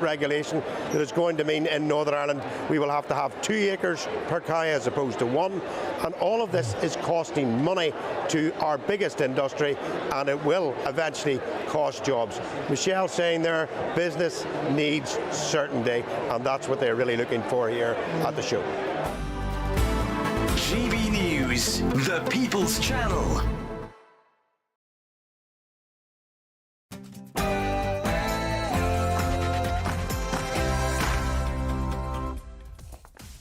Regulation that is going to mean in Northern Ireland we will have to have 2 acres per cow as opposed to 1, and all of this is costing money to our biggest industry, and it will eventually cost jobs. Michelle's saying there, business needs certainty, and that's what they're really looking for here at the show. GB News, the People's Channel.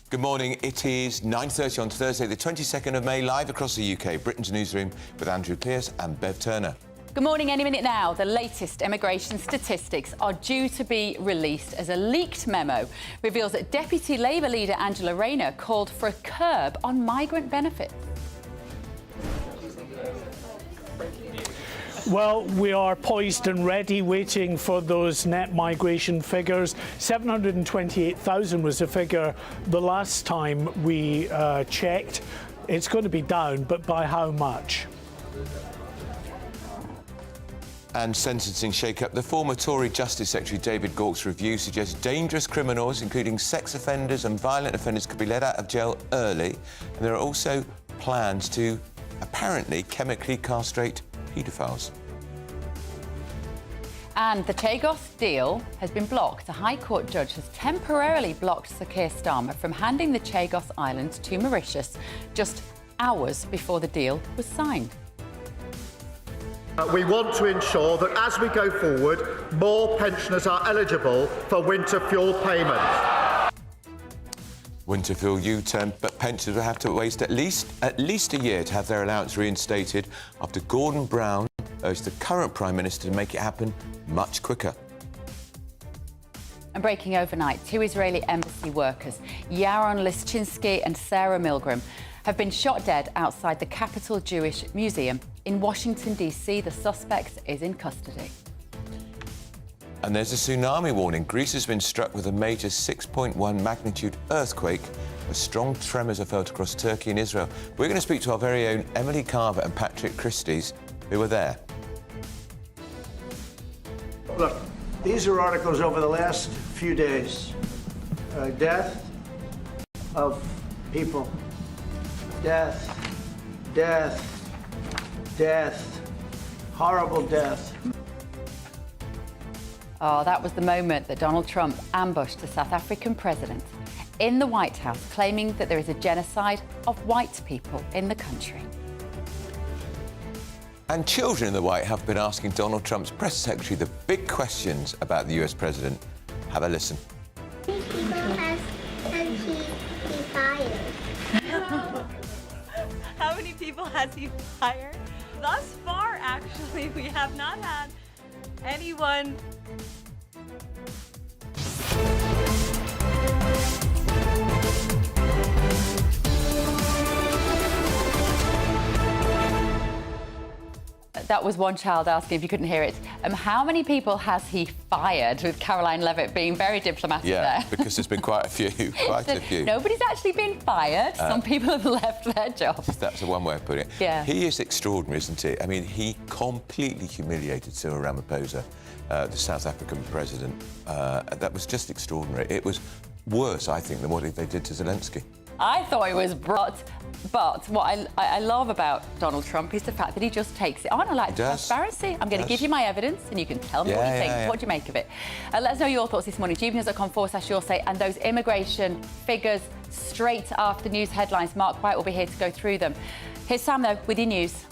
Good morning. It is 9:30 on Thursday, the 22nd of May, live across the UK, Britain's Newsroom with Andrew Pearce and Bev Turner. Good morning. Any minute now, the latest immigration statistics are due to be released as a leaked memo reveals that Deputy Labour leader Angela Rayner called for a curb on migrant benefits. Well, we are poised and ready, waiting for those net migration figures. 728,000 was the figure the last time we checked. It's going to be down, but by how much? And sentencing shake-up. The former Tory Justice Secretary David Gauke's review suggests dangerous criminals, including sex offenders and violent offenders, could be let out of jail early. And there are also plans to apparently chemically castrate paedophiles. And the Chagos deal has been blocked. A High Court judge has temporarily blocked Sir Keir Starmer from handing the Chagos Islands to Mauritius just hours before the deal was signed. We want to ensure that as we go forward, more pensioners are eligible for winter fuel payments. Winter fuel U-turn, but pensioners will have to wait at least a year to have their allowance reinstated after Gordon Brown urged the current Prime Minister to make it happen much quicker. And breaking overnight, 2 Israeli embassy workers, Yaron Lischinski and Sarah Milgram, have been shot dead outside the Capitol Jewish Museum in Washington, D.C. The suspect is in custody. And there's a tsunami warning. Greece has been struck with a major 6.1 magnitude earthquake as strong tremors are felt across Turkey and Israel. We're going to speak to our very own Emily Carver and Patrick Christie's, who were there. Look, these are articles over the last few days. Death of people. Death, death, death, horrible death. Oh, that was the moment that Donald Trump ambushed the South African president in the White House, claiming that there is a genocide of white people in the country. And children in the White House have been asking Donald Trump's press secretary the big questions about the US president. Have a listen. How many people has he fired? How many people has he fired? Thus far, actually, we have not had anyone. That was one child asking, if you couldn't hear it, how many people has he fired, with Caroline Levitt being very diplomatic there. Because there's been quite a few, Nobody's actually been fired. Some people have left their jobs. That's one way of putting it. Yeah. He is extraordinary, isn't he? I mean, he completely humiliated Cyril Ramaphosa, the South African president. That was just extraordinary. It was worse, I think, than what they did to Zelensky. I thought it was brought, but what I love about Donald Trump is the fact that he just takes it on. I like transparency. I'm going to give you my evidence and you can tell me what you think. What do you make of it? Let us know your thoughts this morning. GBNews.com/your say, and those immigration figures straight after the news headlines. Mark White will be here to go through them. Here's Sam, though, with your news.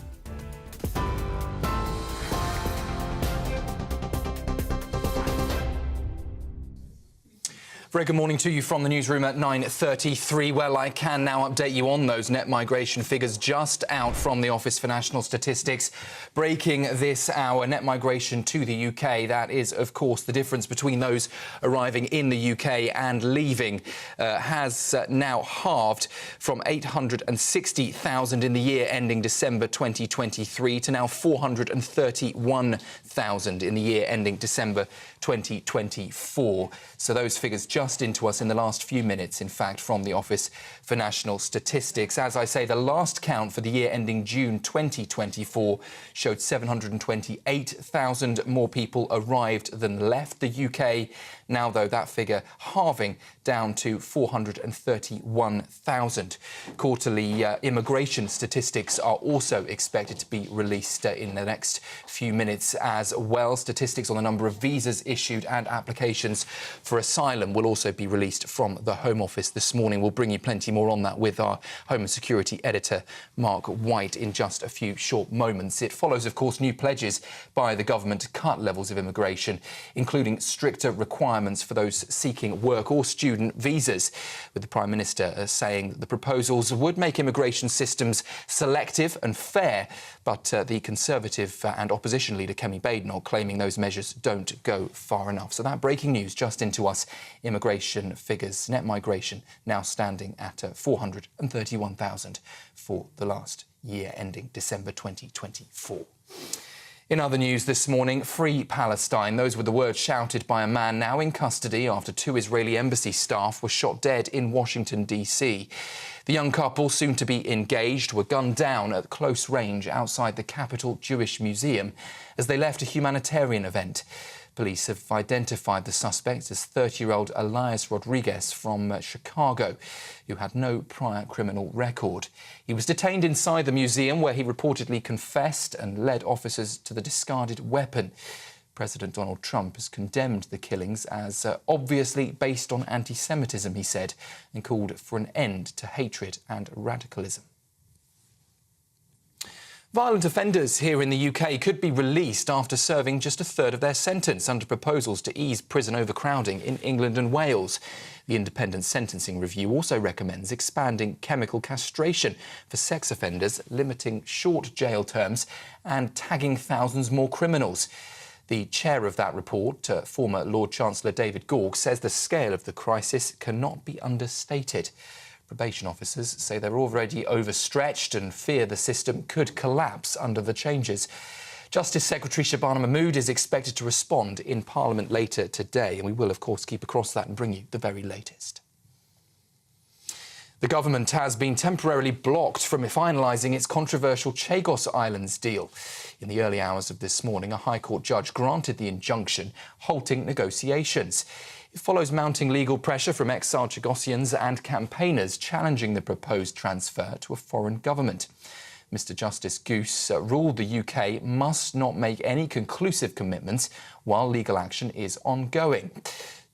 Very good morning to you from the newsroom at 9:33. Well, I can now update you on those net migration figures just out from the Office for National Statistics. Breaking this hour, net migration to the UK, that is, of course, the difference between those arriving in the UK and leaving, has now halved from 860,000 in the year ending December 2023 to now 431,000 in the year ending December 2024. So those figures just just into us in the last few minutes, in fact, from the Office for National Statistics. As I say, the last count for the year ending June 2024 showed 728,000 more people arrived than left the UK. Now, though, that figure halving down to 431,000. Quarterly immigration statistics are also expected to be released in the next few minutes as well. Statistics on the number of visas issued and applications for asylum will also be released from the Home Office this morning. We'll bring you plenty more on that with our Home and Security editor, Mark White, in just a few short moments. It follows, of course, new pledges by the government to cut levels of immigration, including stricter requirements for those seeking work or student visas, with the Prime Minister saying that the proposals would make immigration systems selective and fair, but the Conservative and opposition leader Kemi Badenoch claiming those measures don't go far enough. So that breaking news just into us. Immigration figures, net migration now standing at 431,000 for the last year ending December 2024. In other news this morning, Free Palestine. Those were the words shouted by a man now in custody after 2 Israeli embassy staff were shot dead in Washington, D.C. The young couple, soon to be engaged, were gunned down at close range outside the Capitol Jewish Museum as they left a humanitarian event. Police have identified the suspect as 30-year-old Elias Rodriguez from Chicago, who had no prior criminal record. He was detained inside the museum, where he reportedly confessed and led officers to the discarded weapon. President Donald Trump has condemned the killings as obviously based on anti-Semitism, he said, and called for an end to hatred and radicalism. Violent offenders here in the UK could be released after serving just a third of their sentence under proposals to ease prison overcrowding in England and Wales. The Independent Sentencing Review also recommends expanding chemical castration for sex offenders, limiting short jail terms and tagging thousands more criminals. The chair of that report, former Lord Chancellor David Gauke, says the scale of the crisis cannot be understated. Probation officers say they're already overstretched and fear the system could collapse under the changes. Justice Secretary Shabana Mahmood is expected to respond in Parliament later today, and we will, of course, keep across that and bring you the very latest. The government has been temporarily blocked from finalising its controversial Chagos Islands deal. In the early hours of this morning, a High Court judge granted the injunction, halting negotiations. It follows mounting legal pressure from exiled Chagosians and campaigners challenging the proposed transfer to a foreign government. Mr Justice Goose ruled the UK must not make any conclusive commitments while legal action is ongoing.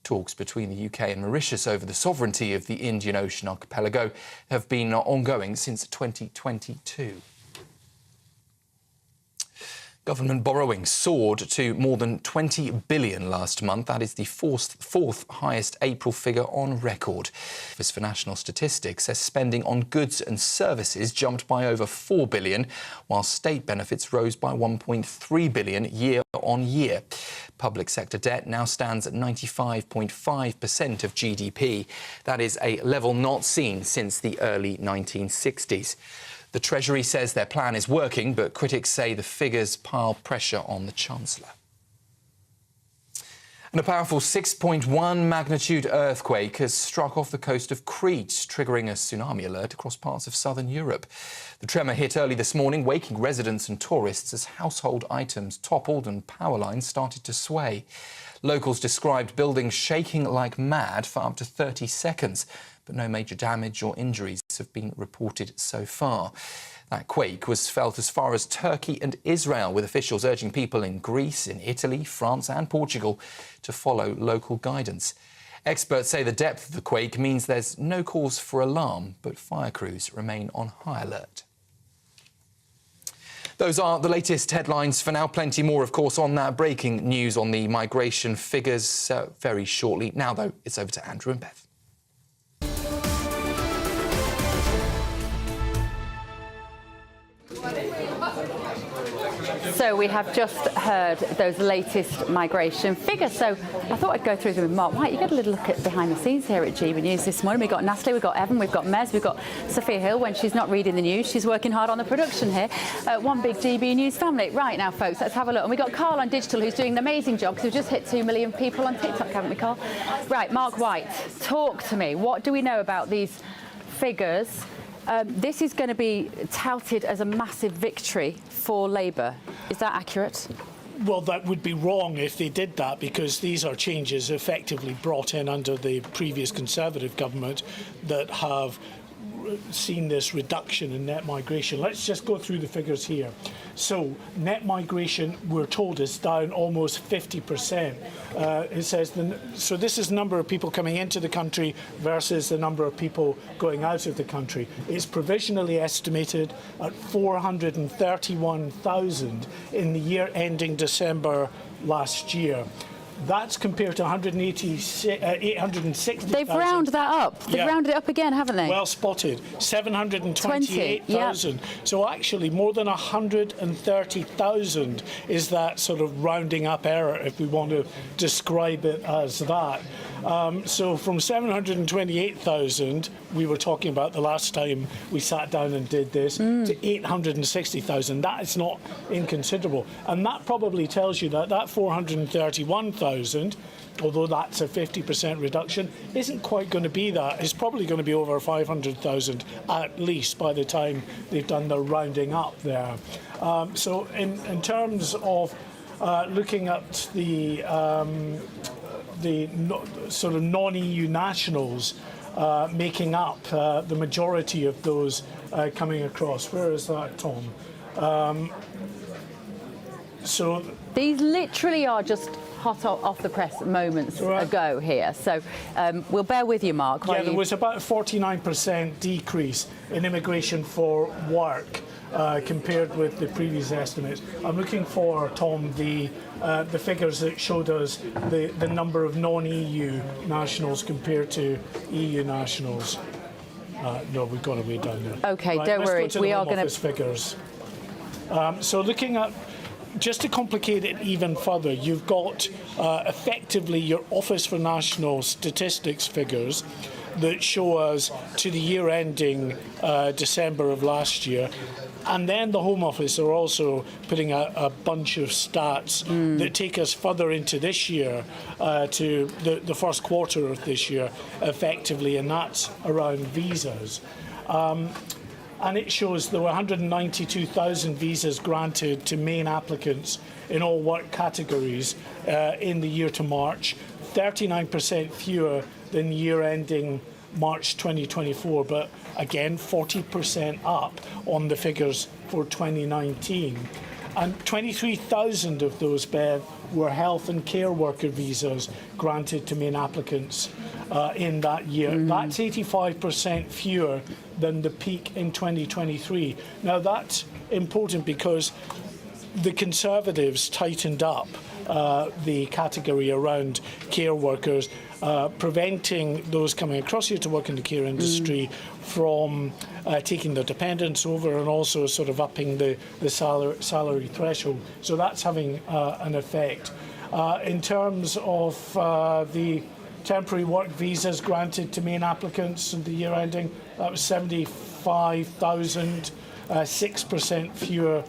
Talks between the UK and Mauritius over the sovereignty of the Indian Ocean archipelago have been ongoing since 2022. Government borrowing soared to more than $20 billion last month. That is the fourth highest April figure on record. The Office for National Statistics says spending on goods and services jumped by over $4 billion, while state benefits rose by $1.3 billion year on year. Public sector debt now stands at 95.5% of GDP. That is a level not seen since the early 1960s. The Treasury says their plan is working, but critics say the figures pile pressure on the Chancellor. And a powerful 6.1 magnitude earthquake has struck off the coast of Crete, triggering a tsunami alert across parts of southern Europe. The tremor hit early this morning, waking residents and tourists as household items toppled and power lines started to sway. Locals described buildings shaking like mad for up to 30 seconds, but no major damage or injuries have been reported so far. That quake was felt as far as Turkey and Israel, with officials urging people in Greece, in Italy, France and Portugal to follow local guidance. Experts say the depth of the quake means there's no cause for alarm, but fire crews remain on high alert. Those are the latest headlines for now. Plenty more, of course, on that. Breaking news on the migration figures very shortly. Now, though, it's over to Andrew and Beth. So we have just heard those latest migration figures. So I thought I'd go through them with Mark White. You get a little look at behind the scenes here at GBNews this morning. We've got Natalie, we've got Evan, we've got Mez, we've got Sophia Hill. When she's not reading the news, she's working hard on the production here. One big GBNews family. Right now, folks, let's have a look. And we've got Carl on digital, who's doing an amazing job, because we've just hit 2 million people on TikTok, haven't we, Carl? Right, Mark White, talk to me. What do we know about these figures? This is going to be touted as a massive victory for Labour. Is that accurate? Well, that would be wrong if they did that, because these are changes effectively brought in under the previous Conservative government that have seen this reduction in net migration. Let's just go through the figures here. So net migration, we're told, is down almost 50%. It says, so this is the number of people coming into the country versus the number of people going out of the country. It's provisionally estimated at 431,000 in the year ending December last year. That's compared to 860,000. They've rounded that up. They've rounded it up again, haven't they? Well spotted. 728,000. Yep. So actually more than 130,000 is that sort of rounding up error, if we want to describe it as that. So from 728,000, we were talking about the last time we sat down and did this, to 860,000. That is not inconsiderable. And that probably tells you that that 431,000, although that's a 50% reduction, isn't quite going to be that. It's probably going to be over 500,000 at least by the time they've done their rounding up there. So in terms of looking at the sort of non-EU nationals making up the majority of those coming across. Where is that, Tom? So these literally are just hot off the press moments ago here. So we'll bear with you, Mark. Yeah, there was about a 49% decrease in immigration for work compared with the previous estimates. I'm looking for, Tom, the figures that showed us the number of non-EU nationals compared to EU nationals. No, we've got a way down there. Okay, right, don't worry. We are going to figures. So looking at, just to complicate it even further, you've got effectively your Office for National Statistics figures that show us to the year ending December of last year. And then the Home Office are also putting out a bunch of stats that take us further into this year, to the first quarter of this year, effectively, and that's around visas. And it shows there were 192,000 visas granted to main applicants in all work categories in the year to March, 39% fewer than the year ending March 2024, but again 40% up on the figures for 2019. And 23,000 of those, Bev, were health and care worker visas granted to main applicants in that year. That's 85% fewer than the peak in 2023. Now that's important because the Conservatives tightened up the category around care workers, preventing those coming across here to work in the care industry from taking their dependents over, and also sort of upping the salary threshold. So that's having an effect. In terms of the temporary work visas granted to main applicants in the year ending, that was 75,000, 6% fewer.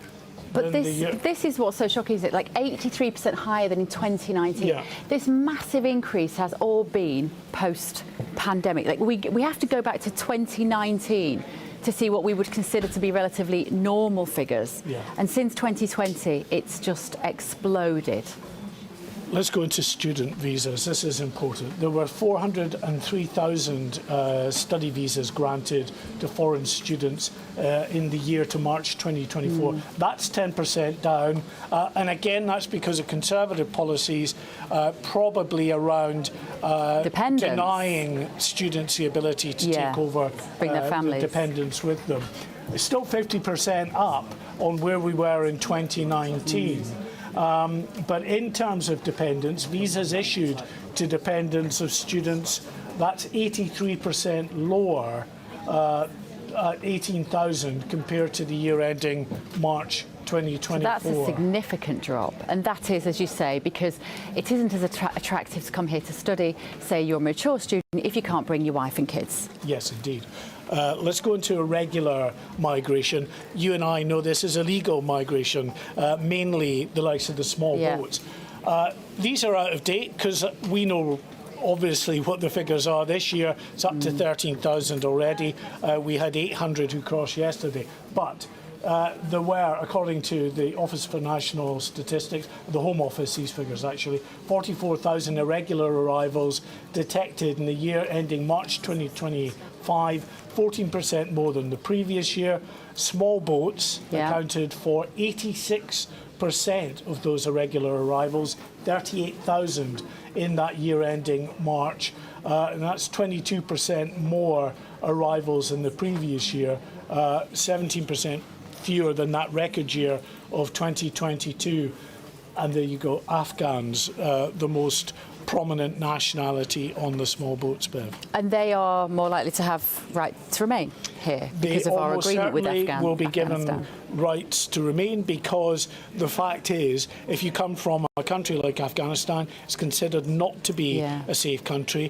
But this is what's so shocking, is it? Like 83% higher than in 2019. Yeah. This massive increase has all been post-pandemic. Like we have to go back to 2019 to see what we would consider to be relatively normal figures. Yeah. And since 2020, it's just exploded. Let's go into student visas. This is important. There were 403,000 study visas granted to foreign students in the year to March 2024. That's 10% down. And again, that's because of Conservative policies, probably around denying students the ability to take over the dependents with them. It's still 50% up on where we were in 2019. But in terms of dependents, visas issued to dependents of students, that's 83% lower at 18,000 compared to the year ending March 2024. So that's a significant drop, and that is, as you say, because it isn't as attractive to come here to study, say you're a mature student, if you can't bring your wife and kids. Yes, indeed. Let's go into irregular migration. You and I know this is illegal migration, mainly the likes of the small boats. These are out of date because we know obviously what the figures are this year. It's up to 13,000 already. We had 800 who crossed yesterday. But there were, according to the Office for National Statistics, the Home Office, these figures actually, 44,000 irregular arrivals detected in the year ending March 2025, 14% more than the previous year. Small boats accounted for 86% of those irregular arrivals, 38,000 in that year ending March, and that's 22% more arrivals than the previous year, 17% fewer than that record year of 2022. And there you go, Afghans, the most prominent nationality on the small boats, Bev. And they are more likely to have right to remain here because of our agreement with Afghanistan. Will be given rights to remain, because the fact is, if you come from a country like Afghanistan, it's considered not to be a safe country.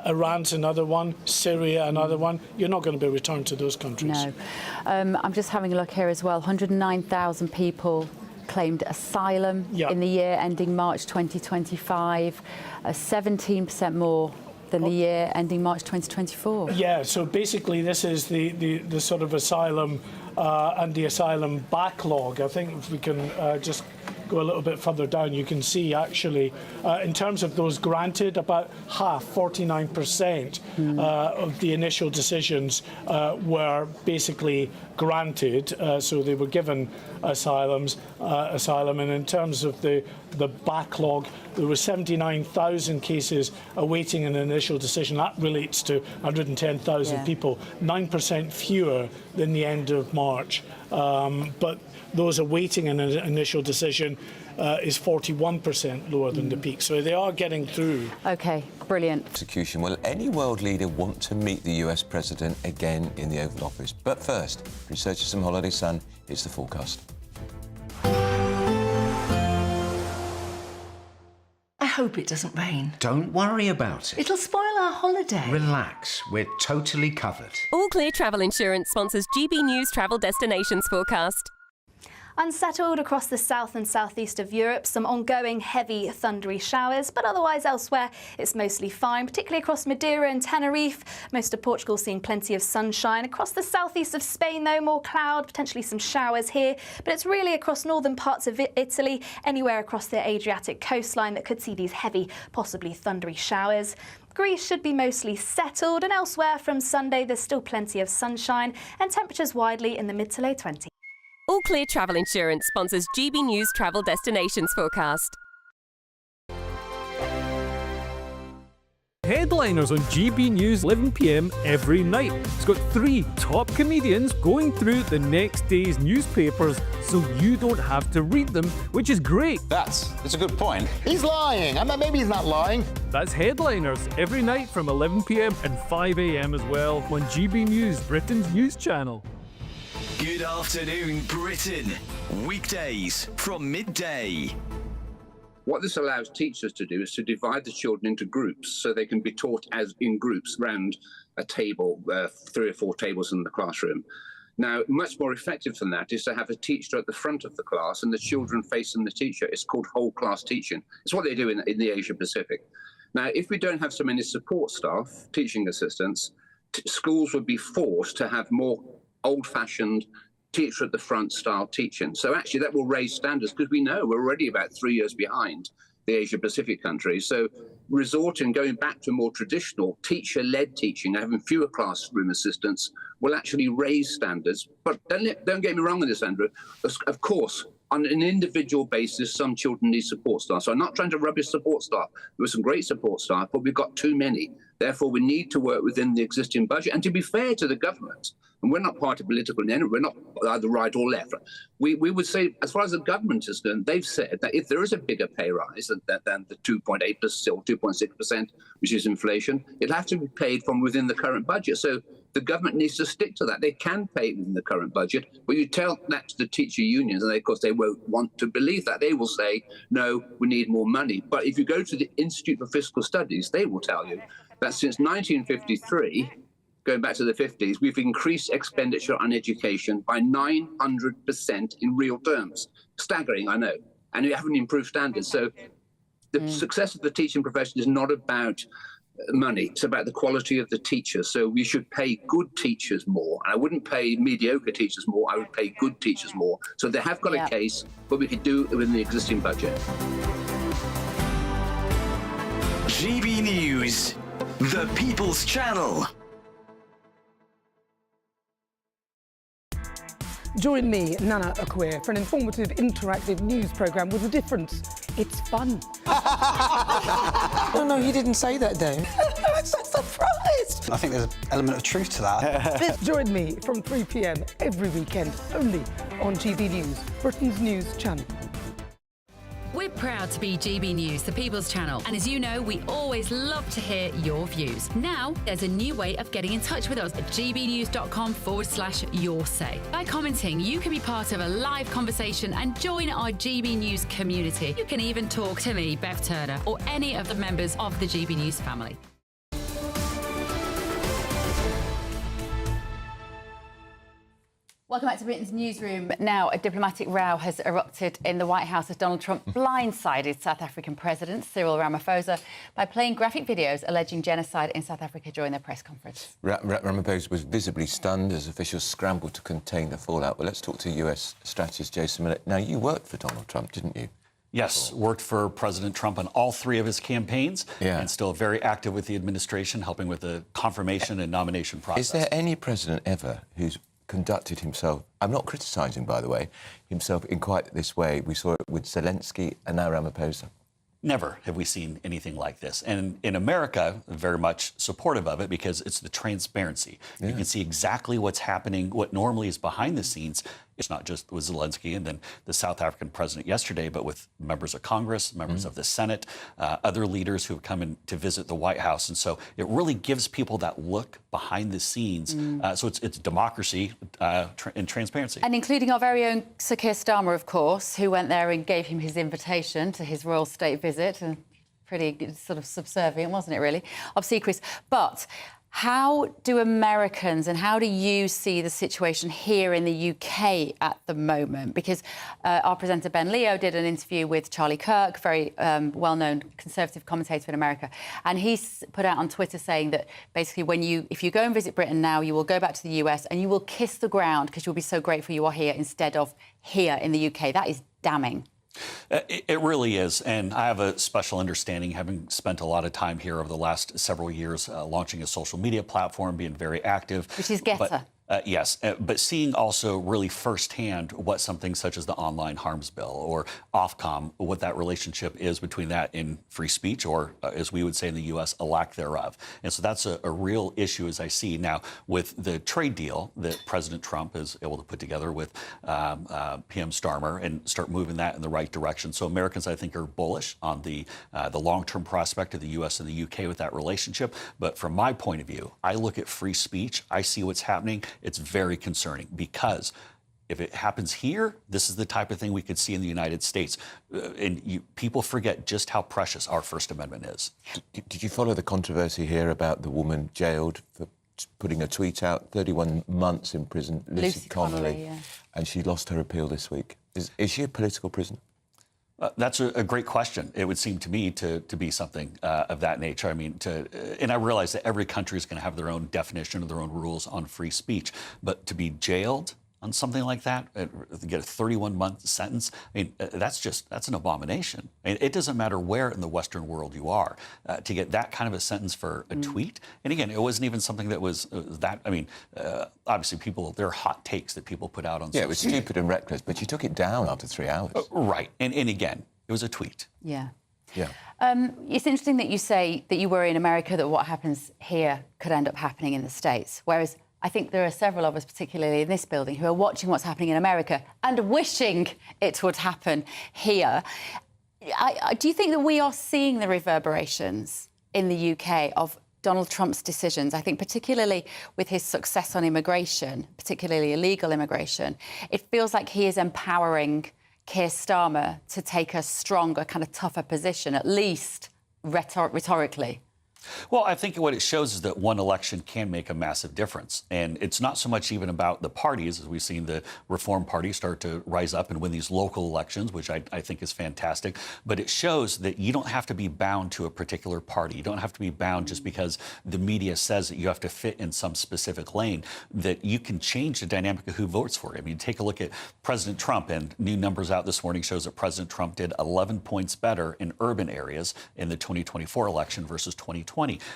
Iran's another one, Syria another one. You're not going to be returned to those countries. No. I'm just having a look here as well. 109,000 people claimed asylum in the year ending March 2025, 17% more than the year ending March 2024. Yeah, so basically this is the sort of asylum and the asylum backlog. I think if we can just go a little bit further down, you can see actually in terms of those granted, about half, 49% of the initial decisions were basically granted, so they were given asylum. And in terms of the backlog, there were 79,000 cases awaiting an initial decision. That relates to 110,000 people, 9% fewer than the end of March. But those awaiting an initial decision is 41% lower than the peak. So they are getting through. OK, brilliant. Execution. Will any world leader want to meet the US president again in the Oval Office? But first, researchers some holiday sun, it's the forecast. I hope it doesn't rain. Don't worry about it. It'll spoil our holiday. Relax, we're totally covered. All Clear Travel Insurance sponsors GBNews Travel Destinations Forecast. Unsettled across the south and southeast of Europe, some ongoing heavy thundery showers, but otherwise elsewhere it's mostly fine, particularly across Madeira and Tenerife. Most of Portugal seeing plenty of sunshine. Across the southeast of Spain, though, more cloud, potentially some showers here, but it's really across northern parts of Italy, anywhere across the Adriatic coastline that could see these heavy, possibly thundery showers. Greece should be mostly settled, and elsewhere from Sunday there's still plenty of sunshine and temperatures widely in the mid to low 20s. All Clear Travel Insurance sponsors GBNews Travel Destinations Forecast. Headliners on GB News 11 p.m. every night. It's got 3 top comedians going through the next day's newspapers so you don't have to read them, which is great. That's a good point. He's lying. I mean, maybe he's not lying. That's Headliners every night from 11 p.m. and 5 a.m. as well on GB News, Britain's news channel. Good afternoon, Britain. Weekdays from midday. What this allows teachers to do is to divide the children into groups so they can be taught as in groups around a table, 3 or 4 tables in the classroom. Now, much more effective than that is to have a teacher at the front of the class and the children facing the teacher. It's called whole class teaching. It's what they do in the Asia Pacific. Now, if we don't have so many support staff, teaching assistants, schools would be forced to have more old-fashioned teacher at the front style teaching. So actually that will raise standards, because we know we're already about 3 years behind the Asia Pacific countries. So going back to more traditional teacher-led teaching, having fewer classroom assistants, will actually raise standards. But don't get me wrong on this, Andrew. Of course, on an individual basis, some children need support staff. So I'm not trying to rubbish support staff. There were some great support staff, but we've got too many. Therefore, we need to work within the existing budget. And to be fair to the government, and we're not party political, and we're not either right or left. We would say, as far as the government is concerned, they've said that if there is a bigger pay rise than the 2.8% or 2.6%, which is inflation, it'll have to be paid from within the current budget. So the government needs to stick to that. They can pay within the current budget, but you tell that to the teacher unions, and of course they won't want to believe that. They will say, no, we need more money. But if you go to the Institute for Fiscal Studies, they will tell you that since 1953, going back to the 50s, we've increased expenditure on education by 900% in real terms. Staggering, I know. And we haven't improved standards. So the success of the teaching profession is not about money. It's about the quality of the teachers. So we should pay good teachers more. And I wouldn't pay mediocre teachers more. I would pay good teachers more. So they have got a case, but we could do it within the existing budget. GB News, the People's Channel. Join me, Nana Akwe, for an informative, interactive news programme with a difference. It's fun. No, he didn't say that, though. I'm so surprised. I think there's an element of truth to that. Join me from 3 p.m. every weekend, only on GB News, Britain's news channel. We're proud to be GB News, the People's Channel. And as you know, we always love to hear your views. Now, there's a new way of getting in touch with us at gbnews.com/yoursay. By commenting, you can be part of a live conversation and join our GB News community. You can even talk to me, Bev Turner, or any of the members of the GB News family. Welcome back to Britain's Newsroom. Now, a diplomatic row has erupted in the White House as Donald Trump blindsided South African President Cyril Ramaphosa by playing graphic videos alleging genocide in South Africa during their press conference. Ramaphosa was visibly stunned as officials scrambled to contain the fallout. Well, let's talk to US strategist Jason Millett. Now, you worked for Donald Trump, didn't you? Yes, worked for President Trump on all three of his campaigns, and still very active with the administration, helping with the confirmation and nomination process. Is there any president ever who's conducted himself, I'm not criticising, by the way, himself in quite this way? We saw it with Zelensky and now Ramaphosa. Never have we seen anything like this. And in America, very much supportive of it because it's the transparency. You can see exactly what's happening, what normally is behind the scenes. It's not just with Zelensky and then the South African president yesterday, but with members of Congress, members of the Senate, other leaders who have come in to visit the White House. And so it really gives people that look behind the scenes. So it's democracy and transparency. And including our very own Sir Keir Starmer, of course, who went there and gave him his invitation to his royal state visit. And pretty sort of subservient, wasn't it, really? Obsequious. But how do Americans and how do you see the situation here in the UK at the moment? Because our presenter Ben Leo did an interview with Charlie Kirk, very well-known conservative commentator in America, and he's put out on Twitter saying that basically if you go and visit Britain now, you will go back to the US and you will kiss the ground because you'll be so grateful you are here instead of here in the UK. That is damning. It really is, and I have a special understanding, having spent a lot of time here over the last several years, launching a social media platform, being very active. Which is Getter. Yes, but seeing also really firsthand what something such as the online harms bill or Ofcom, what that relationship is between that and free speech, or as we would say in the U.S., a lack thereof. And so that's a real issue as I see now with the trade deal that President Trump is able to put together with PM Starmer and start moving that in the right direction. So Americans, I think, are bullish on the long-term prospect of the U.S. and the U.K. with that relationship. But from my point of view, I look at free speech, I see what's happening. It's very concerning because if it happens here, this is the type of thing we could see in the United States. People forget just how precious our First Amendment is. Did you follow the controversy here about the woman jailed for putting a tweet out, 31 months in prison, Lucy Connolly, and she lost her appeal this week? Is she a political prisoner? That's a great question. It would seem to me to be something of that nature. I mean, and I realize that every country is going to have their own definition of their own rules on free speech, but to be jailed on something like that, get a 31-month sentence, I mean, that's an abomination. I mean, it doesn't matter where in the Western world you are, to get that kind of a sentence for a tweet. And again, it wasn't even something that was that, I mean, obviously there are hot takes that people put out on social media. It was stupid and reckless, but you took it down after 3 hours. Right. And again, it was a tweet. Yeah. Yeah. It's interesting that you say that you worry in America that what happens here could end up happening in the States, whereas I think there are several of us, particularly in this building, who are watching what's happening in America and wishing it would happen here. Do you think that we are seeing the reverberations in the UK of Donald Trump's decisions? I think particularly with his success on immigration, particularly illegal immigration, it feels like he is empowering Keir Starmer to take a stronger, kind of tougher position, at least rhetorically. Well, I think what it shows is that one election can make a massive difference. And it's not so much even about the parties, as we've seen the Reform Party start to rise up and win these local elections, which I think is fantastic. But it shows that you don't have to be bound to a particular party. You don't have to be bound just because the media says that you have to fit in some specific lane, that you can change the dynamic of who votes for you. I mean, take a look at President Trump, and new numbers out this morning shows that President Trump did 11 points better in urban areas in the 2024 election versus 2020.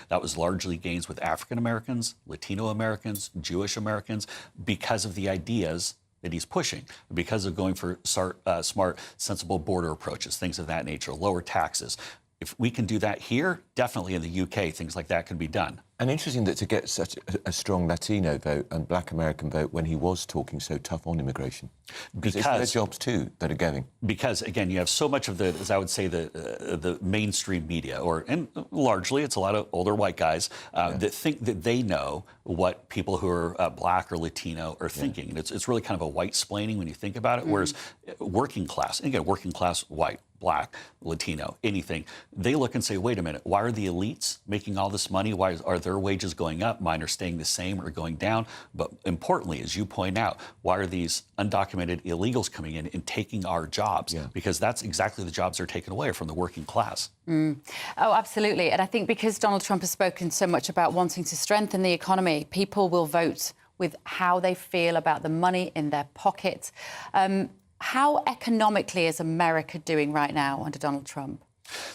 That was largely gains with African Americans, Latino Americans, Jewish Americans, because of the ideas that he's pushing, because of going for smart, sensible border approaches, things of that nature, lower taxes. If we can do that here, definitely in the UK, things like that can be done. And interesting that to get such a strong Latino vote and Black American vote when he was talking so tough on immigration. Because it's their jobs too that are going. Because, again, you have so much of the, as I would say, the mainstream media, and largely it's a lot of older white guys that think that they know what people who are Black or Latino are thinking. And it's really kind of a white-splaining when you think about it, whereas working class, and again, working class white, Black, Latino, anything, they look and say, wait a minute, why are the elites making all this money? Why are their wages going up? Mine are staying the same or going down? But importantly, as you point out, why are these undocumented illegals coming in and taking our jobs? Because that's exactly the jobs they're taken away from the working class. Oh, absolutely. And I think because Donald Trump has spoken so much about wanting to strengthen the economy, people will vote with how they feel about the money in their pocket. How economically is America doing right now under Donald Trump?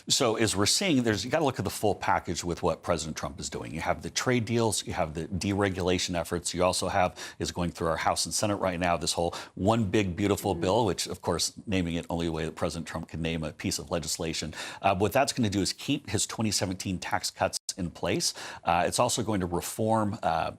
So as we're seeing, you got to look at the full package with what President Trump is doing. You have the trade deals, you have the deregulation efforts. You also have, is going through our House and Senate right now, this whole one big beautiful bill, which of course, naming it only the way that President Trump can name a piece of legislation. What that's going to do is keep his 2017 tax cuts in place. It's also going to reform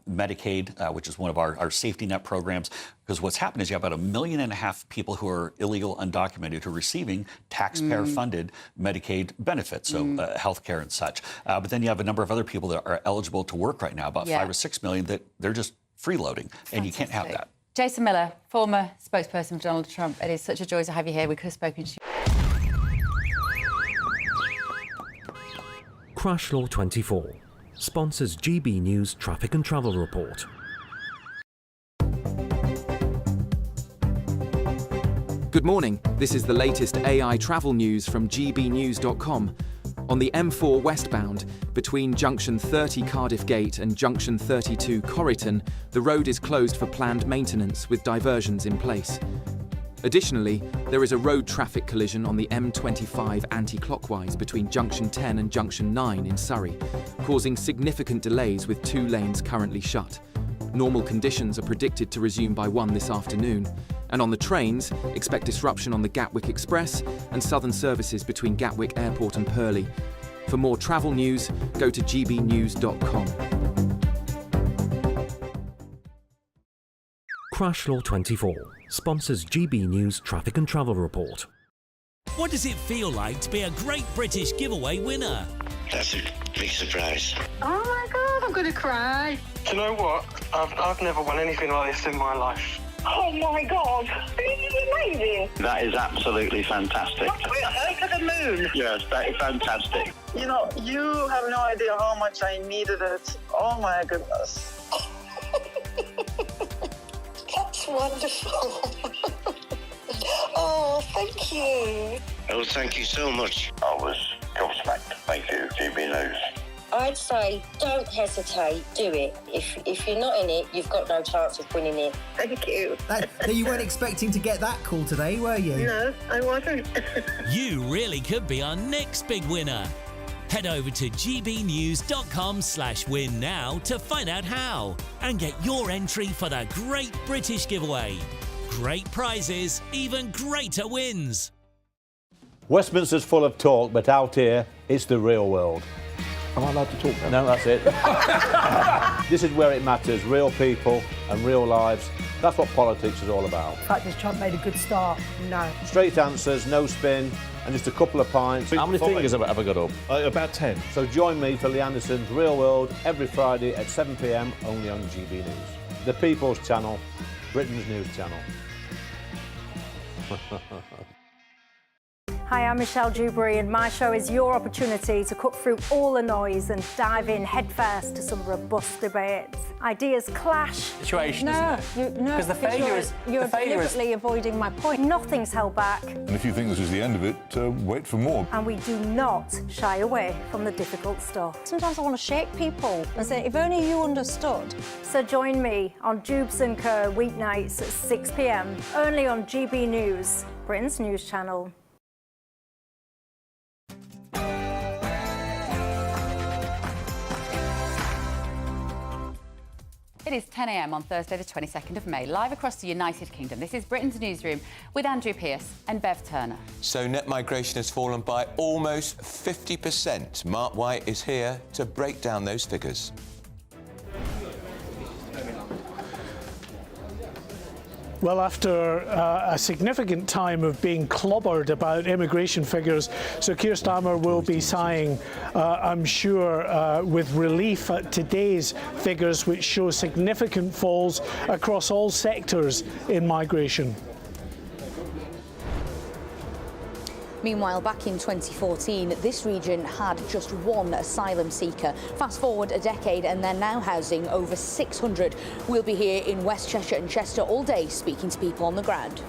Medicaid, which is one of our safety net programs. Because what's happened is you have about 1.5 million people who are illegal, undocumented, who are receiving taxpayer-funded Medicaid benefits, so health care and such. But then you have a number of other people that are eligible to work right now, about 5 or 6 million, that they're just freeloading, and you can't have that. Jason Miller, former spokesperson of Donald Trump, it is such a joy to have you here. We could have spoken to you. Crash Law 24 sponsors GB News Traffic and Travel Report. Good morning. This is the latest AI travel news from gbnews.com. On the M4 westbound, between junction 30 Cardiff Gate and junction 32 Corriton, the road is closed for planned maintenance with diversions in place. Additionally, there is a road traffic collision on the M25 anti-clockwise between junction 10 and junction 9 in Surrey, causing significant delays with 2 lanes currently shut. Normal conditions are predicted to resume by 1 this afternoon. And on the trains, expect disruption on the Gatwick Express and southern services between Gatwick Airport and Purley. For more travel news, go to gbnews.com. Crash Law 24 sponsors GB News Traffic and Travel Report. What does it feel like to be a Great British Giveaway winner? That's a big surprise. Oh my God, I'm going to cry. Do you know what? I've never won anything like this in my life. Oh my God, this is amazing. That is absolutely fantastic. We're over the moon. Yes, that is fantastic. You know, you have no idea how much I needed it. Oh my goodness. That's wonderful. Oh, thank you. Oh, thank you so much. I was gobsmacked. Thank you, GB News. I'd say don't hesitate, do it. If you're not in it, you've got no chance of winning it. Thank you. You weren't expecting to get that call today, were you? No, I wasn't. You really could be our next big winner. Head over to gbnews.com/win now to find out how and get your entry for the Great British Giveaway. Great prizes, even greater wins. Westminster's full of talk, but out here, it's the real world. Am I allowed to talk now? No, that's it. This is where it matters, real people and real lives. That's what politics is all about. The fact is Trump made a good start. No. Straight answers, no spin, and just a couple of pints. How many fingers have I got up? About 10. So join me for Lee Anderson's Real World every Friday at 7 p.m. only on GB News. The People's Channel, Britain's news channel. Hi, I'm Michelle Dewberry, and my show is your opportunity to cut through all the noise and dive in headfirst to some robust debates. Ideas clash. Situation, isn't it? Because the failure is... You're deliberately avoiding my point. Nothing's held back. And if you think this is the end of it, wait for more. And we do not shy away from the difficult stuff. Sometimes I want to shake people and say, if only you understood. So join me on Dubes & Co. weeknights at 6 p.m. only on GB News, Britain's news channel. It is 10 a.m. on Thursday, the 22nd of May, live across the United Kingdom. This is Britain's Newsroom with Andrew Pearce and Bev Turner. So net migration has fallen by almost 50%. Mark White is here to break down those figures. Well, after a significant time of being clobbered about immigration figures, Sir Keir Starmer will be sighing, I'm sure, with relief at today's figures, which show significant falls across all sectors in migration. Meanwhile, back in 2014, this region had just one asylum seeker. Fast forward a decade and they're now housing over 600. We'll be here in West Cheshire and Chester all day speaking to people on the ground.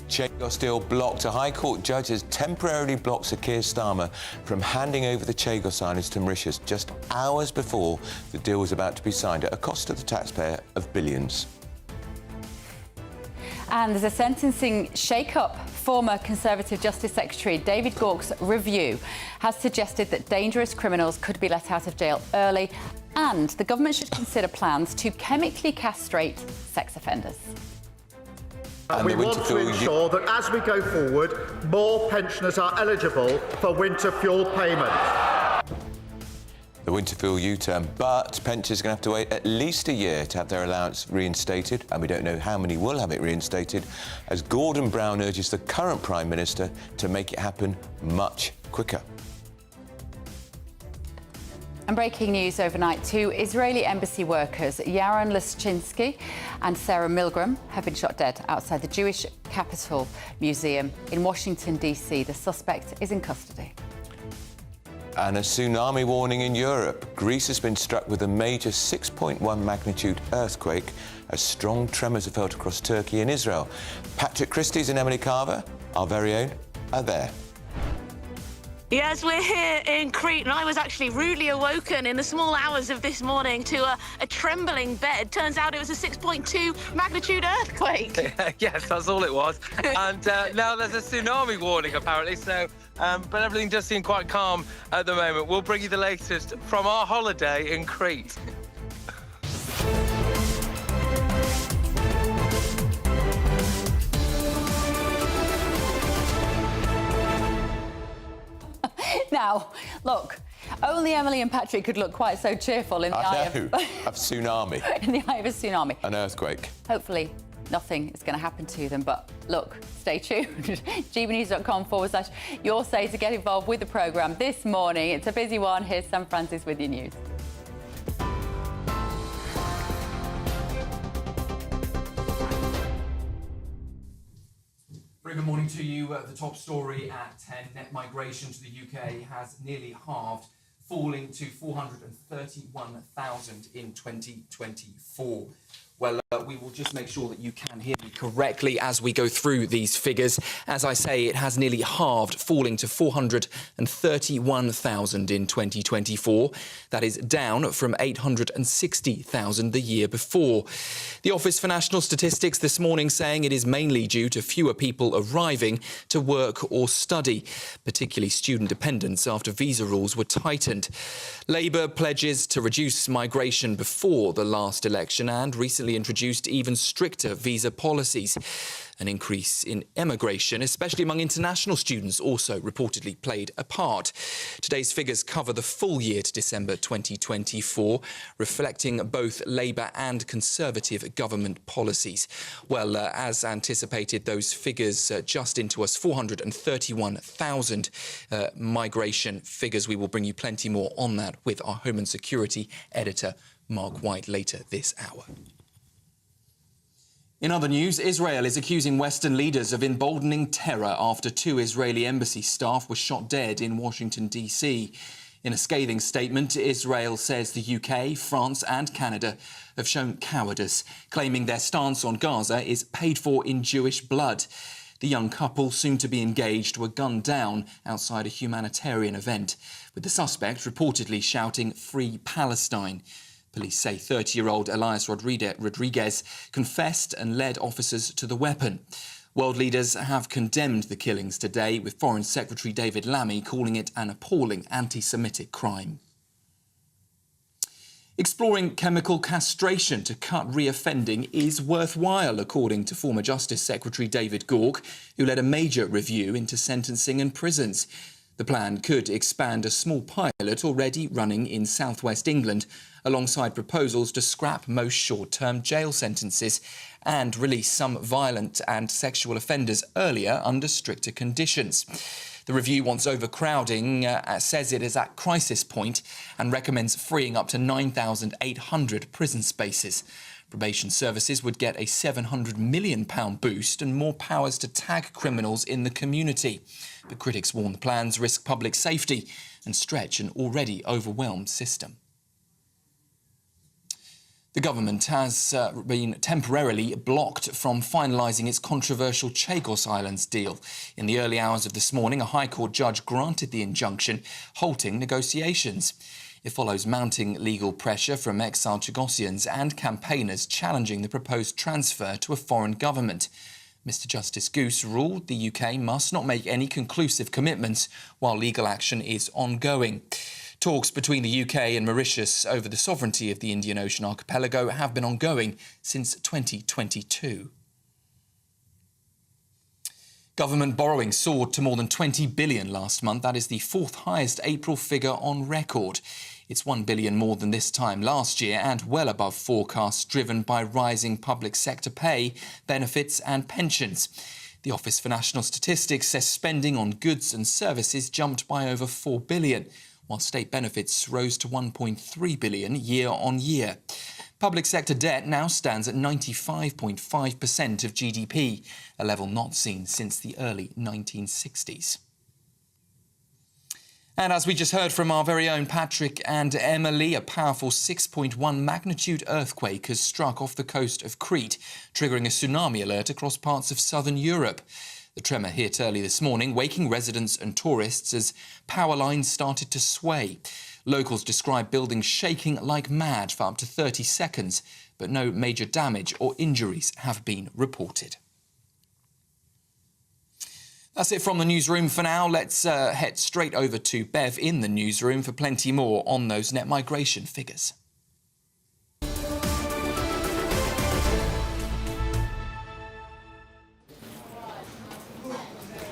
Chagos deal blocked. A High Court judge has temporarily blocked Sir Keir Starmer from handing over the Chagos Islands to Mauritius just hours before the deal was about to be signed at a cost to the taxpayer of billions. And there's a sentencing shake-up. Former Conservative Justice Secretary David Gauke's review has suggested that dangerous criminals could be let out of jail early, and the government should consider plans to chemically castrate sex offenders. We want to ensure that as we go forward, more pensioners are eligible for winter fuel payment. The winter fuel U-turn, but pensioners are going to have to wait at least a year to have their allowance reinstated, and we don't know how many will have it reinstated, as Gordon Brown urges the current Prime Minister to make it happen much quicker. And breaking news overnight, two Israeli embassy workers, Yaron Laschinsky and Sarah Milgram, have been shot dead outside the Jewish Capitol Museum in Washington, D.C. The suspect is in custody. And a tsunami warning in Europe. Greece has been struck with a major 6.1 magnitude earthquake as strong tremors are felt across Turkey and Israel. Patrick Christie's and Emily Carver, our very own, are there. Yes, we're here in Crete, and I was actually rudely awoken in the small hours of this morning to a trembling bed. Turns out it was a 6.2 magnitude earthquake. Yes, that's all it was. And now there's a tsunami warning, apparently, so... but everything does seem quite calm at the moment. We'll bring you the latest from our holiday in Crete. Now, look, only Emily and Patrick could look quite so cheerful in the eye of tsunami. In the eye of a tsunami. An earthquake. Hopefully nothing is going to happen to them, but look, stay tuned. gbnews.com/your say to get involved with the programme this morning. It's a busy one. Here's Sam Francis with your news. Very good morning to you. The top story at 10. Net migration to the UK has nearly halved, falling to 431,000 in 2024. Well, we will just make sure that you can hear me correctly as we go through these figures. As I say, it has nearly halved, falling to 431,000 in 2024. That is down from 860,000 the year before. The Office for National Statistics this morning saying it is mainly due to fewer people arriving to work or study, particularly student dependents after visa rules were tightened. Labour pledges to reduce migration before the last election and recently recently introduced even stricter visa policies. An increase in emigration, especially among international students, also reportedly played a part. Today's figures cover the full year to December 2024, reflecting both Labour and Conservative government policies. Well, as anticipated, those figures just into us, 431,000 migration figures. We will bring you plenty more on that with our Home and Security editor, Mark White, later this hour. In other news, Israel is accusing Western leaders of emboldening terror after 2 Israeli embassy staff were shot dead in Washington, D.C. In a scathing statement, Israel says the UK, France and Canada have shown cowardice, claiming their stance on Gaza is paid for in Jewish blood. The young couple, soon to be engaged, were gunned down outside a humanitarian event, with the suspect reportedly shouting, "Free Palestine." Police say 30-year-old Elias Rodriguez confessed and led officers to the weapon. World leaders have condemned the killings today, with Foreign Secretary David Lammy calling it an appalling anti-Semitic crime. Exploring chemical castration to cut reoffending is worthwhile, according to former Justice Secretary David Gauke, who led a major review into sentencing and prisons. The plan could expand a small pilot already running in southwest England, alongside proposals to scrap most short-term jail sentences and release some violent and sexual offenders earlier under stricter conditions. The review wants overcrowding, says it is at crisis point, and recommends freeing up to 9,800 prison spaces. Probation services would get a £700 million boost and more powers to tag criminals in the community. But critics warn the plans risk public safety and stretch an already overwhelmed system. The government has been temporarily blocked from finalising its controversial Chagos Islands deal. In the early hours of this morning, a High Court judge granted the injunction, halting negotiations. It follows mounting legal pressure from exiled Chagosians and campaigners challenging the proposed transfer to a foreign government. Mr Justice Goose ruled the UK must not make any conclusive commitments while legal action is ongoing. Talks between the UK and Mauritius over the sovereignty of the Indian Ocean archipelago have been ongoing since 2022. Government borrowing soared to more than $20 billion last month. That is the fourth highest April figure on record. It's $1 billion more than this time last year and well above forecasts driven by rising public sector pay, benefits and pensions. The Office for National Statistics says spending on goods and services jumped by over $4 billion, while state benefits rose to $1.3 billion year on year. Public sector debt now stands at 95.5% of GDP, a level not seen since the early 1960s. And as we just heard from our very own Patrick and Emily, a powerful 6.1 magnitude earthquake has struck off the coast of Crete, triggering a tsunami alert across parts of southern Europe. The tremor hit early this morning, waking residents and tourists as power lines started to sway. Locals describe buildings shaking like mad for up to 30 seconds, but no major damage or injuries have been reported. That's it from the newsroom for now. Let's head straight over to Bev in the newsroom for plenty more on those net migration figures.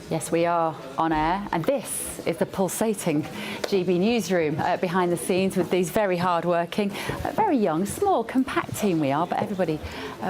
Yes, we are on air, and this is the pulsating GB Newsroom behind the scenes with these very hard-working, very young, small, compact team we are, but everybody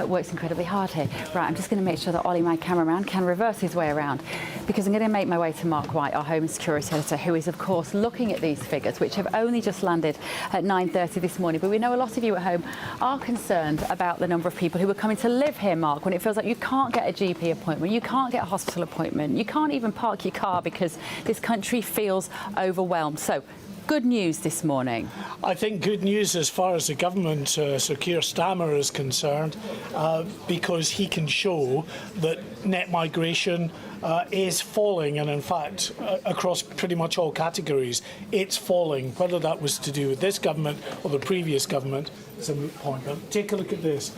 works incredibly hard here. Right, I'm just going to make sure that Ollie, my cameraman, can reverse his way around, because I'm going to make my way to Mark White, our Home and Security editor, who is, of course, looking at these figures, which have only just landed at 9:30 this morning. But we know a lot of you at home are concerned about the number of people who are coming to live here, Mark, when it feels like you can't get a GP appointment, you can't get a hospital appointment, you can't even park your car because this country feels overwhelmed. So, good news this morning. I think good news as far as the government, Sir Keir Starmer, is concerned, because he can show that net migration is falling, and in fact, across pretty much all categories, it's falling. Whether that was to do with this government or the previous government is a moot point. But take a look at this.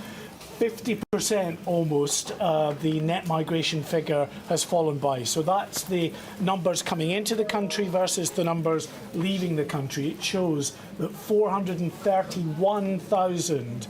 50% almost, the net migration figure has fallen by. So that's the numbers coming into the country versus the numbers leaving the country. It shows that 431,000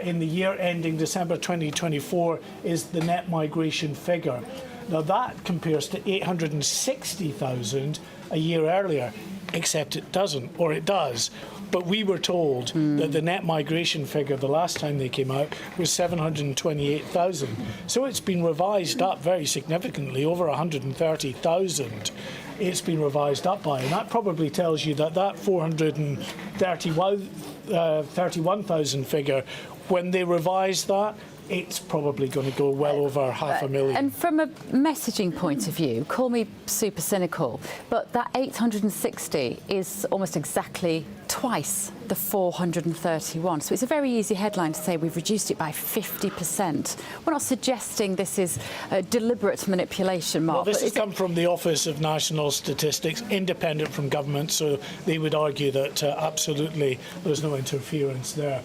in the year ending December 2024 is the net migration figure. Now that compares to 860,000 a year earlier, except it doesn't, or it does. But we were told that the net migration figure the last time they came out was 728,000. So it's been revised up very significantly, over 130,000 it's been revised up by. And that probably tells you that that 431,000 figure, when they revised that, it's probably going to go well over 500,000. And from a messaging point of view, call me super cynical, but that 860 is almost exactly twice the 431. So it's a very easy headline to say we've reduced it by 50%. We're not suggesting this is a deliberate manipulation, Mark. Well, this has come from the Office of National Statistics, independent from government, so they would argue that absolutely there's no interference there.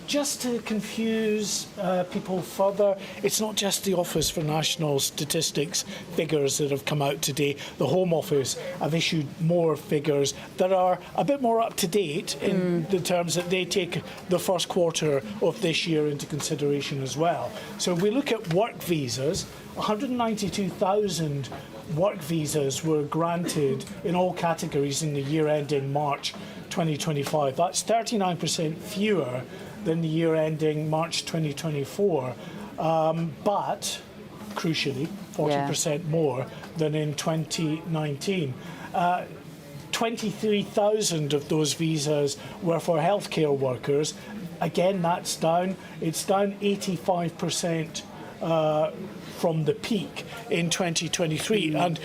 Just to confuse people further, it's not just the Office for National Statistics figures that have come out today. The Home Office have issued more figures that are a bit more up to date in the terms that they take the first quarter of this year into consideration as well. So if we look at work visas, 192,000 work visas were granted in all categories in the year ending March 2025. That's 39% fewer than the year ending March 2024, but crucially 40% more than in 2019. 23,000 of those visas were for healthcare workers. Again, that's down. It's down 85% from the peak in 2023. And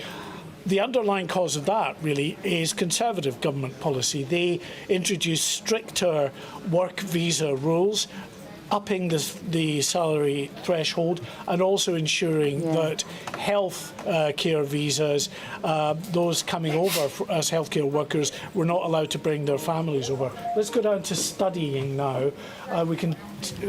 the underlying cause of that really is Conservative government policy. They introduced stricter work visa rules, upping the salary threshold and also ensuring that health care visas, those coming over as healthcare workers, were not allowed to bring their families over. Let's go down to studying now. We can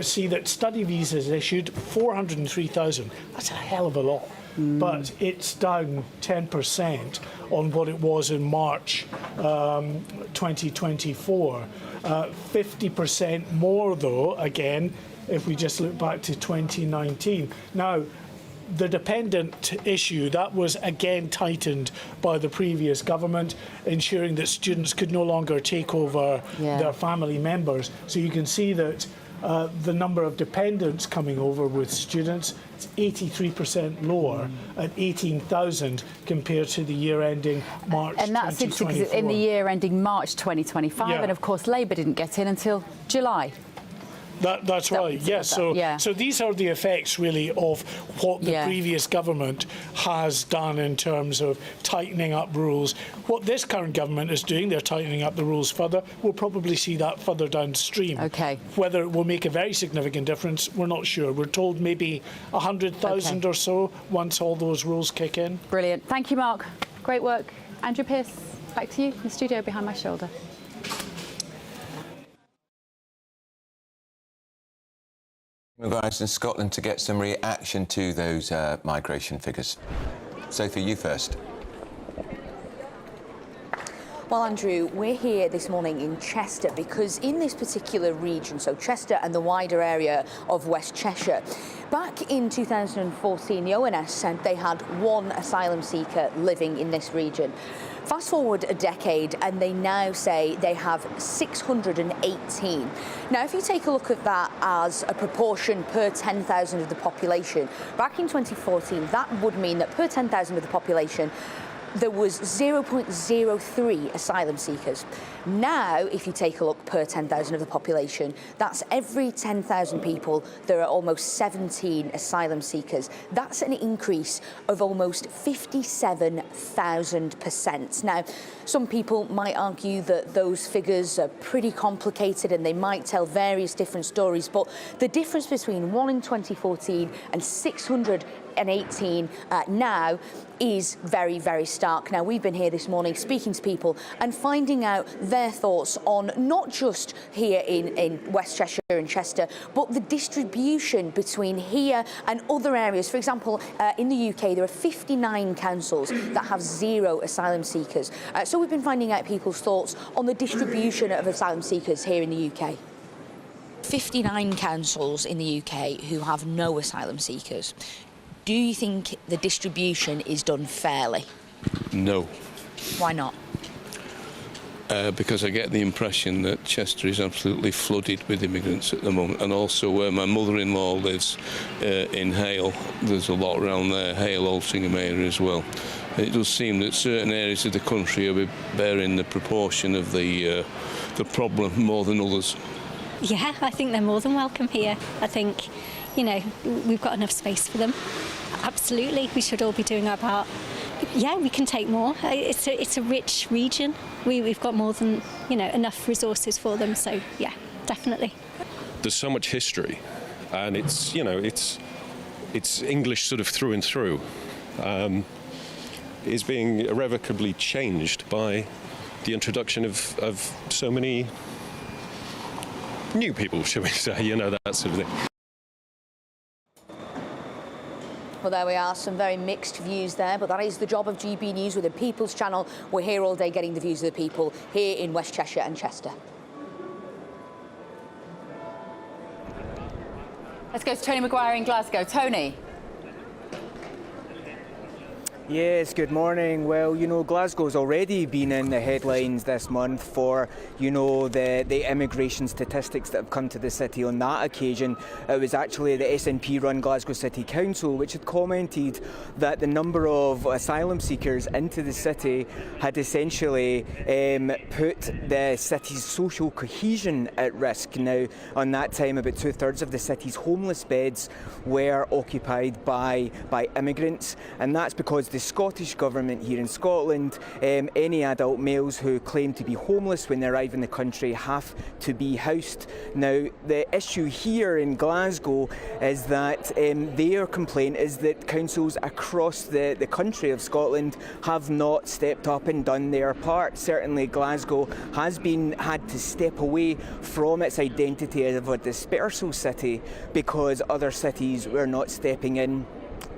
see that study visas issued 403,000. That's a hell of a lot. But it's down 10% on what it was in March 2024. 50% more, though, again, if we just look back to 2019. Now, the dependent issue, that was again tightened by the previous government, ensuring that students could no longer take over their family members. So you can see that the number of dependents coming over with students is 83% lower at 18,000 compared to the year ending March 2024. And that's interesting because in the year ending March 2025, and of course Labour didn't get in until July. That's right, yes. So these are the effects, really, of what the previous government has done in terms of tightening up rules. What this current government is doing, they're tightening up the rules further. We'll probably see that further downstream. Okay. Whether it will make a very significant difference, we're not sure. We're told maybe 100,000 or so once all those rules kick in. Brilliant. Thank you, Mark. Great work. Andrew Pearce, back to you in the studio behind my shoulder. Guys in Scotland to get some reaction to those migration figures. Sophie, you first. Well, Andrew, we're here this morning in Chester because in this particular region, so Chester and the wider area of West Cheshire, back in 2014, the ONS said they had one asylum seeker living in this region. Fast forward a decade and they now say they have 618. Now, if you take a look at that as a proportion per 10,000 of the population, back in 2014, that would mean that per 10,000 of the population, there was 0.03 asylum seekers. Now, if you take a look per 10,000 of the population, that's every 10,000 people, there are almost 17 asylum seekers. That's an increase of almost 57,000%. Now, some people might argue that those figures are pretty complicated and they might tell various different stories, but the difference between one in 2014 and 618 and 18 now is very, very stark. Now, we've been here this morning speaking to people and finding out their thoughts on not just here in West Cheshire and Chester, but the distribution between here and other areas. For example, in the UK, there are 59 councils that have 0 asylum seekers. So we've been finding out people's thoughts on the distribution of asylum seekers here in the UK. 59 councils in the UK who have no asylum seekers. Do you think the distribution is done fairly? No. Why not? Because I get the impression that Chester is absolutely flooded with immigrants at the moment, and also where my mother-in-law lives in Hale, there's a lot around there, Hale, Altrincham area as well. It does seem that certain areas of the country are bearing the proportion of the problem more than others. Yeah, I think they're more than welcome here. I think, you know, we've got enough space for them. Absolutely, we should all be doing our part. Yeah, we can take more. It's a rich region. We've got more than, you know, enough resources for them. So yeah, definitely. There's so much history, and it's, you know, it's English sort of through and through. Is being irrevocably changed by the introduction of so many new people, shall we say, you know, that sort of thing. Well, there we are, some very mixed views there, but that is the job of GB News with the People's Channel. We're here all day getting the views of the people here in West Cheshire and Chester. Let's go to Tony Maguire in Glasgow. Tony. Yes, good morning. Well, you know, Glasgow's already been in the headlines this month for, you know, the immigration statistics that have come to the city. On that occasion, it was actually the SNP-run Glasgow City Council which had commented that the number of asylum seekers into the city had essentially put the city's social cohesion at risk. Now, on that time, about 2/3 of the city's homeless beds were occupied by immigrants, and that's because the Scottish Government here in Scotland, any adult males who claim to be homeless when they arrive in the country have to be housed. Now, the issue here in Glasgow is that their complaint is that councils across the country of Scotland have not stepped up and done their part. Certainly Glasgow has had to step away from its identity as a dispersal city because other cities were not stepping in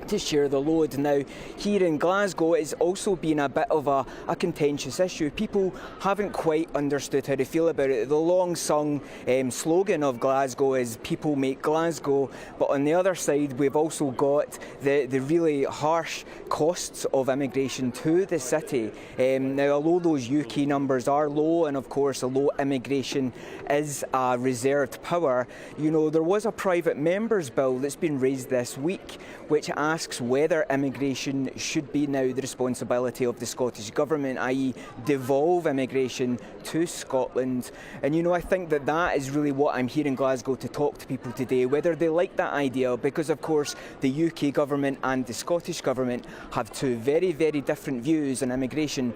to share the load. Now, here in Glasgow, it's also been a bit of a contentious issue. People haven't quite understood how to feel about it. The long-sung slogan of Glasgow is "People make Glasgow," but on the other side, we've also got the really harsh costs of immigration to the city. Now, although those UK numbers are low, and of course, a low immigration is a reserved power, you know, there was a private members' bill that's been raised this week, which asks whether immigration should be now the responsibility of the Scottish Government, i.e. devolve immigration to Scotland. And you know, I think that is really what I'm here in Glasgow to talk to people today, whether they like that idea, because of course the UK Government and the Scottish Government have two very, very different views on immigration.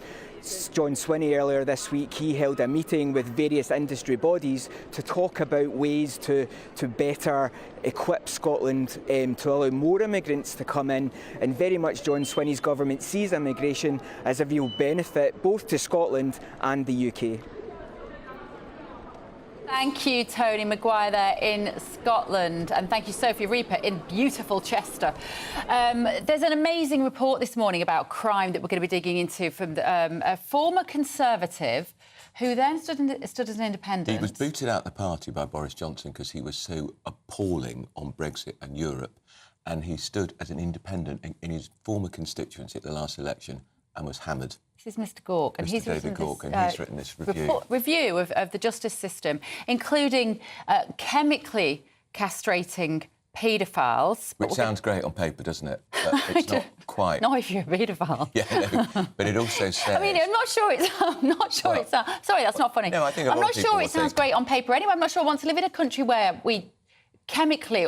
John Swinney earlier this week, he held a meeting with various industry bodies to talk about ways to better equip Scotland to allow more immigrants to come in, and very much John Swinney's government sees immigration as a real benefit both to Scotland and the UK. Thank you, Tony Maguire there in Scotland, and thank you, Sophie Reaper in beautiful Chester. There's an amazing report this morning about crime that we're going to be digging into from a former Conservative who then stood as an independent. He was booted out the party by Boris Johnson because he was so appalling on Brexit and Europe, and he stood as an independent in his former constituency at the last election and was hammered. This is Mr Gork, and he's written this review of the justice system, including chemically castrating paedophiles. Which sounds great on paper, doesn't it? But it's not quite. Not if you're a paedophile. Yeah, no, but it also says... I mean, I'm not sure it sounds... Sorry, that's not funny. No, I think I'm not sure it sounds great on paper. Anyway, I'm not sure I want to live in a country where we chemically,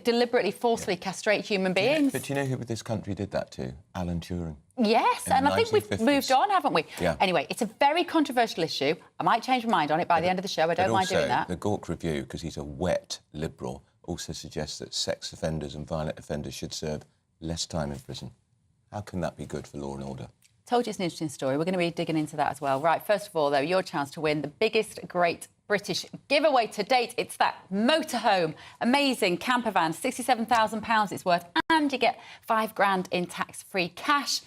deliberately, forcefully castrate human beings. But do you know who this country did that to? Alan Turing. Yes, and I think we've moved on, haven't we? Yeah. Anyway, it's a very controversial issue. I might change my mind on it by the end of the show. I don't mind doing that. The Gork review, because he's a wet liberal, also suggests that sex offenders and violent offenders should serve less time in prison. How can that be good for law and order? Told you it's an interesting story. We're going to be digging into that as well. Right, first of all, though, your chance to win the biggest Great British giveaway to date. It's that motorhome, amazing camper van, £67,000 it's worth, and you get £5,000 in tax-free cash.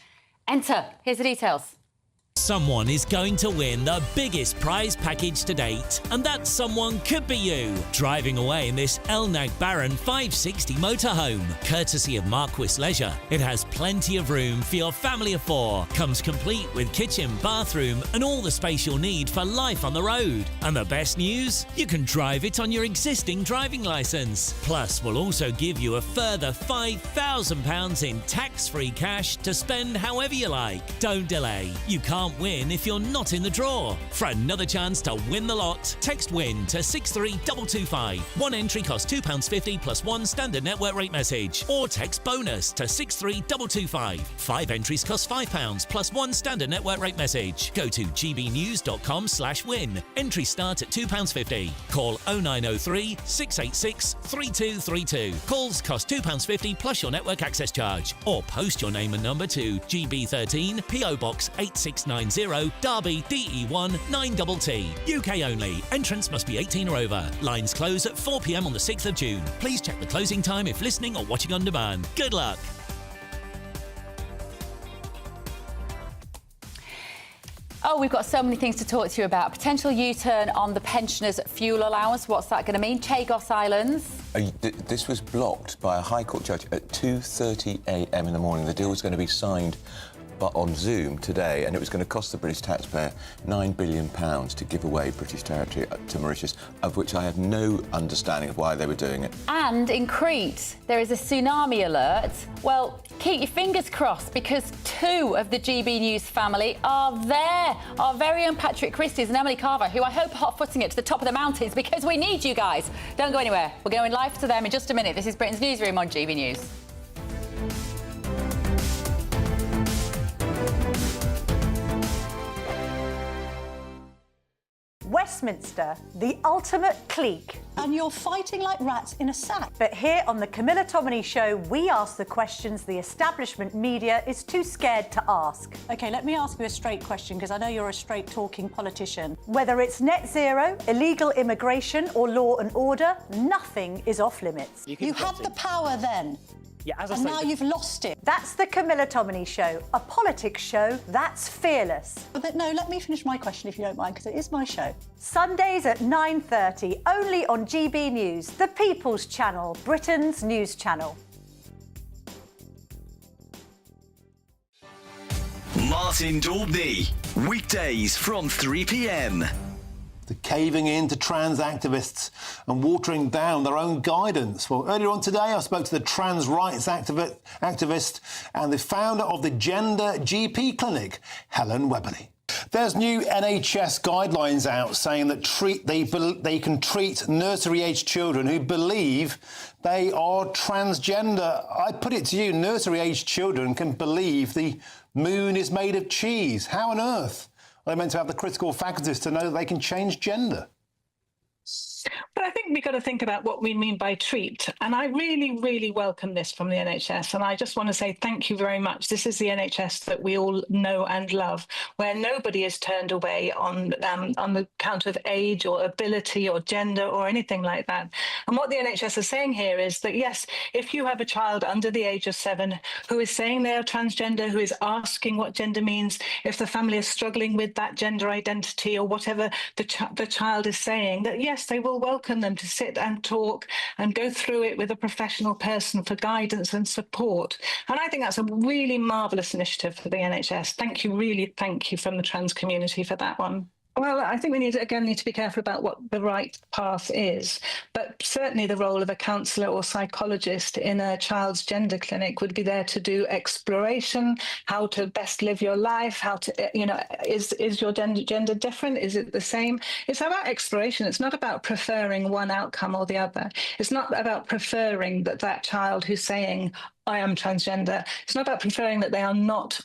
Enter. Here's the details. Someone is going to win the biggest prize package to date, and that someone could be you, driving away in this Elnag Baron 560 motorhome, courtesy of Marquis Leisure. It has plenty of room for your family of 4, comes complete with kitchen, bathroom and all the space you'll need for life on the road. And the best news? You can drive it on your existing driving licence. Plus, we'll also give you a further £5,000 in tax-free cash to spend however you like. Don't delay. You can't win if you're not in the draw. For another chance to win the lot, text WIN to 63225. One entry costs £2.50 plus one standard network rate message. Or text BONUS to 63225. 5 entries cost £5 plus one standard network rate message. Go to gbnews.com/win. Entries start at £2.50. Call 0903 686 3232. Calls cost £2.50 plus your network access charge. Or post your name and number to GB13 PO Box 8690 Derby DE1 9TT. UK only. Entrance must be 18 or over. Lines close at 4 p.m. on the 6th of June. Please check the closing time if listening or watching on demand. Good luck. Oh, we've got so many things to talk to you about. Potential U-turn on the pensioners' fuel allowance. What's that going to mean? Chagos Islands. This was blocked by a High Court judge at 2:30 a.m. in the morning. The deal was going to be signed on Zoom today, and it was going to cost the British taxpayer £9 billion to give away British territory to Mauritius, of which I have no understanding of why they were doing it. And in Crete, there is a tsunami alert. Well, keep your fingers crossed, because 2 of the GB News family are there. Our very own Patrick Christys and Emily Carver, who I hope are hot-footing it to the top of the mountains, because we need you guys. Don't go anywhere. We're going live to them in just a minute. This is Britain's Newsroom on GB News. Westminster, the ultimate clique. And you're fighting like rats in a sack. But here on the Camilla Tominey Show, we ask the questions the establishment media is too scared to ask. OK, let me ask you a straight question, because I know you're a straight-talking politician. Whether it's net zero, illegal immigration or law and order, nothing is off-limits. You had the power then. Yeah, as I and say, now you've lost it. That's the Camilla Tominey Show, a politics show that's fearless. But no, let me finish my question if you don't mind, because it is my show. Sundays at 9:30, only on GB News, the People's Channel, Britain's news channel. Martin Daubney, weekdays from 3 p.m. The caving in to trans activists and watering down their own guidance. Well, earlier on today, I spoke to the trans rights activist and the founder of the Gender GP Clinic, Helen Webberley. There's new NHS guidelines out saying that they can treat nursery-age children who believe they are transgender. I put it to you, nursery-age children can believe the moon is made of cheese. How on earth are they meant to have the critical faculties to know that they can change gender? But I think we've got to think about what we mean by treat. And I really, really welcome this from the NHS. And I just want to say thank you very much. This is the NHS that we all know and love, where nobody is turned away on the count of age or ability or gender or anything like that. And what the NHS is saying here is that, yes, if you have a child under the age of 7 who is saying they are transgender, who is asking what gender means, if the family is struggling with that gender identity or whatever the child is saying, that yes, they will welcome them to sit and talk and go through it with a professional person for guidance and support. And I think that's a really marvellous initiative for the NHS. Thank you, really thank you from the trans community for that one. Well, I think we need to be careful about what the right path is. But certainly the role of a counsellor or psychologist in a child's gender clinic would be there to do exploration, how to best live your life, how to, is your gender different? Is it the same? It's about exploration. It's not about preferring one outcome or the other. It's not about preferring that child who's saying, I am transgender. It's not about preferring that they are not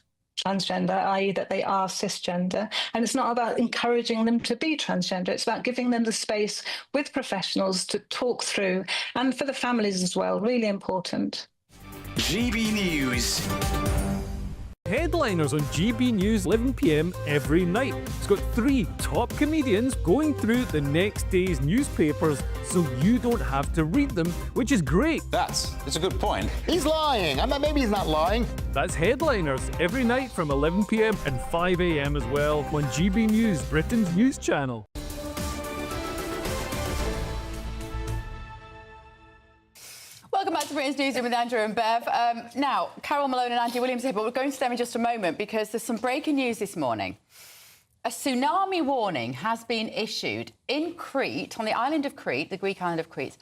transgender, i.e. that they are cisgender. And it's not about encouraging them to be transgender. It's about giving them the space with professionals to talk through, and for the families as well, really important. GB News. Headliners on GB News 11 p.m. every night. It's got 3 top comedians going through the next day's newspapers so you don't have to read them, which is great. That's a good point. He's lying. Maybe he's not lying. That's Headliners every night from 11 p.m. and 5 a.m. as well on GB News, Britain's news channel. Welcome back to Britain's Newsroom with Andrew and Bev. Now, Carol Malone and Andy Williams here, but we're going to them in just a moment because there's some breaking news this morning. A tsunami warning has been issued in Crete, on the island of Crete, the Greek island of Crete,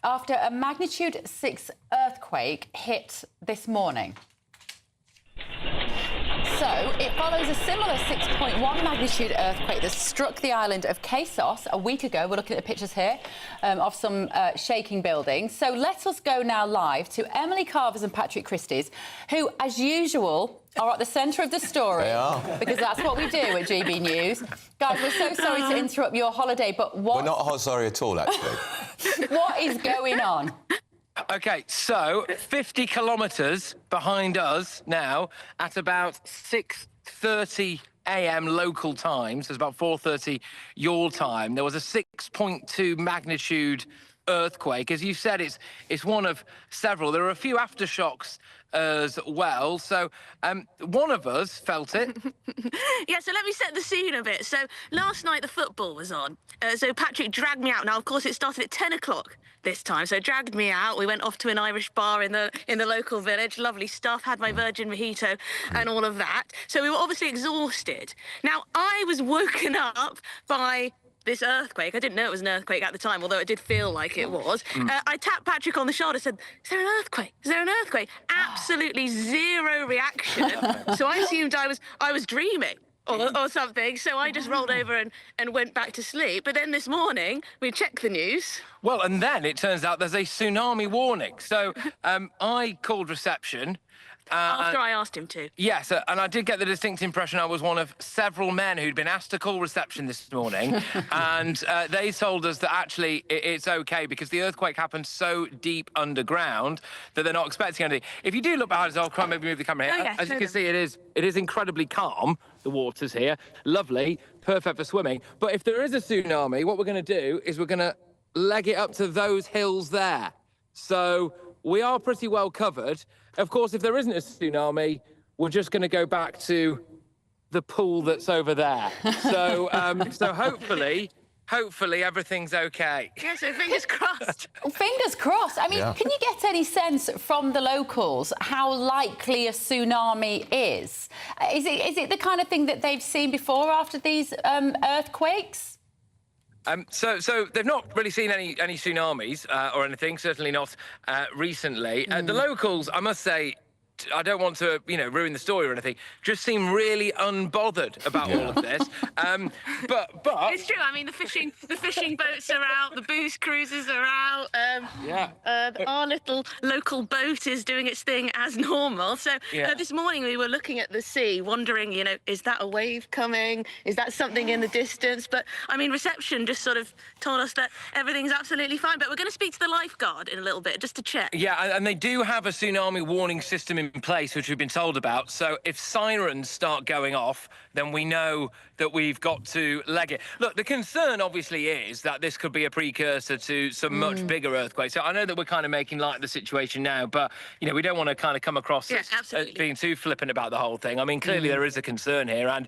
after a magnitude 6 earthquake hit this morning. So, it follows a similar 6.1 magnitude earthquake that struck the island of Kaisos a week ago. We're looking at the pictures here of some shaking buildings. So let us go now live to Emily Carvers and Patrick Christie's, who, as usual, are at the centre of the story. They are. Because that's what we do at GB News. Guys, we're so sorry to interrupt your holiday, but what... We're not sorry at all, actually. What is going on? OK, so 50 kilometres behind us now at about 6:30 a.m. local time, so it's about 4:30 your time. There was a 6.2 magnitude earthquake. As you said, it's one of several. There are a few aftershocks as well. So one of us felt it. Yeah, so let me set the scene a bit. So last night the football was on. So Patrick dragged me out. Now, of course, it started at 10 o'clock this time. So dragged me out. We went off to an Irish bar in the local village. Lovely stuff. Had my virgin mojito and all of that. So we were obviously exhausted. Now, I was woken up by this earthquake. I didn't know it was an earthquake at the time, although it did feel like it was. I tapped Patrick on the shoulder, said, "Is there an earthquake? Is there an earthquake?" Absolutely zero reaction. So I assumed I was dreaming or something. So I just rolled over and went back to sleep. But then this morning, we checked the news. Well, and then it turns out there's a tsunami warning. So I called reception. After I asked him to. Yes, and I did get the distinct impression I was one of several men who'd been asked to call reception this morning, and they told us that actually it's OK because the earthquake happened so deep underground that they're not expecting anything. If you do look behind us, I'll try and maybe move the camera here. Oh, yeah, as you can see, it is incredibly calm, the waters here. Lovely, perfect for swimming. But if there is a tsunami, what we're going to do is we're going to leg it up to those hills there. So we are pretty well covered. Of course, if there isn't a tsunami, we're just going to go back to the pool that's over there. So, so hopefully everything's OK. Yeah, so fingers crossed. Fingers crossed. I mean, Can you get any sense from the locals how likely a tsunami is? Is it the kind of thing that they've seen before after these earthquakes? So they've not really seen any tsunamis or anything, certainly not recently. The locals, I must say, I don't want to, ruin the story or anything, just seem really unbothered about all of this. But it's true. I mean, the fishing boats are out, the booze cruises are out. Our little local boat is doing its thing as normal. So this morning we were looking at the sea, wondering, is that a wave coming? Is that something in the distance? But I mean, reception just sort of told us that everything's absolutely fine. But we're going to speak to the lifeguard in a little bit just to check. Yeah, and they do have a tsunami warning system in place, which we've been told about. So if sirens start going off, then we know that we've got to leg it. Look, the concern obviously is that this could be a precursor to some much bigger earthquakes. So I know that we're kind of making light of the situation now, but, we don't want to kind of come across as being too flippant about the whole thing. I mean, clearly there is a concern here, and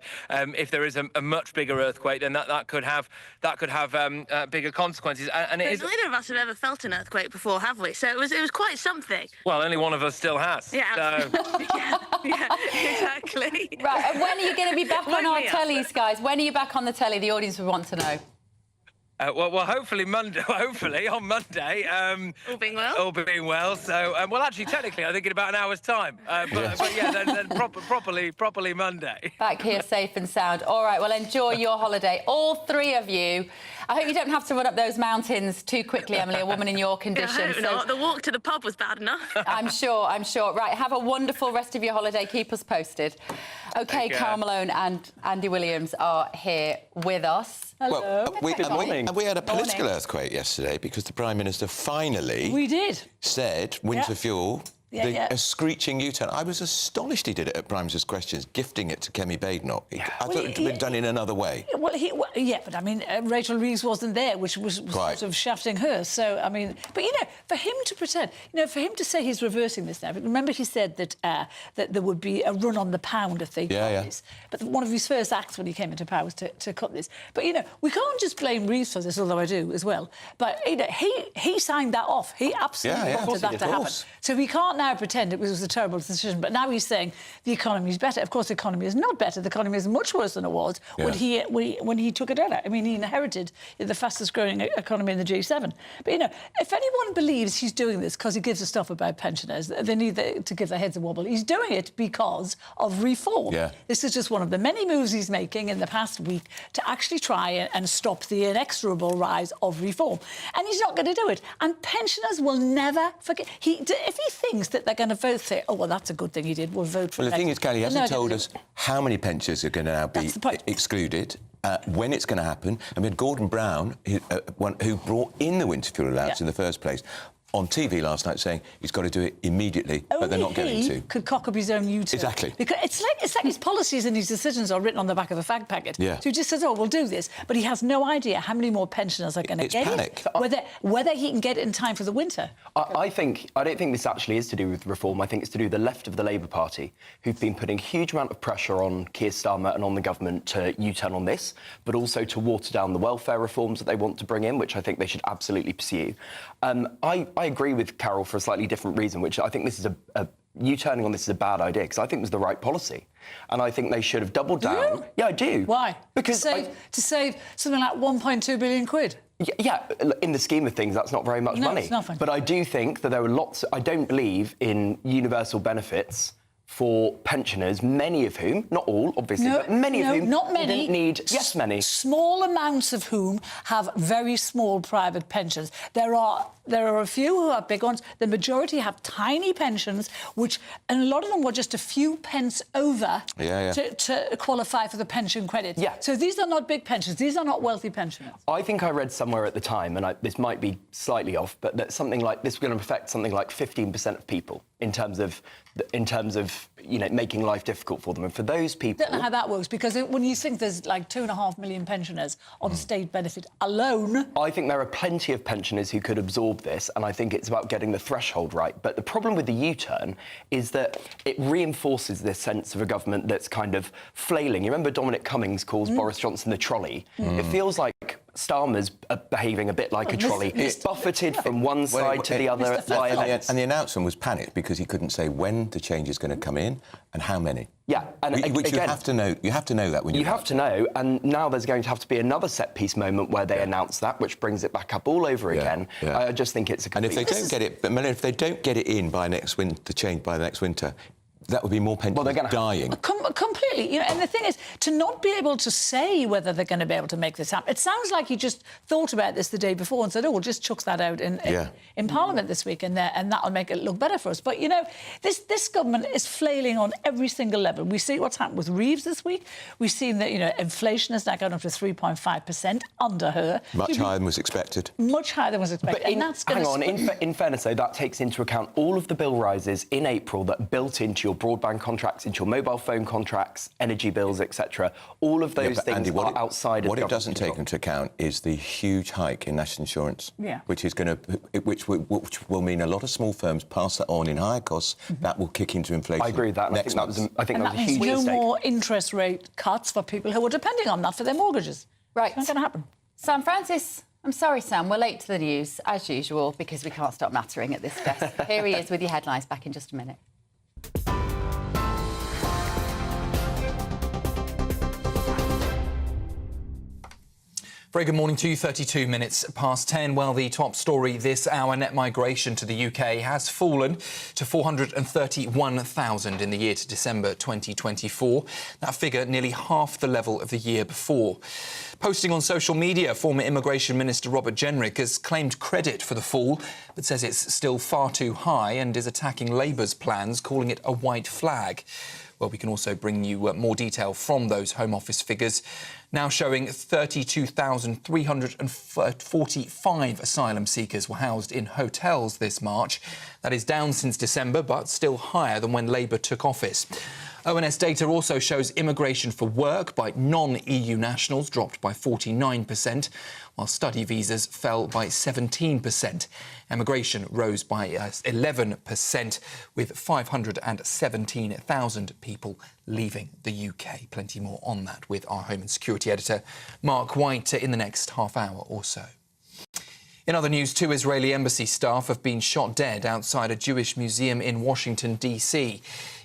if there is a much bigger earthquake, then that could have bigger consequences. And it is... Neither of us have ever felt an earthquake before, have we? So it was quite something. Well, only one of us still has. Yeah. So... yeah, exactly. Right, and when are you going to be back on our tellies, guys? When are you back on the telly? The audience would want to know. Well, hopefully Monday. Hopefully on Monday. All being well. All being well. So, well, actually, technically, I think in about an hour's time. But yeah, then properly Monday. Back here, safe and sound. All right. Well, enjoy your holiday, all three of you. I hope you don't have to run up those mountains too quickly, Emily. A woman in your condition. I hope not. The walk to the pub was bad enough. I'm sure. Right. Have a wonderful rest of your holiday. Keep us posted. OK, Carol Malone and Andy Williams are here with us. Hello. Well, we had a political earthquake yesterday because the Prime Minister finally said winter fuel A screeching U-turn. I was astonished he did it at Prime Minister's Questions, gifting it to Kemi Badenoch. I thought it would have been done in another way. But I mean, Rachel Reeves wasn't there, which was sort of shafting her. So, I mean, but, you know, for him to pretend, you know, for him to say he's reversing this now, remember he said that that there would be a run on the pound if they cut this. But one of his first acts when he came into power was to cut this. But, you know, we can't just blame Reeves for this, although I do as well. But, you know, he signed that off. He absolutely wanted that to happen. So we can't now pretend it was a terrible decision. But now he's saying the economy is better. Of course, the economy is not better. The economy is much worse than it was when he took it over. I mean, he inherited the fastest-growing economy in the G7. But, you know, if anyone believes he's doing this because he gives a stuff about pensioners, they need to give their heads a wobble. He's doing it because of reform. This is just one of the many moves he's making in the past week to actually try and stop the inexorable rise of reform. And he's not going to do it. And pensioners will never forget. If he thinks that they're going to vote, say, oh, well, that's a good thing he did, we'll vote for it. Well, the thing is, Kelly, he hasn't told us how many pensioners are going to now be excluded, when it's going to happen. I mean, Gordon Brown, who brought in the winter fuel allowance in the first place, on TV last night saying he's got to do it immediately, but they're not going to. Could cock up his own U-turn. Exactly. Because it's like his policies and his decisions are written on the back of a fag packet. Yeah. So he just says, oh, we'll do this. But he has no idea how many more pensioners are going to get panic. it, whether he can get it in time for the winter. I don't think this actually is to do with reform. I think it's to do with the left of the Labour Party, who've been putting a huge amount of pressure on Keir Starmer and on the government to U-turn on this, but also to water down the welfare reforms that they want to bring in, which I think they should absolutely pursue. I agree with Carol for a slightly different reason, which I think this is U-turning on this is a bad idea, because I think it was the right policy. And I think they should have doubled down. You? Yeah, I do. Why? Because to save something like 1.2 billion quid. Yeah, in the scheme of things, that's not very much money. It's nothing. But I do think that there were I don't believe in universal benefits for pensioners, many of whom, not all, obviously, but many of whom not many. Didn't need... Yes, many. Small amounts of whom have very small private pensions. There are a few who have big ones. The majority have tiny pensions, and a lot of them were just a few pence over to qualify for the pension credit. Yeah. So these are not big pensions. These are not wealthy pensioners. I think I read somewhere at the time, and this might be slightly off, but that something like this was going to affect something like 15% of people in terms of you know, making life difficult for them. And for those people... I don't know how that works, because when you think there's like 2.5 million pensioners on state benefit alone... I think there are plenty of pensioners who could absorb this, and I think it's about getting the threshold right. But the problem with the U-turn is that it reinforces this sense of a government that's kind of flailing. You remember Dominic Cummings calls Boris Johnson the trolley? It feels like Starmer's behaving a bit like a trolley. It's buffeted from one side to the other by events. And the announcement was panicked because he couldn't say when the change is going to come in and how many. Yeah, and which again, you have to know. You have to know that when you have to know. And now there's going to have to be another set-piece moment where they announce that, which brings it back up all over again. I just think it's a complete... And if they don't get it, but Melanie, if they don't get it in by next winter, the change by next winter, that would be more pensioners dying. Completely. You know, and the thing is, to not be able to say whether they're going to be able to make this happen, it sounds like he just thought about this the day before and said, oh, we'll just chuck that out in Parliament this week and that'll make it look better for us. But, you know, this government is flailing on every single level. We see what's happened with Reeves this week. We've seen that, you know, inflation has now gone up to 3.5% under her. Much higher than was expected. Much higher than was expected. But in fairness, though, that takes into account all of the bill rises in April that built into your broadband contracts, into your mobile phone contracts, energy bills, etc. All of those things are outside of what it doesn't take into account is the huge hike in national insurance, which will mean a lot of small firms pass that on in higher costs. That will kick into inflation. I agree with that. Next month. I think that was a huge no mistake. more interest rate cuts for people who are depending on that for their mortgages. Right. It's not going to happen. Sam Francis. I'm sorry, Sam, we're late to the news, as usual, because we can't stop nattering at this desk. Here he is with your headlines, back in just a minute. Very good morning to you. 32 minutes past 10. Well, the top story this hour, net migration to the UK has fallen to 431,000 in the year to December 2024. That figure nearly half the level of the year before. Posting on social media, former Immigration Minister Robert Jenrick has claimed credit for the fall, but says it's still far too high and is attacking Labour's plans, calling it a white flag. Well, we can also bring you more detail from those Home Office figures. now showing 32,345 asylum seekers were housed in hotels this March. That is down since December, but still higher than when Labour took office. ONS data also shows immigration for work by non-EU nationals dropped by 49%, while study visas fell by 17%. Emigration rose by 11%, with 517,000 people leaving the UK. Plenty more on that with our Home and Security editor, Mark White, in the next half hour or so. In other news, 2 Israeli embassy staff have been shot dead outside a Jewish museum in Washington, D.C.,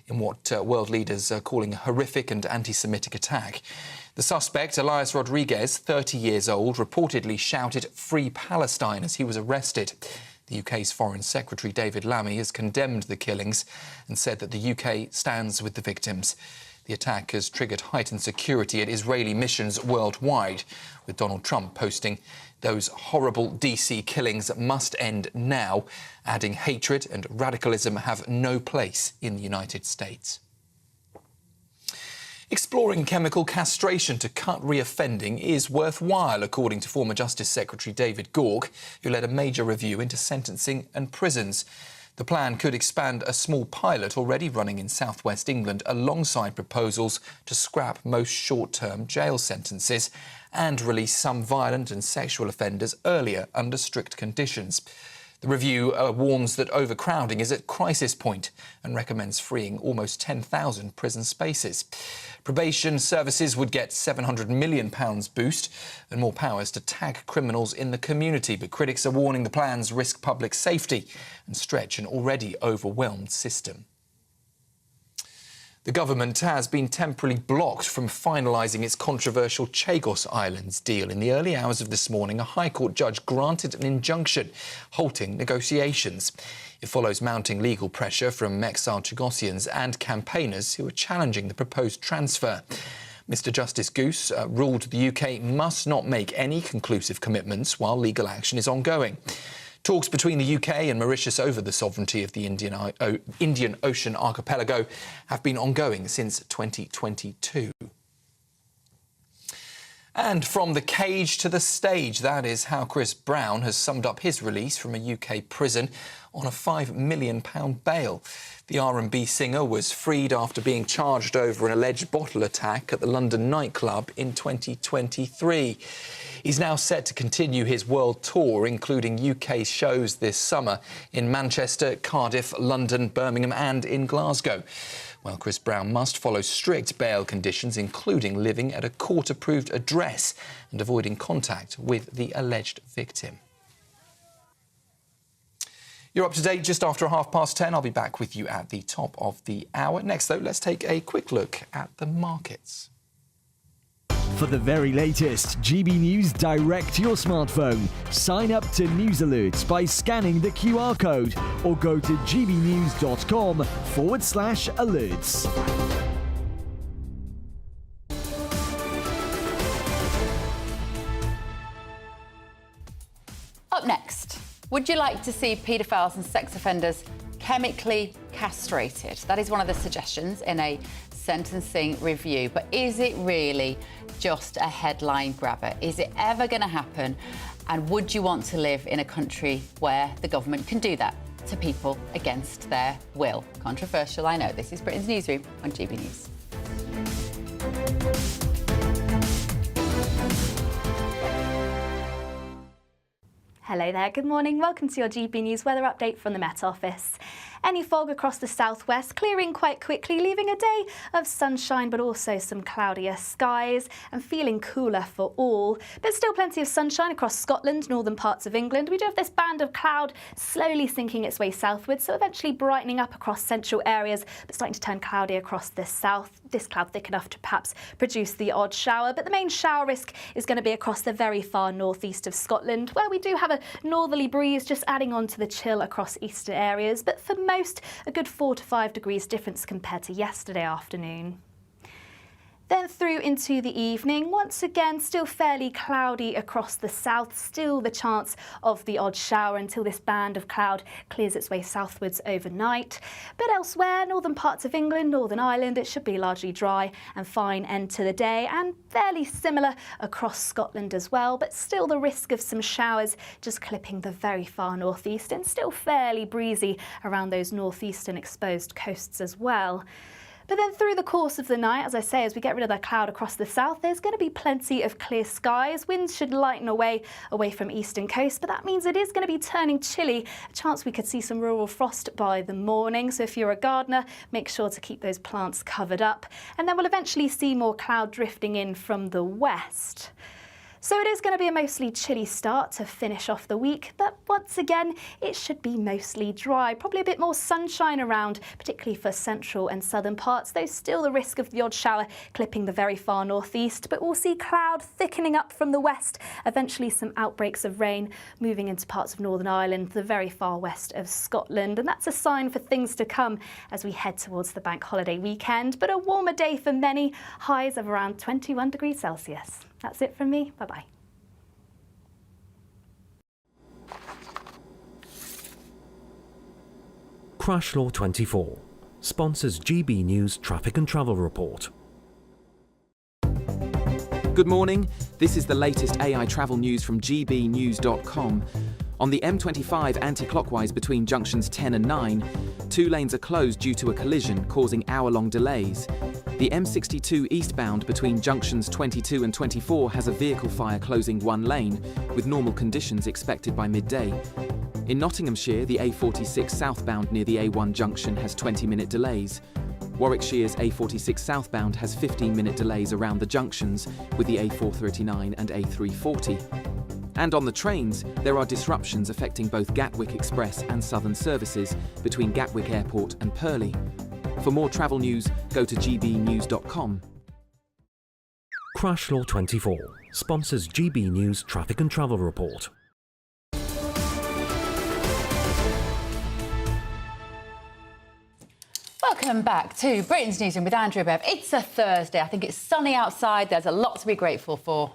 in what world leaders are calling a horrific and anti-Semitic attack. The suspect, Elias Rodriguez, 30 years old, reportedly shouted "Free Palestine" as he was arrested. The UK's Foreign Secretary David Lammy has condemned the killings and said that the UK stands with the victims. The attack has triggered heightened security at Israeli missions worldwide, with Donald Trump posting "Those horrible DC killings must end now," adding hatred and radicalism have no place in the United States. Exploring chemical castration to cut reoffending is worthwhile, according to former Justice Secretary David Gauke, who led a major review into sentencing and prisons. The plan could expand a small pilot already running in southwest England alongside proposals to scrap most short-term jail sentences and release some violent and sexual offenders earlier under strict conditions. The review warns that overcrowding is at crisis point and recommends freeing almost 10,000 prison spaces. Probation services would get £700 million boost and more powers to tag criminals in the community, but critics are warning the plans risk public safety and stretch an already overwhelmed system. The government has been temporarily blocked from finalising its controversial Chagos Islands deal. In the early hours of this morning, a High Court judge granted an injunction halting negotiations. It follows mounting legal pressure from Mexar Chagossians and campaigners who are challenging the proposed transfer. Mr Justice Goose ruled the UK must not make any conclusive commitments while legal action is ongoing. Talks between the UK and Mauritius over the sovereignty of the Indian Ocean archipelago have been ongoing since 2022. And from the cage to the stage, that is how Chris Brown has summed up his release from a UK prison on a £5 million bail. The R&B singer was freed after being charged over an alleged bottle attack at the London nightclub in 2023. He's now set to continue his world tour, including UK shows this summer in Manchester, Cardiff, London, Birmingham and in Glasgow. Well, Chris Brown must follow strict bail conditions, including living at a court-approved address and avoiding contact with the alleged victim. You're up to date just after 10:30. I'll be back with you at the top of the hour. Next, though, let's take a quick look at the markets. For the very latest GB News direct to your smartphone, sign up to News Alerts by scanning the QR code or go to gbnews.com/alerts. Up next, would you like to see paedophiles and sex offenders chemically castrated? That is one of the suggestions in a sentencing review. But is it really just a headline grabber? Is it ever going to happen? And would you want to live in a country where the government can do that to people against their will? Controversial, I know. This is Britain's Newsroom on GB News. Hello there, good morning. Welcome to your GB News weather update from the Met Office. Any fog across the southwest, clearing quite quickly, leaving a day of sunshine but also some cloudier skies and feeling cooler for all. But still plenty of sunshine across Scotland, northern parts of England. We do have this band of cloud slowly sinking its way southwards, so eventually brightening up across central areas, but starting to turn cloudy across the south. This cloud thick enough to perhaps produce the odd shower, but the main shower risk is going to be across the very far northeast of Scotland, where we do have a northerly breeze just adding on to the chill across eastern areas, but for most, a good 4 to 5 degrees difference compared to yesterday afternoon. Then through into the evening, once again, still fairly cloudy across the south, still the chance of the odd shower until this band of cloud clears its way southwards overnight. But elsewhere, northern parts of England, Northern Ireland, it should be largely dry and fine end to the day, and fairly similar across Scotland as well, but still the risk of some showers just clipping the very far northeast, and still fairly breezy around those northeastern exposed coasts as well. But then through the course of the night, as I say, as we get rid of that cloud across the south, there's going to be plenty of clear skies. Winds should lighten away from eastern coast, but that means it is going to be turning chilly. A chance we could see some rural frost by the morning. So if you're a gardener, make sure to keep those plants covered up. And then we'll eventually see more cloud drifting in from the west. So it is going to be a mostly chilly start to finish off the week, but once again, it should be mostly dry. Probably a bit more sunshine around, particularly for central and southern parts, though still the risk of the odd shower clipping the very far northeast. But we'll see cloud thickening up from the west, eventually some outbreaks of rain moving into parts of Northern Ireland, the very far west of Scotland. And that's a sign for things to come as we head towards the bank holiday weekend. But a warmer day for many, highs of around 21 degrees Celsius. That's it from me. Bye-bye. Crash Law 24 sponsors GB News Traffic and Travel Report. Good morning. This is the latest AI travel news from GBnews.com. On the M25 anti-clockwise between junctions 10 and 9, 2 lanes are closed due to a collision, causing hour-long delays. The M62 eastbound between junctions 22 and 24 has a vehicle fire closing 1 lane, with normal conditions expected by midday. In Nottinghamshire, the A46 southbound near the A1 junction has 20-minute delays. Warwickshire's A46 southbound has 15-minute delays around the junctions, with the A439 and A340. And on the trains, there are disruptions affecting both Gatwick Express and Southern services between Gatwick Airport and Purley. For more travel news, go to gbnews.com. Crash Law 24 sponsors GB News Traffic and Travel Report. Welcome back to Britain's Newsroom with Andrew Bev. It's a Thursday. I think it's sunny outside. There's a lot to be grateful for.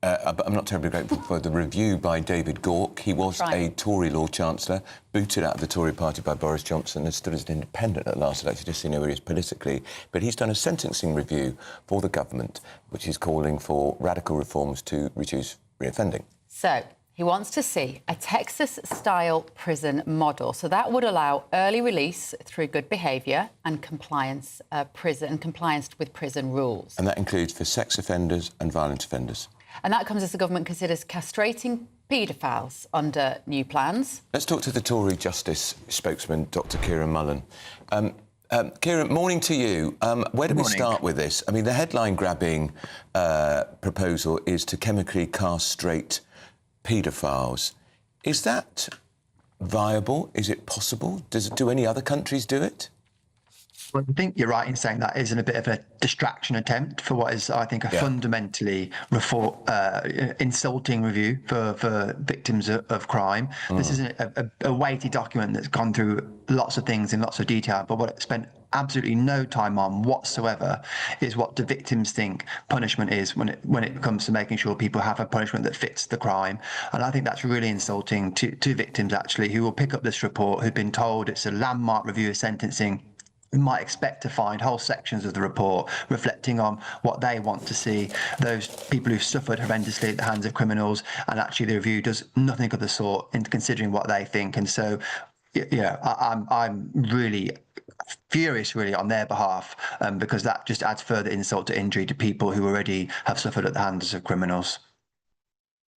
But I'm not terribly grateful for the review by David Gauke. He was a Tory Lord Chancellor, booted out of the Tory party by Boris Johnson and stood as an independent at last election, just so you know where he is politically. But he's done a sentencing review for the government, which is calling for radical reforms to reduce reoffending. So he wants to see a Texas-style prison model. So that would allow early release through good behaviour and compliance with prison rules. And that includes for sex offenders and violent offenders. And that comes as the government considers castrating paedophiles under new plans. Let's talk to the Tory Justice spokesman, Dr Kieran Mullen. Kieran, morning to you. Where do we start with this? I mean, the headline-grabbing proposal is to chemically castrate paedophiles. Is that viable? Is it possible? Do any other countries do it? Well, I think you're right in saying that isn't a bit of a distraction attempt for what is, I think, a fundamentally insulting review for victims of crime. This is a weighty document that's gone through lots of things in lots of detail, but what it spent absolutely no time on whatsoever is what the victims think punishment is when it comes to making sure people have a punishment that fits the crime. And I think that's really insulting to victims, actually, who will pick up this report, who've been told it's a landmark review of sentencing. We might expect to find whole sections of the report reflecting on what they want to see, those people who've suffered horrendously at the hands of criminals, and actually the review does nothing of the sort in considering what they think. And so, yeah, I'm really furious, really, on their behalf, because that just adds further insult to injury to people who already have suffered at the hands of criminals.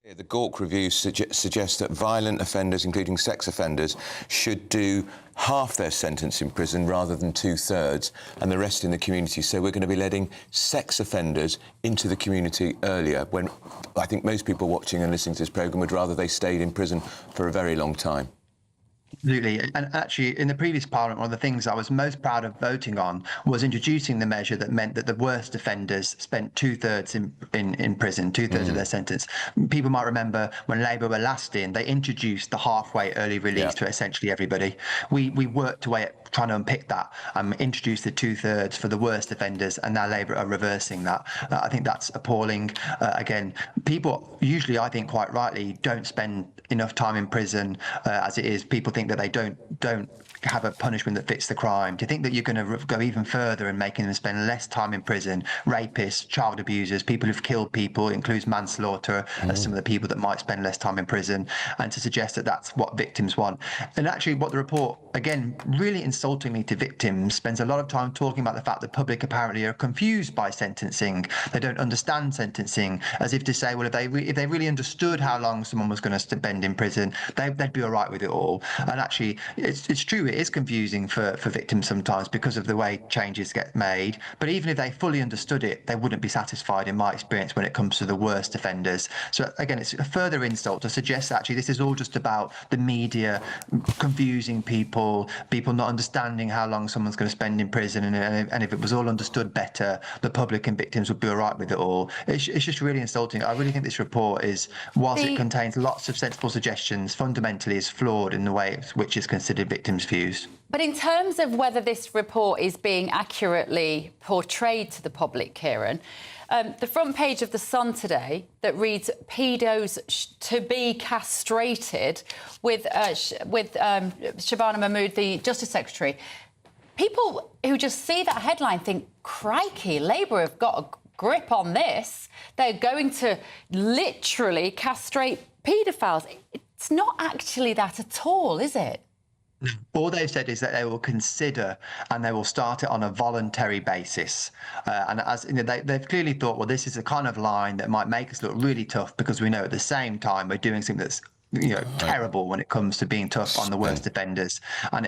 The Gauke review suggests that violent offenders, including sex offenders, should do half their sentence in prison rather than 2/3, and the rest in the community. So we're going to be letting sex offenders into the community earlier, when I think most people watching and listening to this programme would rather they stayed in prison for a very long time. Absolutely. And actually, in the previous Parliament, one of the things I was most proud of voting on was introducing the measure that meant that the worst offenders spent 2/3 in prison, 2/3 of their sentence. People might remember when Labour were last in, they introduced the halfway early release to essentially everybody. We worked away at trying to unpick that, introduce the 2/3 for the worst offenders, and now Labour are reversing that. I think that's appalling. Again, people usually, I think quite rightly, don't spend enough time in prison as it is. People think that they don't have a punishment that fits the crime. Do you think that you're going to go even further in making them spend less time in prison? Rapists, child abusers, people who've killed people, includes manslaughter, as some of the people that might spend less time in prison, and to suggest that that's what victims want. And actually what the report, again, really insultingly to victims, spends a lot of time talking about the fact that the public apparently are confused by sentencing. They don't understand sentencing, as if to say, well, if they really understood how long someone was going to spend in prison, they'd be all right with it all. And actually, it's true, it is confusing for victims sometimes because of the way changes get made. But even if they fully understood it, they wouldn't be satisfied, in my experience, when it comes to the worst offenders. So again, it's a further insult to suggest that actually this is all just about the media confusing people not understanding how long someone's going to spend in prison, and if it was all understood better, the public and victims would be all right with it all. It's just really insulting. I really think this report is, whilst it contains lots of sensible suggestions, fundamentally is flawed in the way which is considered victims' views. But in terms of whether this report is being accurately portrayed to the public, Kieran, the front page of The Sun today that reads "Pedos to be castrated" with Shabana Mahmood, the Justice Secretary. People who just see that headline think, crikey, Labour have got a grip on this. They're going to literally castrate paedophiles. It's not actually that at all, is it? All they've said is that they will consider and they will start it on a voluntary basis. And as you know, they've clearly thought, well, this is a kind of line that might make us look really tough because we know at the same time we're doing something that's terrible when it comes to being tough on the worst offenders. And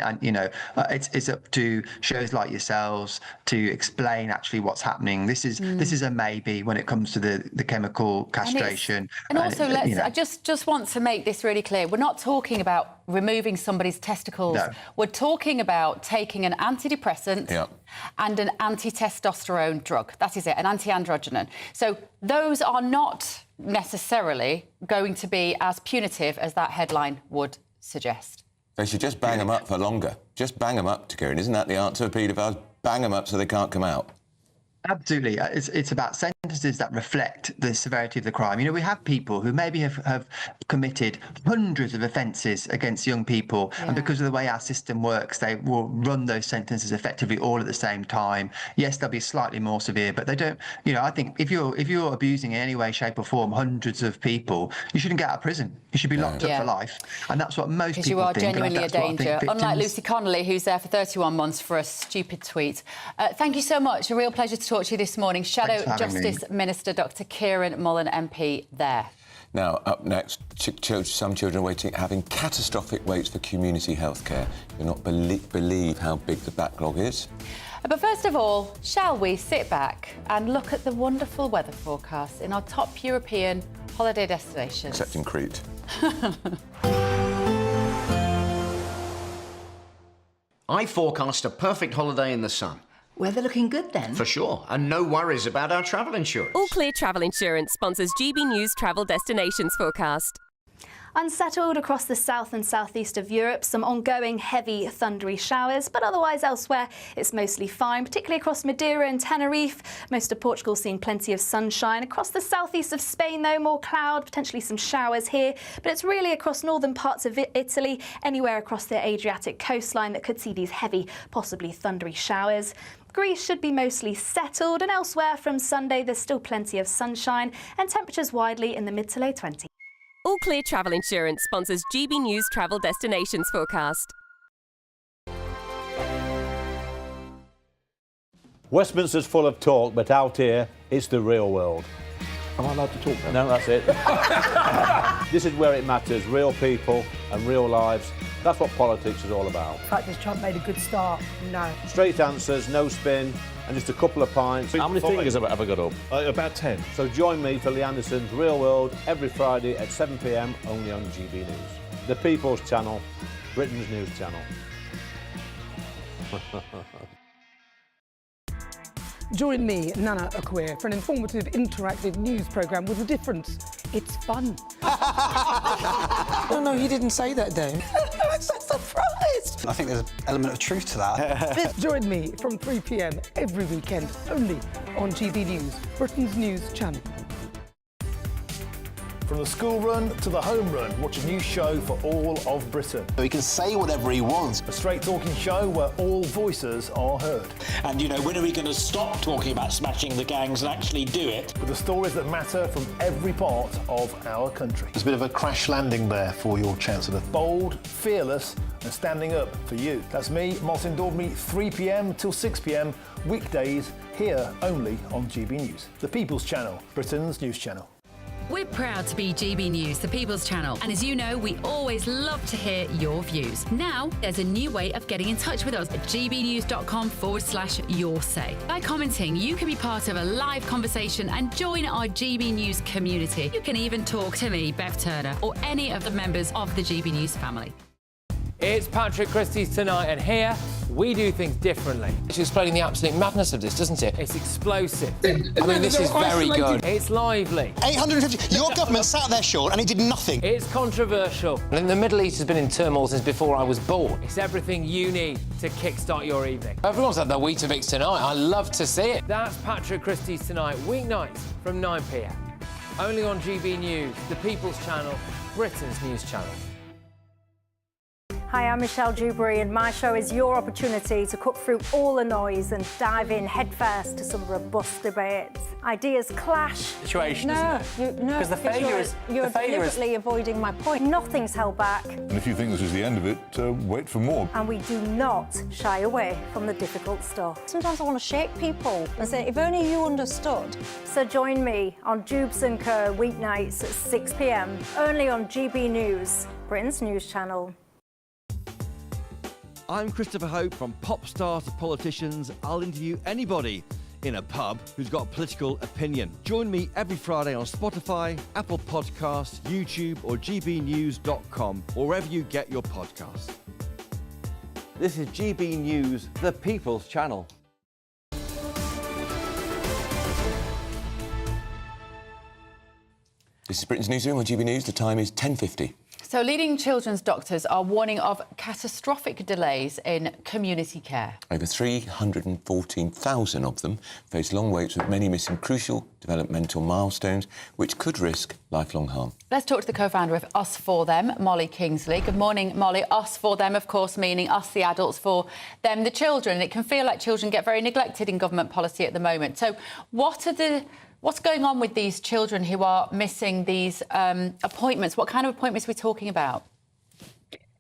it's up to shows like yourselves to explain actually what's happening. This is a maybe when it comes to the chemical castration. And also, I just want to make this really clear. We're not talking about removing somebody's testicles. No. We're talking about taking an antidepressant and an anti-testosterone drug. That is it, an anti-androgenin. So those are not necessarily going to be as punitive as that headline would suggest. They should just bang them up for longer. Just bang them up, Kieran. Isn't that the answer for paedophiles? Bang them up so they can't come out. Absolutely. It's about sentences that reflect the severity of the crime. You know, we have people who maybe have committed hundreds of offences against young people, and because of the way our system works, they will run those sentences effectively all at the same time. Yes, they'll be slightly more severe, but they don't. You know, I think if you're abusing in any way, shape, or form hundreds of people, you shouldn't get out of prison. You should be locked up for life, and that's what most people think. Because you are genuinely a danger, victims... unlike Lucy Connolly, who's there for 31 months for a stupid tweet. Thank you so much. A real pleasure to talk to you this morning. Shadow Justice Minister Dr. Kieran Mullen MP there. Now, up next, some children having catastrophic waits for community health care. You'll not believe how big the backlog is. But first of all, shall we sit back and look at the wonderful weather forecasts in our top European holiday destinations? Except in Crete. I forecast a perfect holiday in the sun. Weather looking good then? For sure, and no worries about our travel insurance. All Clear Travel Insurance sponsors GB News Travel Destinations forecast. Unsettled across the south and southeast of Europe, some ongoing heavy thundery showers, but otherwise elsewhere it's mostly fine, particularly across Madeira and Tenerife. Most of Portugal seeing plenty of sunshine. Across the southeast of Spain, though, more cloud, potentially some showers here, but it's really across northern parts of Italy, anywhere across the Adriatic coastline that could see these heavy, possibly thundery showers. Greece should be mostly settled, and elsewhere from Sunday there's still plenty of sunshine and temperatures widely in the mid to low 20s. All Clear Travel Insurance sponsors GB News Travel Destinations forecast. Westminster's full of talk, but out here, it's the real world. Am I allowed to talk now? No, that's it. This is where it matters, real people and real lives. That's what politics is all about. The fact has Trump made a good start? No. Straight answers, no spin, and just a couple of pints. How many fingers have I got up? About 10. So join me for Lee Anderson's Real World every Friday at 7 p.m, only on GB News. The People's Channel, Britain's news channel. Join me, Nana Akwe, for an informative, interactive news programme with a difference. It's fun. No, he didn't say that, Dave. I'm so surprised. I think there's an element of truth to that. Join me from 3 p.m. every weekend, only on GB News, Britain's news channel. From the school run to the home run, watch a new show for all of Britain. He can say whatever he wants. A straight talking show where all voices are heard. And, you know, when are we going to stop talking about smashing the gangs and actually do it? With the stories that matter from every part of our country. There's a bit of a crash landing there for your Chancellor. Bold, fearless and standing up for you. That's me, Martin Daubney, 3 p.m. till 6 p.m, weekdays, here only on GB News. The People's Channel, Britain's news channel. We're proud to be GB News, the People's Channel. And as you know, we always love to hear your views. Now, there's a new way of getting in touch with us at gbnews.com/yoursay. By commenting, you can be part of a live conversation and join our GB News community. You can even talk to me, Bev Turner, or any of the members of the GB News family. It's Patrick Christie's Tonight, and here we do things differently. It's explaining the absolute madness of this, doesn't it? It's explosive. I mean, this is very good. It's lively. 850. Your government sat there, Sean, and he did nothing. It's controversial. And the Middle East has been in turmoil since before I was born. It's everything you need to kickstart your evening. Everyone's had their Weetabix tonight. I love to see it. That's Patrick Christie's Tonight, weeknights from 9 p.m. Only on GB News, the People's Channel, Britain's news channel. Hi, I'm Michelle Dewberry, and my show is your opportunity to cut through all the noise and dive in headfirst to some robust debates. Ideas clash. Situation, isn't it? No, because the failure is you're deliberately avoiding my point. Nothing's held back. And if you think this is the end of it, wait for more. And we do not shy away from the difficult stuff. Sometimes I want to shake people and say, if only you understood. So join me on Jubes & Co. weeknights at 6 p.m, only on GB News, Britain's news channel. I'm Christopher Hope. From pop star to politicians, I'll interview anybody in a pub who's got a political opinion. Join me every Friday on Spotify, Apple Podcasts, YouTube or gbnews.com, or wherever you get your podcasts. This is GB News, the People's Channel. This is Britain's Newsroom on GB News. The time is 10:50. So leading children's doctors are warning of catastrophic delays in community care. Over 314,000 of them face long waits, with many missing crucial developmental milestones, which could risk lifelong harm. Let's talk to the co-founder of Us For Them, Molly Kingsley. Good morning, Molly. Us For Them, of course, meaning us, the adults, for them, the children. It can feel like children get very neglected in government policy at the moment. So what's going on with these children who are missing these appointments? What kind of appointments are we talking about?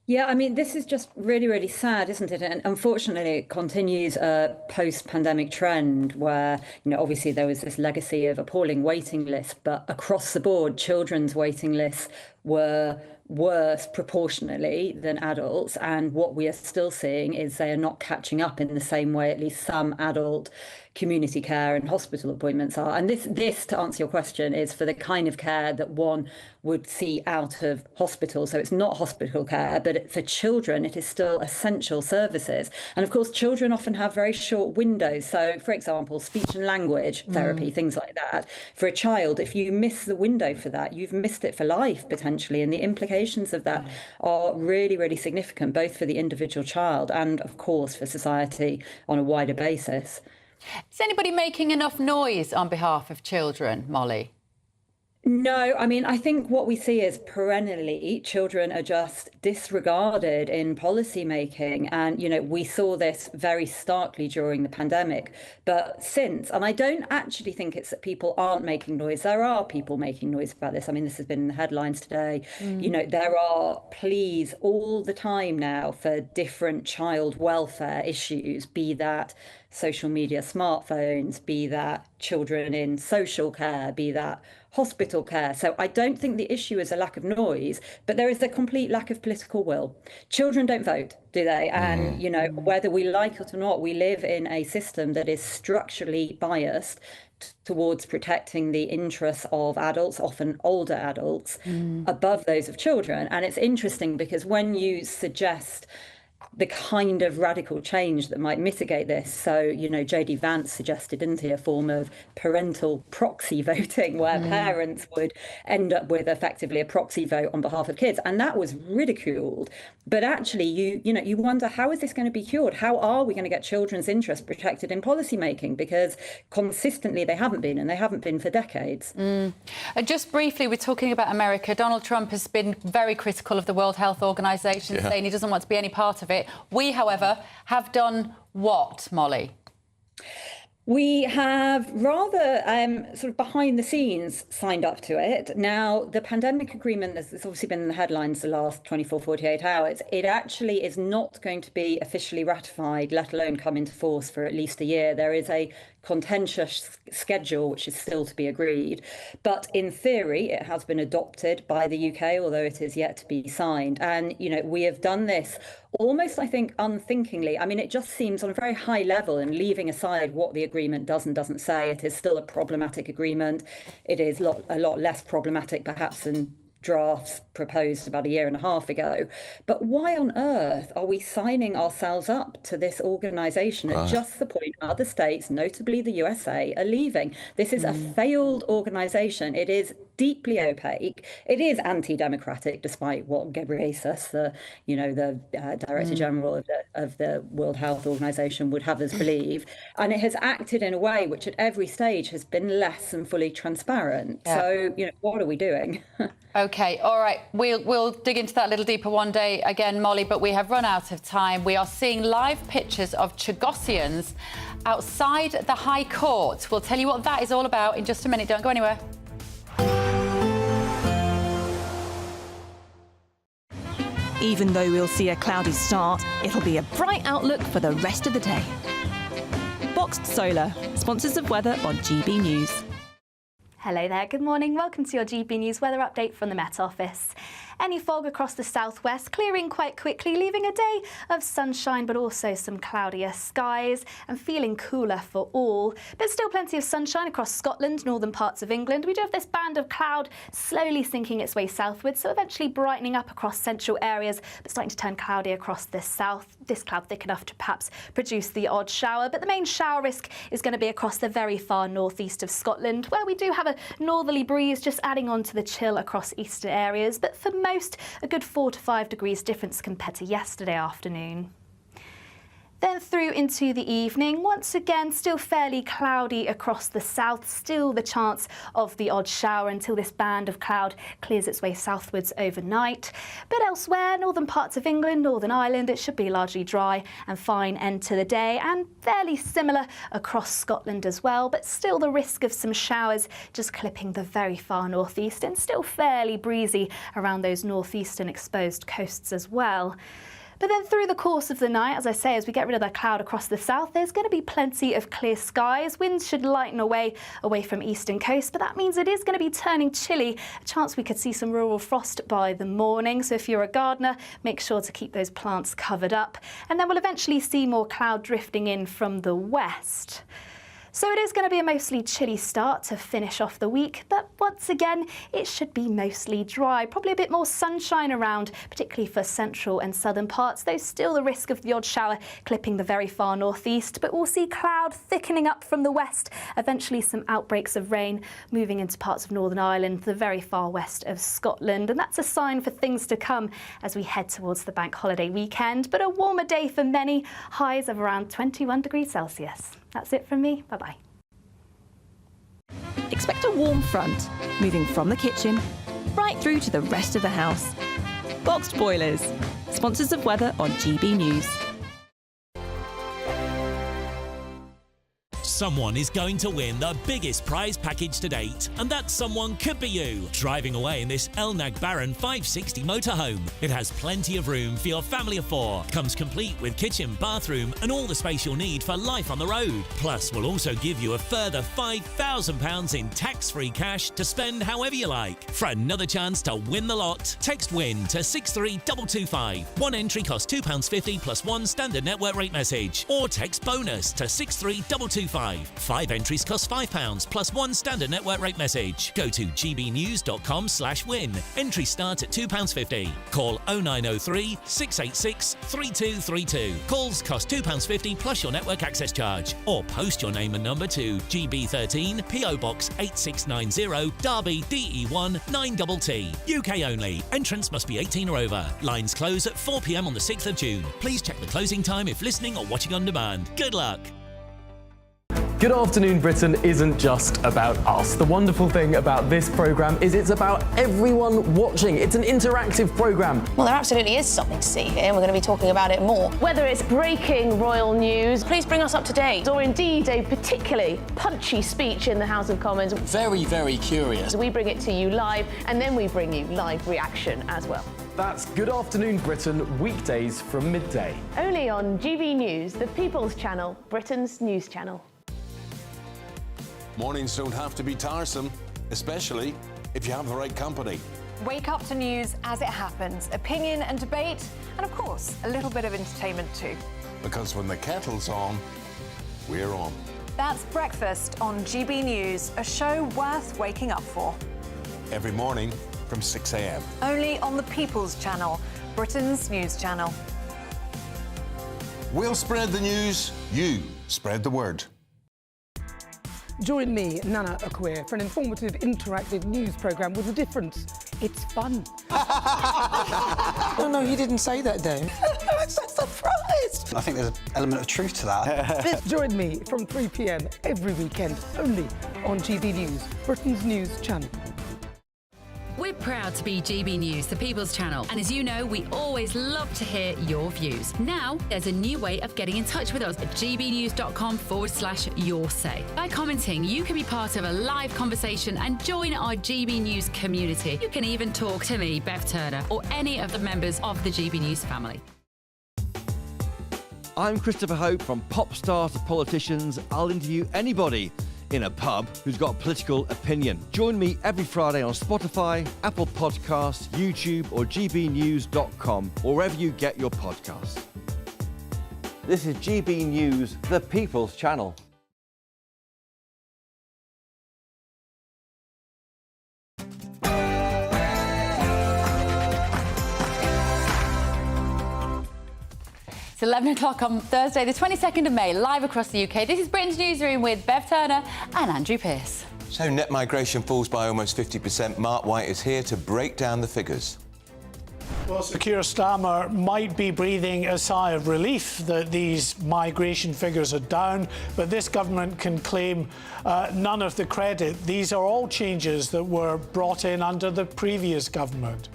Yeah, I mean, this is just really, really sad, isn't it? And unfortunately, it continues a post-pandemic trend where, you know, obviously there was this legacy of appalling waiting lists, but across the board, children's waiting lists were worse proportionally than adults. And what we are still seeing is they are not catching up in the same way, at least some adult community care and hospital appointments are. And this, to answer your question, is for the kind of care that one would see out of hospital. So it's not hospital care, but for children, it is still essential services. And of course, children often have very short windows. So, for example, speech and language therapy, things like that. For a child, if you miss the window for that, you've missed it for life, potentially. And the implications of that are really, really significant, both for the individual child and, of course, for society on a wider basis. Is anybody making enough noise on behalf of children, Molly? No, I mean, I think what we see is perennially children are just disregarded in policy making. And, you know, we saw this very starkly during the pandemic. But since, and I don't actually think it's that people aren't making noise. There are people making noise about this. I mean, this has been in the headlines today. You know, there are pleas all the time now for different child welfare issues, be that social media, smartphones, be that children in social care, be that hospital care. So I don't think the issue is a lack of noise, but there is a complete lack of political will. Children don't vote, do they? And, you know, whether we like it or not, we live in a system that is structurally biased towards protecting the interests of adults, often older adults, above those of children. And it's interesting because when you suggest the kind of radical change that might mitigate this. So, you know, J.D. Vance suggested, didn't he, a form of parental proxy voting where parents would end up with effectively a proxy vote on behalf of kids. And that was ridiculed. But actually, you wonder, how is this going to be cured? How are we going to get children's interests protected in policy making? Because consistently they haven't been, and they haven't been for decades. Just briefly, we're talking about America. Donald Trump has been very critical of the World Health Organization, saying he doesn't want to be any part of it. We, however, have done what, Molly? We have rather sort of behind the scenes signed up to it. Now, the pandemic agreement that's obviously been in the headlines the last 24, 48 hours, it actually is not going to be officially ratified, let alone come into force for at least a year. There is a contentious schedule which is still to be agreed. But in theory, it has been adopted by the UK, although it is yet to be signed. And, you know, we have done this almost, I think, unthinkingly. I mean, it just seems on a very high level, and leaving aside what the agreement does and doesn't say, it is still a problematic agreement. It is a lot less problematic, perhaps, than drafts proposed about a year and a half ago. But why on earth are we signing ourselves up to this organisation at just the point other states, notably the USA, are leaving? This is a failed organisation. It is deeply opaque. It is anti-democratic, despite what Ghebreyesus, the Director General of the World Health Organization, would have us believe. And it has acted in a way which at every stage has been less than fully transparent. So, you know, what are we doing? OK, all right. We'll dig into that a little deeper one day again, Molly, but we have run out of time. We are seeing live pictures of Chagossians outside the High Court. We'll tell you what that is all about in just a minute. Don't go anywhere. Even though we'll see a cloudy start, it'll be a bright outlook for the rest of the day. Boxed Solar, sponsors of weather on GB News. Hello there, good morning. Welcome to your GB News weather update from the Met Office. Any fog across the southwest, clearing quite quickly, leaving a day of sunshine but also some cloudier skies and feeling cooler for all. But still plenty of sunshine across Scotland, northern parts of England. We do have this band of cloud slowly sinking its way southwards, so eventually brightening up across central areas, but starting to turn cloudy across the south. This cloud thick enough to perhaps produce the odd shower, but the main shower risk is going to be across the very far northeast of Scotland, where we do have a northerly breeze just adding on to the chill across eastern areas, but for most, a good 4 to 5 degrees difference compared to yesterday afternoon. Then through into the evening, once again, still fairly cloudy across the south, still the chance of the odd shower until this band of cloud clears its way southwards overnight. But elsewhere, northern parts of England, Northern Ireland, it should be largely dry and fine end to the day, and fairly similar across Scotland as well, but still the risk of some showers just clipping the very far northeast, and still fairly breezy around those northeastern exposed coasts as well. But then through the course of the night, as I say, as we get rid of that cloud across the south, there's going to be plenty of clear skies. Winds should lighten away from eastern coast, but that means it is going to be turning chilly. A chance we could see some rural frost by the morning. So if you're a gardener, make sure to keep those plants covered up. And then we'll eventually see more cloud drifting in from the west. So it is going to be a mostly chilly start to finish off the week, but once again, it should be mostly dry. Probably a bit more sunshine around, particularly for central and southern parts, though still the risk of the odd shower clipping the very far northeast. But we'll see cloud thickening up from the west, eventually some outbreaks of rain moving into parts of Northern Ireland, the very far west of Scotland. And that's a sign for things to come as we head towards the bank holiday weekend. But a warmer day for many, highs of around 21 degrees Celsius. That's it from me. Bye-bye. Expect a warm front, moving from the kitchen right through to the rest of the house. Boxed Boilers, sponsors of weather on GB News. Someone is going to win the biggest prize package to date, and that someone could be you, driving away in this Elnag Baron 560 motorhome. It has plenty of room for your family of 4, comes complete with kitchen, bathroom and all the space you'll need for life on the road. Plus, we'll also give you a further £5,000 in tax-free cash to spend however you like. For another chance to win the lot, text WIN to 63225. One entry costs £2.50 plus one standard network rate message, or text BONUS to 63225. live. 5 entries cost £5 plus 1 standard network rate message. Go to gbnews.com/win. Entries start at £2.50. Call 0903 686 3232. Calls cost £2.50 plus your network access charge. Or post your name and number to GB13 PO Box 8690 Derby DE1 9TT. UK only. Entrance must be 18 or over. Lines close at 4 p.m. on the 6th of June. Please check the closing time if listening or watching on demand. Good luck. Good Afternoon Britain isn't just about us. The wonderful thing about this programme is it's about everyone watching. It's an interactive programme. Well, there absolutely is something to see here, and we're going to be talking about it more. Whether it's breaking royal news, please bring us up to date, or indeed a particularly punchy speech in the House of Commons. Very, very curious. We bring it to you live, and then we bring you live reaction as well. That's Good Afternoon Britain, weekdays from midday. Only on GB News, the People's Channel, Britain's news channel. Mornings don't have to be tiresome, especially if you have the right company. Wake up to news as it happens, opinion and debate, and of course, a little bit of entertainment too. Because when the kettle's on, we're on. That's Breakfast on GB News, a show worth waking up for. Every morning from 6 a.m. Only on the People's Channel, Britain's news channel. We'll spread the news, you spread the word. Join me, Nana Akweer, for an informative, interactive news programme with a difference. It's fun. No, he didn't say that, Dave. I'm so surprised. I think there's an element of truth to that. Join me from 3 p.m. every weekend, only on GB News, Britain's news channel. We're proud to be GB News, the People's Channel. And as you know, we always love to hear your views. Now, there's a new way of getting in touch with us at gbnews.com/your say. By commenting, you can be part of a live conversation and join our GB News community. You can even talk to me, Bev Turner, or any of the members of the GB News family. I'm Christopher Hope. From pop star to politicians, I'll interview anybody in a pub who's got a political opinion. Join me every Friday on Spotify, Apple Podcasts, YouTube or gbnews.com, or wherever you get your podcasts. This is GB News, the People's Channel. It's 11 o'clock on Thursday, the 22nd of May, live across the UK. This is Britain's Newsroom with Bev Turner and Andrew Pearce. So net migration falls by almost 50%. Mark White is here to break down the figures. Well, Sir Keir Starmer might be breathing a sigh of relief that these migration figures are down, but this government can claim none of the credit. These are all changes that were brought in under the previous government.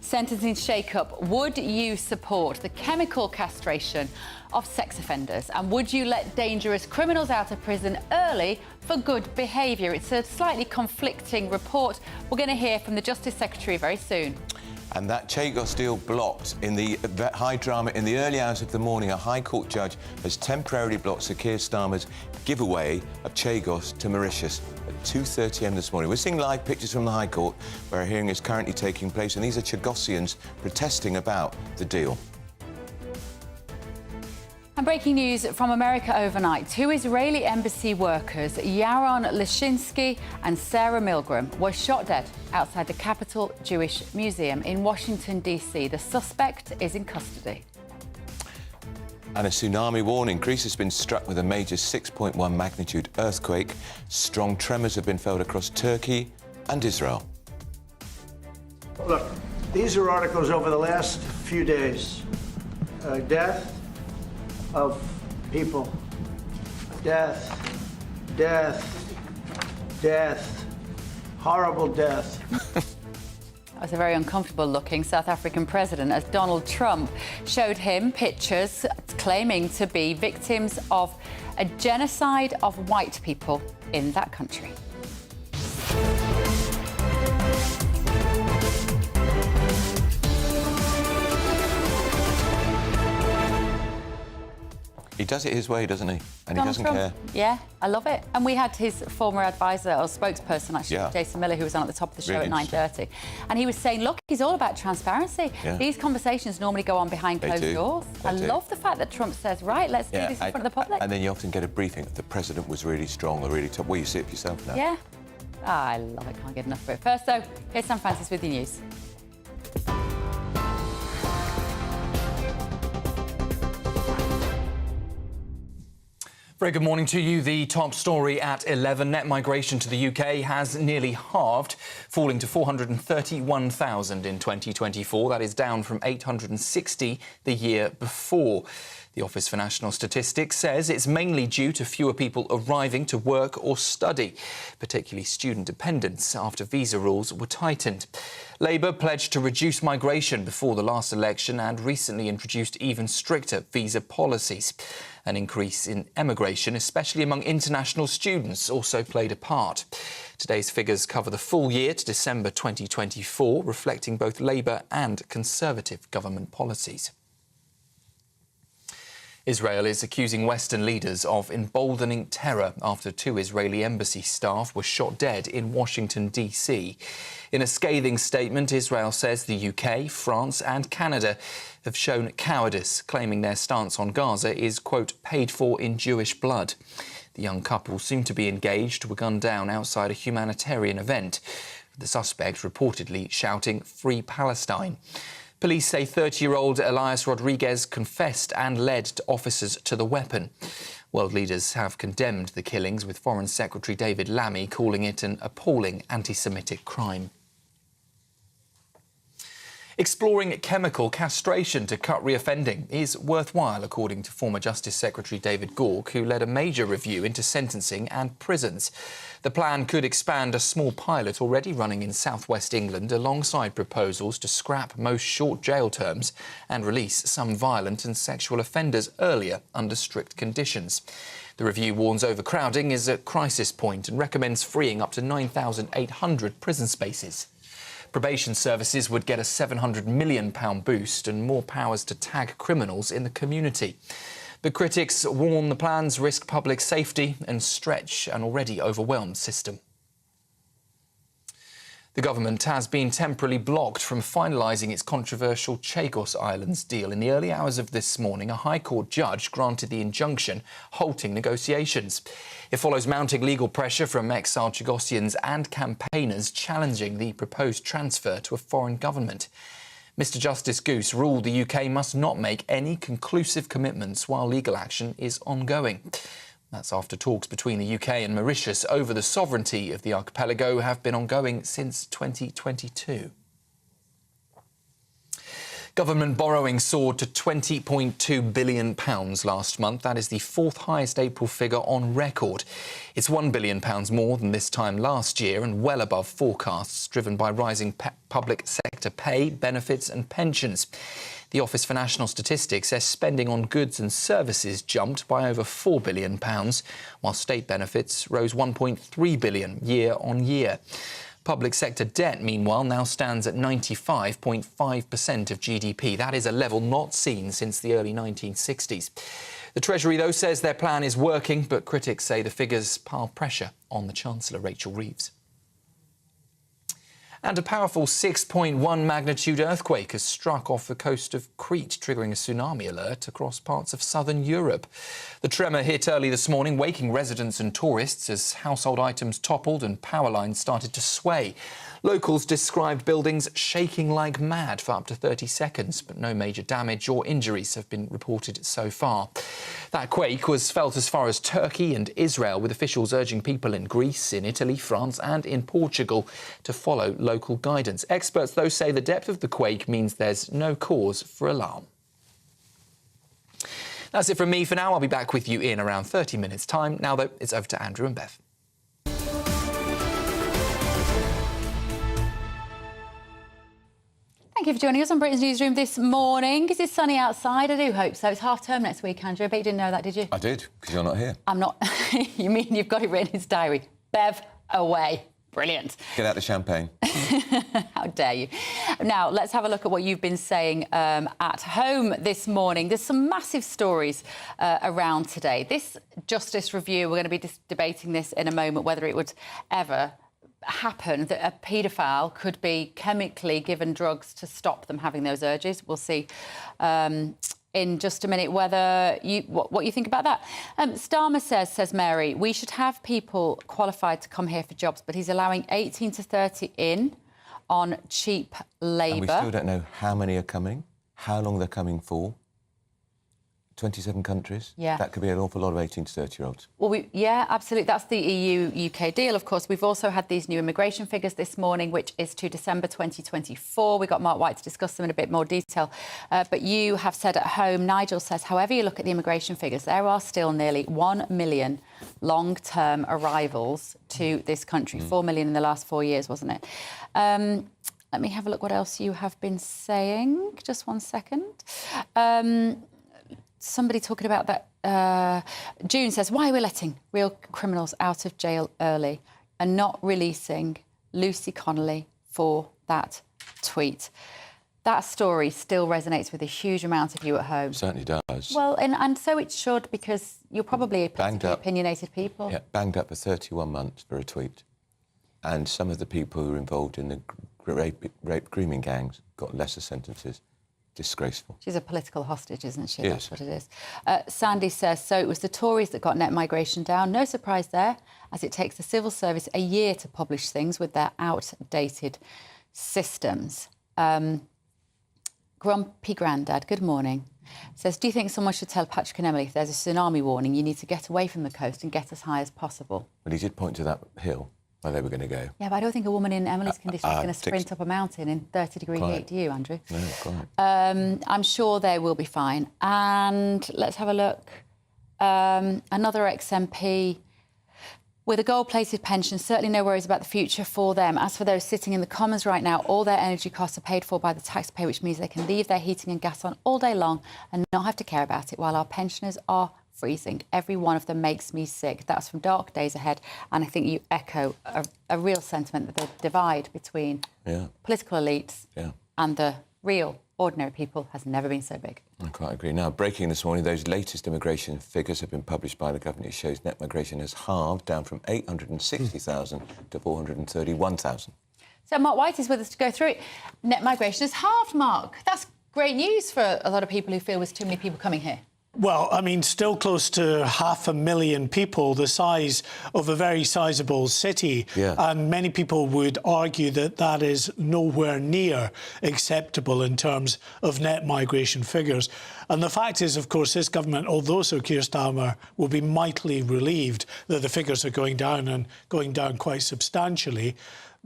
Sentencing shake-up. Would you support the chemical castration of sex offenders? And would you let dangerous criminals out of prison early for good behaviour? It's a slightly conflicting report. We're going to hear from the Justice Secretary very soon. And that Chagos deal blocked in the high drama in the early hours of the morning. A High Court judge has temporarily blocked Sir Keir Starmer's giveaway of Chagos to Mauritius at 2:30 a.m. this morning. We're seeing live pictures from the High Court where a hearing is currently taking place, and these are Chagosians protesting about the deal. And breaking news from America overnight. 2 Israeli embassy workers, Yaron Lishinsky and Sarah Milgram, were shot dead outside the Capitol Jewish Museum in Washington, D.C. The suspect is in custody. And a tsunami warning. Greece has been struck with a major 6.1 magnitude earthquake. Strong tremors have been felt across Turkey and Israel. Look, these are articles over the last few days. Death of people. Death, death, death, horrible death. That was a very uncomfortable-looking South African president as Donald Trump showed him pictures claiming to be victims of a genocide of white people in that country. He does it his way, doesn't he? And Donald he doesn't Trump. care. Yeah, I love it. And we had his former advisor or spokesperson, actually, Yeah. Jason Miller, who was on at the top of the show Really at 9:30. And he was saying, look, he's all about transparency. Yeah. These conversations normally go on behind They closed do. doors. They I do. love the fact that Trump says, right, let's do this in front of the public. And then you often get a briefing. The president was really strong or really tough. Well, you see it for yourself now. Yeah. I love it. Can't get enough of it. First, though, here's Sam Francis with the news. Very good morning to you. The top story at 11. Net migration to the UK has nearly halved, falling to 431,000 in 2024. That is down from 860 the year before. The Office for National Statistics says it's mainly due to fewer people arriving to work or study, particularly student dependents, after visa rules were tightened. Labour pledged to reduce migration before the last election and recently introduced even stricter visa policies. An increase in emigration, especially among international students, also played a part. Today's figures cover the full year to December 2024, reflecting both Labour and Conservative government policies. Israel is accusing Western leaders of emboldening terror after 2 Israeli embassy staff were shot dead in Washington, D.C. In a scathing statement, Israel says the UK, France and Canada have shown cowardice, claiming their stance on Gaza is, quote, paid for in Jewish blood. The young couple seemed to be engaged, were gunned down outside a humanitarian event, the suspect reportedly shouting, "Free Palestine." Police say 30-year-old Elias Rodriguez confessed and led officers to the weapon. World leaders have condemned the killings, with Foreign Secretary David Lammy calling it an appalling anti-Semitic crime. Exploring chemical castration to cut reoffending is worthwhile, according to former Justice Secretary David Gauke, who led a major review into sentencing and prisons. The plan could expand a small pilot already running in southwest England, alongside proposals to scrap most short jail terms and release some violent and sexual offenders earlier under strict conditions. The review warns overcrowding is a crisis point and recommends freeing up to 9,800 prison spaces. Probation services would get a £700 million boost and more powers to tag criminals in the community. But critics warn the plans risk public safety and stretch an already overwhelmed system. The government has been temporarily blocked from finalising its controversial Chagos Islands deal. In the early hours of this morning, a High Court judge granted the injunction, halting negotiations. It follows mounting legal pressure from exiled Chagosians and campaigners challenging the proposed transfer to a foreign government. Mr Justice Goose ruled the UK must not make any conclusive commitments while legal action is ongoing. That's after talks between the UK and Mauritius over the sovereignty of the archipelago have been ongoing since 2022. Government borrowing soared to £20.2 billion last month. That is the fourth highest April figure on record. It's £1 billion more than this time last year and well above forecasts, driven by rising public sector pay, benefits and pensions. The Office for National Statistics says spending on goods and services jumped by over £4 billion, while state benefits rose £1.3 billion year on year. Public sector debt, meanwhile, now stands at 95.5% of GDP. That is a level not seen since the early 1960s. The Treasury, though, says their plan is working, but critics say the figures pile pressure on the Chancellor, Rachel Reeves. And a powerful 6.1 magnitude earthquake has struck off the coast of Crete, triggering a tsunami alert across parts of southern Europe. The tremor hit early this morning, waking residents and tourists as household items toppled and power lines started to sway. Locals described buildings shaking like mad for up to 30 seconds, but no major damage or injuries have been reported so far. That quake was felt as far as Turkey and Israel, with officials urging people in Greece, in Italy, France and in Portugal to follow local guidance. Experts, though, say the depth of the quake means there's no cause for alarm. That's it from me for now. I'll be back with you in around 30 minutes' time. Now, though, it's over to Andrew and Bev. Thank you for joining us on Britain's Newsroom this morning. Is it sunny outside? I do hope so. It's half-term next week, Andrew. I bet you didn't know that, did you? I did, because you're not here. I'm not. You mean you've got it written in his diary? Bev, away. Brilliant. Get out the champagne. How dare you? Now, let's have a look at what you've been saying at home this morning. There's some massive stories around today. This Justice Review, we're going to be debating this in a moment, whether it would ever happen that a paedophile could be chemically given drugs to stop them having those urges. We'll see in just a minute whether what you think about that. Starmer says Mary, we should have people qualified to come here for jobs, but he's allowing 18 to 30 in on cheap labour. And we still don't know how many are coming, how long they're coming for. 27 countries. Yeah. That could be an awful lot of 18 to 30-year-olds. Well, yeah, absolutely. That's the EU-UK deal, of course. We've also had these new immigration figures this morning, which is to December 2024. We got Mark White to discuss them in a bit more detail. But you have said at home, Nigel says, however you look at the immigration figures, there are still nearly 1 million long-term arrivals to this country. 4 million in the last 4 years, wasn't it? Let me have a look what else you have been saying. Just one second. Somebody talking about that. June says, why are we letting real criminals out of jail early and not releasing Lucy Connolly for that tweet? That story still resonates with a huge amount of you at home. It certainly does. Well, and so it should, because you're probably opinionated people. Yeah, banged up for 31 months for a tweet. And some of the people who were involved in the rape grooming gangs got lesser sentences. Disgraceful. She's a political hostage, isn't she? Yes. That's what it is. Sandy says, so it was the Tories that got net migration down. No surprise there, as it takes the civil service a year to publish things with their outdated systems. Grumpy Grandad, good morning. Says, do you think someone should tell Patrick and Emily if there's a tsunami warning, you need to get away from the coast and get as high as possible? Well, he did point to that hill where they were going to go. Yeah, but I don't think a woman in Emily's condition is going to sprint up a mountain in 30-degree heat, do you, Andrew? No, quite. I'm sure they will be fine. And let's have a look. Another ex-MP with a gold-plated pension, certainly no worries about the future for them. As for those sitting in the Commons right now, all their energy costs are paid for by the taxpayer, which means they can leave their heating and gas on all day long and not have to care about it, while our pensioners are freezing. Every one of them makes me sick. That's from Dark Days Ahead. And I think you echo a real sentiment that the divide between political elites and the real ordinary people has never been so big. I quite agree. Now, breaking this morning, those latest immigration figures have been published by the government. It shows net migration has halved, down from 860,000 to 431,000. So Mark White is with us to go through it. Net migration has halved, Mark. That's great news for a lot of people who feel there's too many people coming here. Well, I mean, still close to 500,000 people, the size of a very sizable city. Yeah. And many people would argue that that is nowhere near acceptable in terms of net migration figures. And the fact is, of course, this government, although Sir Keir Starmer will be mightily relieved that the figures are going down and going down quite substantially,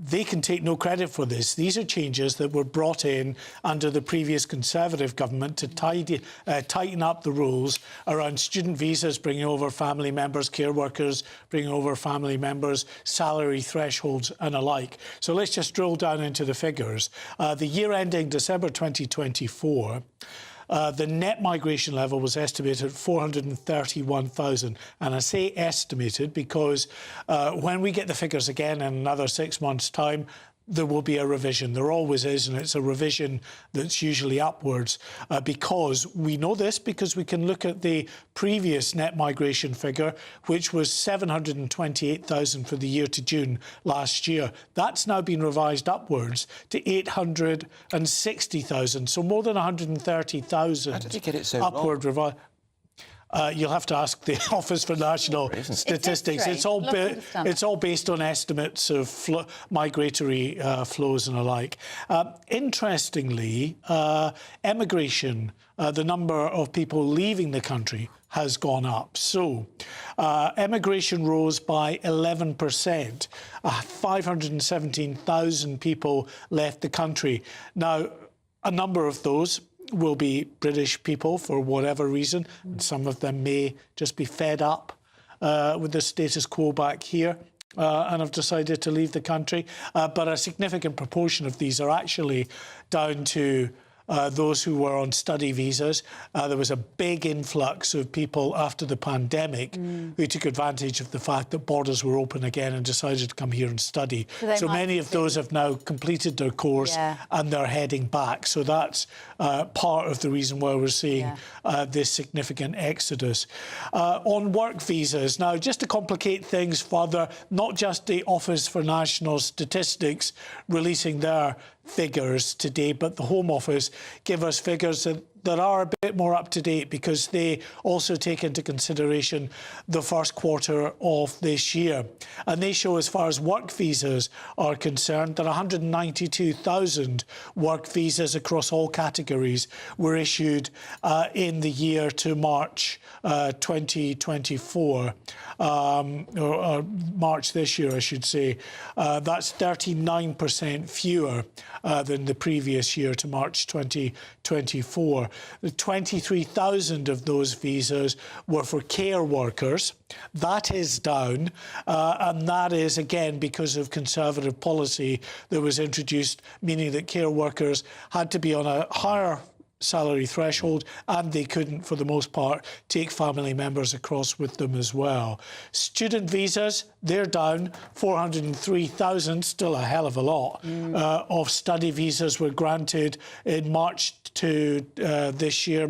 they can take no credit for this. These are changes that were brought in under the previous Conservative government to tighten up the rules around student visas, bringing over family members, care workers, bringing over family members, salary thresholds and alike. So let's just drill down into the figures. The year ending December 2024, the net migration level was estimated at 431,000. And I say estimated because when we get the figures again in another 6 months' time, there will be a revision. There always is, and it's a revision that's usually upwards because we know this because we can look at the previous net migration figure, which was 728,000 for the year to June last year. That's now been revised upwards to 860,000, so more than 130,000. How did you get it so upward wrong? You'll have to ask the Office for National Statistics. It's all based on estimates of migratory flows and alike. Interestingly, emigration, the number of people leaving the country, has gone up. So emigration rose by 11%. 517,000 people left the country. Now, a number of those will be British people for whatever reason, and some of them may just be fed up with the status quo back here and have decided to leave the country. But a significant proportion of these are actually down to those who were on study visas. There was a big influx of people after the pandemic who took advantage of the fact that borders were open again and decided to come here and study. So many of those have now completed their course and they're heading back. So that's part of the reason why we're seeing this significant exodus. On work visas, now just to complicate things further, not just the Office for National Statistics releasing their figures today, but the Home Office give us figures that are a bit more up to date because they also take into consideration the first quarter of this year. And they show, as far as work visas are concerned, that 192,000 work visas across all categories were issued in the year to March 2024, or March this year, I should say. That's 39% fewer than the previous year to March 2024. 23,000 of those visas were for care workers. That is down, and that is, again, because of Conservative policy that was introduced, meaning that care workers had to be on a higher salary threshold, and they couldn't, for the most part, take family members across with them as well. Student visas, they're down 403,000, still a hell of a lot, of study visas were granted in March to this year.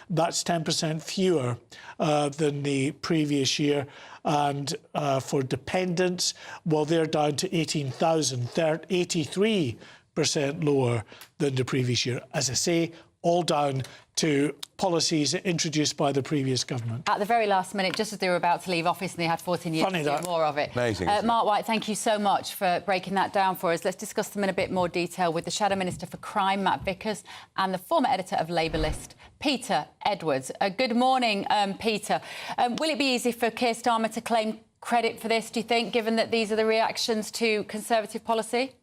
That's 10% fewer than the previous year. And for dependents, well, they're down to 18,000, 83% lower than the previous year. As I say, all down to policies introduced by the previous government. At the very last minute, just as they were about to leave office and they had 14 years to do more of it. Amazing. Mark White, thank you so much for breaking that down for us. Let's discuss them in a bit more detail with the Shadow Minister for Crime, Matt Vickers, and the former editor of Labour List, Peter Edwards. Good morning, Peter. Will it be easy for Keir Starmer to claim credit for this, do you think, given that these are the reactions to Conservative policy?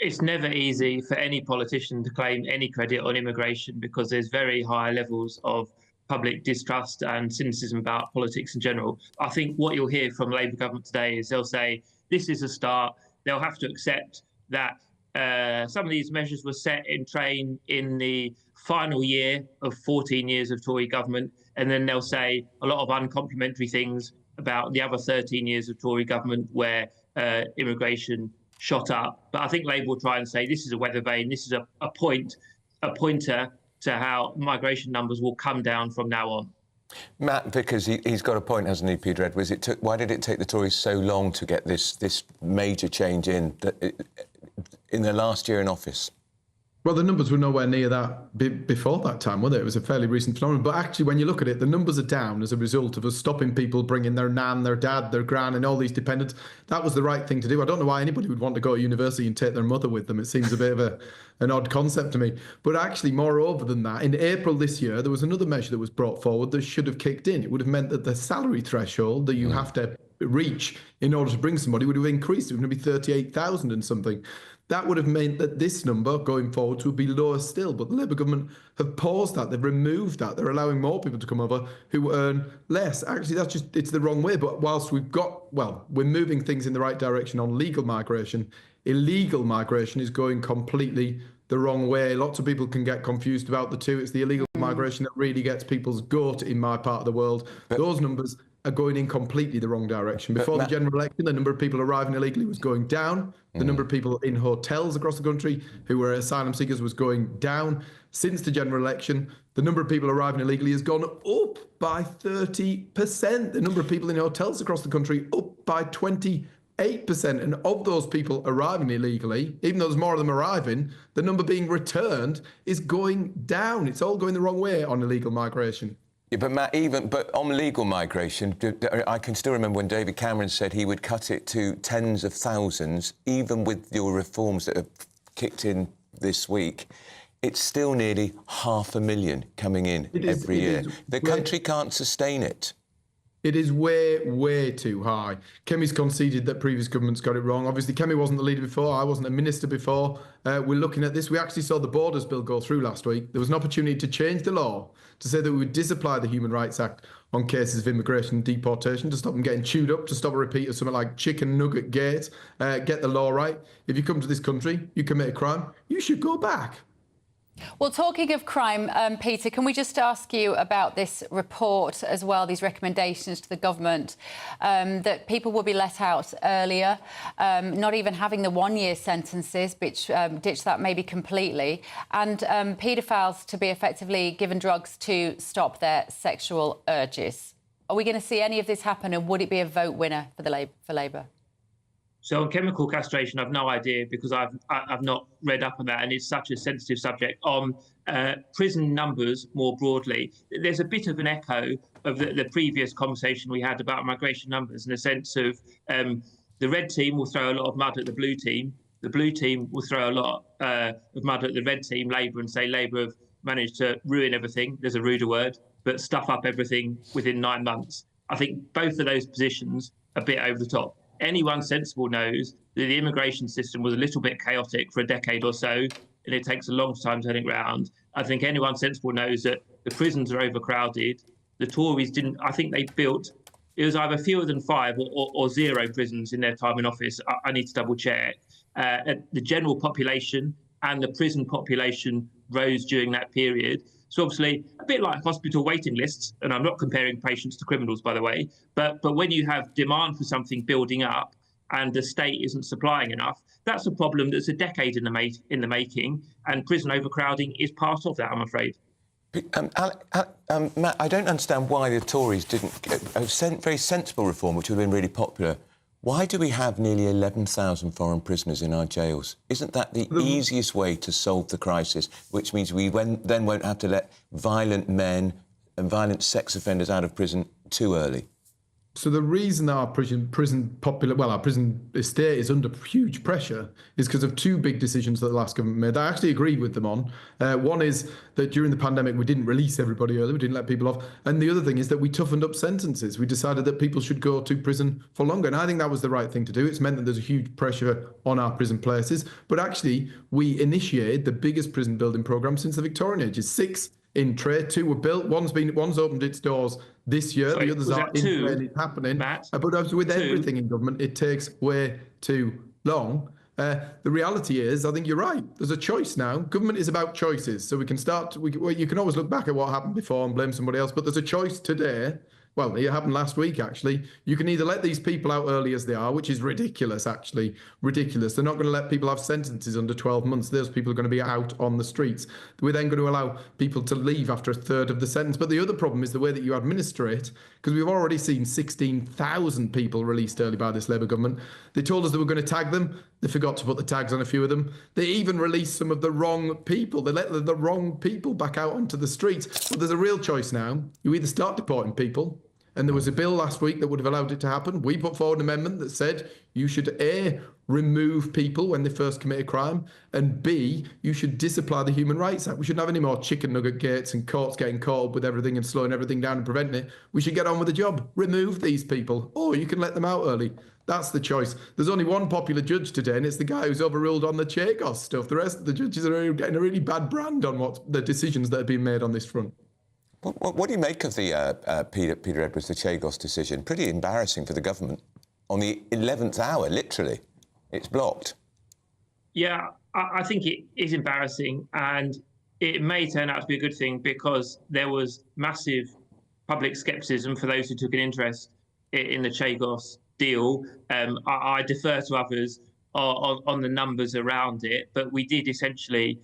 It's never easy for any politician to claim any credit on immigration because there's very high levels of public distrust and cynicism about politics in general. I think what you'll hear from the Labour government today is they'll say, this is a start. They'll have to accept that some of these measures were set in train in the final year of 14 years of Tory government. And then they'll say a lot of uncomplimentary things about the other 13 years of Tory government where immigration shot up. But I think Labour will try and say this is a weather vane, this is a pointer to how migration numbers will come down from now on. Matt Vickers, he's got a point, hasn't he, Peter Edwards? Why did it take the Tories so long to get this major change in their last year in office? Well, the numbers were nowhere near that before that time, were they? It was a fairly recent phenomenon. But actually, when you look at it, the numbers are down as a result of us stopping people bringing their nan, their dad, their gran and all these dependents. That was the right thing to do. I don't know why anybody would want to go to university and take their mother with them. It seems a bit of an odd concept to me. But actually, moreover than that, in April this year, there was another measure that was brought forward that should have kicked in. It would have meant that the salary threshold that you have to reach in order to bring somebody would have increased. It would be 38,000 and something. That would have meant that this number going forward would be lower still. But the Labour government have paused that. They've removed that. They're allowing more people to come over who earn less. Actually, that's just, it's the wrong way. But whilst we're moving things in the right direction on legal migration, illegal migration is going completely the wrong way. Lots of people can get confused about the two. It's the illegal migration that really gets people's goat in my part of the world. Those numbers are going in completely the wrong direction. Before the general election, the number of people arriving illegally was going down. The number of people in hotels across the country who were asylum seekers was going down. Since the general election, the number of people arriving illegally has gone up by 30%. The number of people in hotels across the country up by 28%. And of those people arriving illegally, even though there's more of them arriving, the number being returned is going down. It's all going the wrong way on illegal migration. Yeah, but Matt, but on legal migration, I can still remember when David Cameron said he would cut it to tens of thousands, even with your reforms that have kicked in this week. It's still nearly 500,000 coming in every year. The country can't sustain it. It is way, way too high. Kemi's conceded that previous governments got it wrong. Obviously, Kemi wasn't the leader before. I wasn't a minister before. We're looking at this. We actually saw the Borders Bill go through last week. There was an opportunity to change the law to say that we would disapply the Human Rights Act on cases of immigration and deportation, to stop them getting chewed up, to stop a repeat of something like Chicken Nugget Gate. Get the law right. If you come to this country, you commit a crime, you should go back. Well, talking of crime, Peter, can we just ask you about this report as well, these recommendations to the government, that people will be let out earlier, not even having the 1-year sentences, which ditch that maybe completely, and paedophiles to be effectively given drugs to stop their sexual urges. Are we going to see any of this happen, and would it be a vote winner for Labour? So on chemical castration, I've no idea because I've not read up on that, and it's such a sensitive subject. On prison numbers more broadly, there's a bit of an echo of the previous conversation we had about migration numbers, in the sense of the red team will throw a lot of mud at the blue team. The blue team will throw a lot of mud at the red team, Labour, and say Labour have managed to ruin everything. There's a ruder word, but stuff up everything within 9 months. I think both of those positions are a bit over the top. Anyone sensible knows that the immigration system was a little bit chaotic for a decade or so, and it takes a long time to turn it around. I think anyone sensible knows that the prisons are overcrowded. The Tories didn't, I think they built, it was either fewer than 5 or 0 prisons in their time in office. I need to double check. The general population and the prison population rose during that period. So obviously, a bit like hospital waiting lists, and I'm not comparing patients to criminals, by the way, but when you have demand for something building up and the state isn't supplying enough, that's a problem that's a decade in the making, and prison overcrowding is part of that, I'm afraid. Matt, I don't understand why the Tories didn't a very sensible reform, which would have been really popular. Why do we have nearly 11,000 foreign prisoners in our jails? Isn't that the easiest way to solve the crisis, which means we then won't have to let violent men and violent sex offenders out of prison too early? So the reason our prison estate is under huge pressure is because of 2 big decisions that the last government made. I actually agree with them on. One is that during the pandemic, we didn't release everybody early, we didn't let people off. And the other thing is that we toughened up sentences. We decided that people should go to prison for longer. And I think that was the right thing to do. It's meant that there's a huge pressure on our prison places. But actually, we initiated the biggest prison building programme since the Victorian age. It's 6 in trade, 2 were built. One's opened its doors this year. The others are in trade. It's happening. Matt, but with everything in government, it takes way too long. The reality is, I think you're right. There's a choice now. Government is about choices. So we can start. You can always look back at what happened before and blame somebody else. But there's a choice today. Well, it happened last week, actually. You can either let these people out early as they are, which is ridiculous, actually. Ridiculous. They're not going to let people have sentences under 12 months. Those people are going to be out on the streets. We're then going to allow people to leave after a third of the sentence. But the other problem is the way that you administer it, because we've already seen 16,000 people released early by this Labour government. They told us they were going to tag them. They forgot to put the tags on a few of them. They even released some of the wrong people. They let the wrong people back out onto the streets. But there's a real choice now. You either start deporting people, and there was a bill last week that would have allowed it to happen. We put forward an amendment that said you should A, remove people when they first commit a crime, and B, you should disapply the Human Rights Act. We shouldn't have any more chicken nugget gates and courts getting caught up with everything and slowing everything down and preventing it. We should get on with the job. Remove these people, or you can let them out early. That's the choice. There's only one popular judge today, and it's the guy who's overruled on the Chagos stuff. The rest of the judges are getting a really bad brand on what the decisions that are being made on this front. What do you make of the Peter Edwards, the Chagos decision? Pretty embarrassing for the government. On the 11th hour, literally, it's blocked. Yeah, I think it is embarrassing, and it may turn out to be a good thing because there was massive public scepticism for those who took an interest in the Chagos deal. I defer to others on the numbers around it, but we did essentially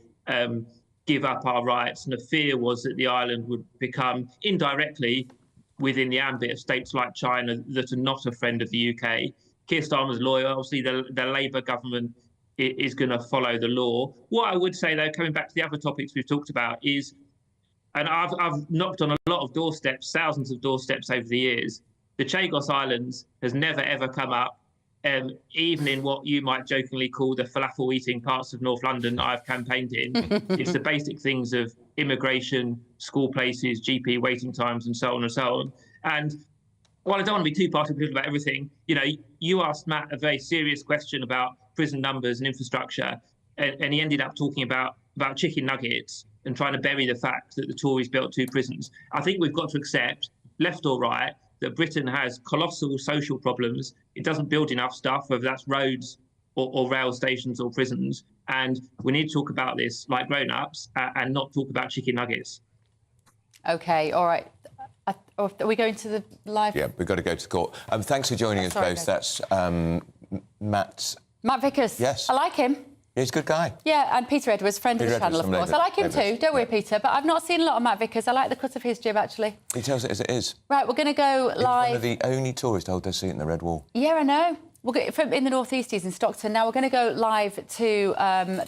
give up our rights, and the fear was that the island would become indirectly within the ambit of states like China that are not a friend of the UK. Keir Starmer's lawyer, obviously the Labour government is going to follow the law. What I would say, though, coming back to the other topics we've talked about is, and I've knocked on a lot of doorsteps, thousands of doorsteps over the years, the Chagos Islands has never, ever come up. Even in what you might jokingly call the falafel-eating parts of North London I've campaigned in, it's the basic things of immigration, school places, GP waiting times, and so on and so on. And while I don't want to be too particular about everything, you asked Matt a very serious question about prison numbers and infrastructure, and he ended up talking about chicken nuggets and trying to bury the fact that the Tories built 2 prisons. I think we've got to accept, left or right, that Britain has colossal social problems. It doesn't build enough stuff, whether that's roads, or rail stations or prisons. And we need to talk about this like grown-ups and not talk about chicken nuggets. OK, all right. Are we going to the live? Yeah, we've got to go to court. Thanks for joining us both. That's Matt Vickers. Yes. I like him. He's a good guy. Yeah, and Peter Edwards, friend of the channel, of course. I like him too. Don't worry, Peter. But I've not seen a lot of Matt Vickers. I like the cut of his jib, actually. He tells it as it is. Right, we're going to go live. He's one of the only tourists to hold their seat in the Red Wall. Yeah, I know. We'll go from in the northeast. He's in Stockton. Now we're going to go live to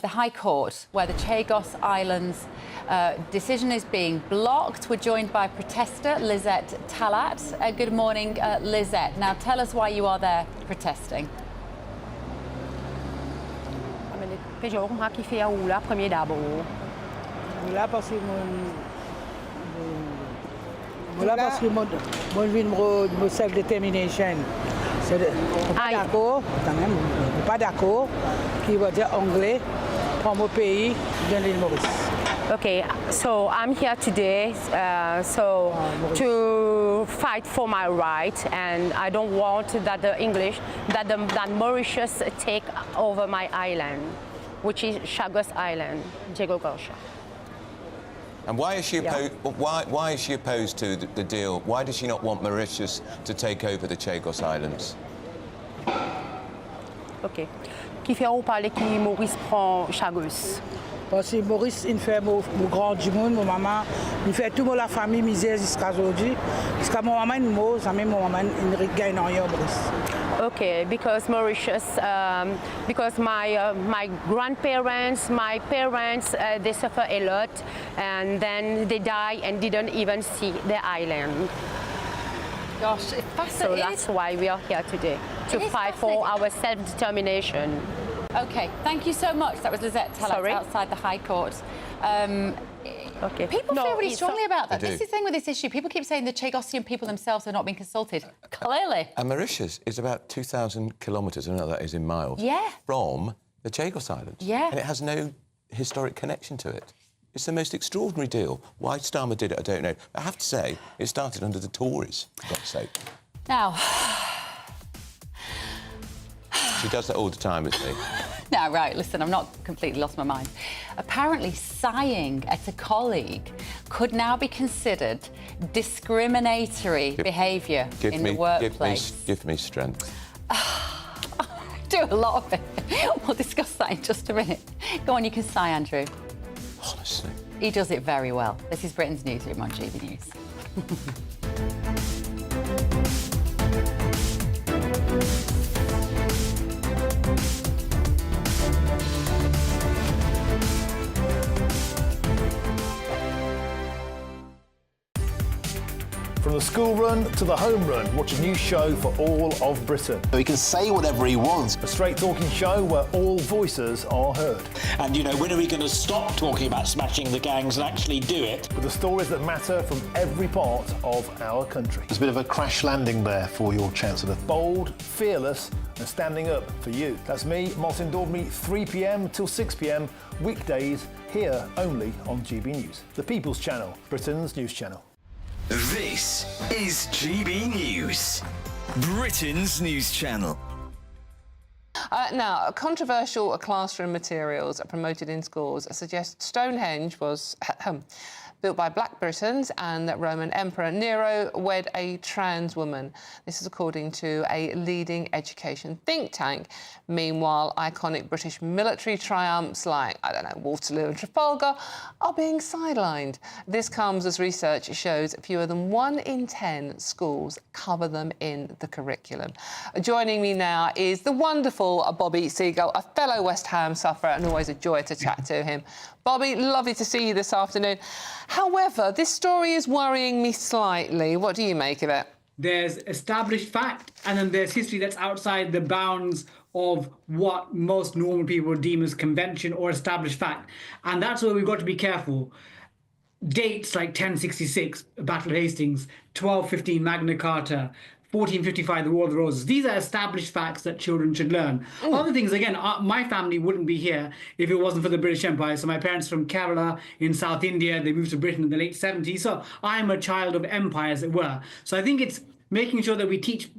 the High Court, where the Chagos Islands decision is being blocked. We're joined by protester Lizette Talat. Good morning, Lizette. Now tell us why you are there protesting. Pejor kung haki fia ula premier d'abord. Ula parce que mon vin mo self determination. C'est pas d'accord quand même, pas d'accord qui va dire anglais pour mon pays de l'île Maurice. Okay, so I'm here today to fight for my right, and I don't want that that Mauritius take over my island, which is Chagos Island, Diego Garcia. And why is she why is she opposed to the deal? Why does she not want Mauritius to take over the Chagos Islands? Ok. Qui fait on parler qui Maurice prend Chagos? Parce que Maurice, il fait mon grand du monde, mon maman, il fait toute la famille misère jusqu'à aujourd'hui. Jusqu'à mon maman, mon maman, il gagne rien Maurice. Okay, because Mauritius, because my grandparents, my parents, they suffer a lot, and then they die and didn't even see the island. Gosh, it's So fascinating. that's why we are here today, to fight for our self-determination. OK, thank you so much. That was Lizette Talat outside the High Court. Okay. People feel really strongly about that. They This do. is the thing with this issue. People keep saying the Chagosian people themselves are not being consulted. Clearly. And Mauritius is about 2,000 kilometres, I know that is in miles, from the Chagos Islands. Yeah. And it has no historic connection to it. It's the most extraordinary deal. Why Starmer did it, I don't know. I have to say, it started under the Tories, for God's sake. Now... She does that all the time, isn't she? No, right, listen, I've not completely lost my mind. Apparently, sighing at a colleague could now be considered discriminatory behaviour in the workplace. Give me strength. Do a lot of it. We'll discuss that in just a minute. Go on, you can sigh, Andrew. Honestly. He does it very well. This is Britain's Newsroom on GB News. From the school run to the home run, watch a new show for all of Britain. He can say whatever he wants. A straight-talking show where all voices are heard. And, you know, when are we going to stop talking about smashing the gangs and actually do it? With the stories that matter from every part of our country. There's a bit of a crash landing there for your Chancellor. Bold, fearless and standing up for you. That's me, Martin Daubney, 3 p.m. till 6 p.m, weekdays, here only on GB News. The People's Channel, Britain's news channel. This is GB News, Britain's news channel. Now, controversial classroom materials promoted in schools suggest Stonehenge was built by Black Britons and that Roman Emperor Nero wed a trans woman. This is according to a leading education think tank. Meanwhile, iconic British military triumphs like, I don't know, Waterloo and Trafalgar are being sidelined. This comes as research shows fewer than 1 in 10 schools cover them in the curriculum. Joining me now is the wonderful Bobby Seagull, a fellow West Ham sufferer and always a joy to chat to him. Bobby, lovely to see you this afternoon. However, this story is worrying me slightly. What do you make of it? There's established fact, and then there's history that's outside the bounds of what most normal people deem as convention or established fact. And that's where we've got to be careful. Dates like 1066, Battle of Hastings, 1215, Magna Carta, 1455, the War of the Roses. These are established facts that children should learn. Other things, again, my family wouldn't be here if it wasn't for the British Empire. So my parents from Kerala in South India, they moved to Britain in the late 70s. So I'm a child of empire, as it were. So I think it's making sure that we teach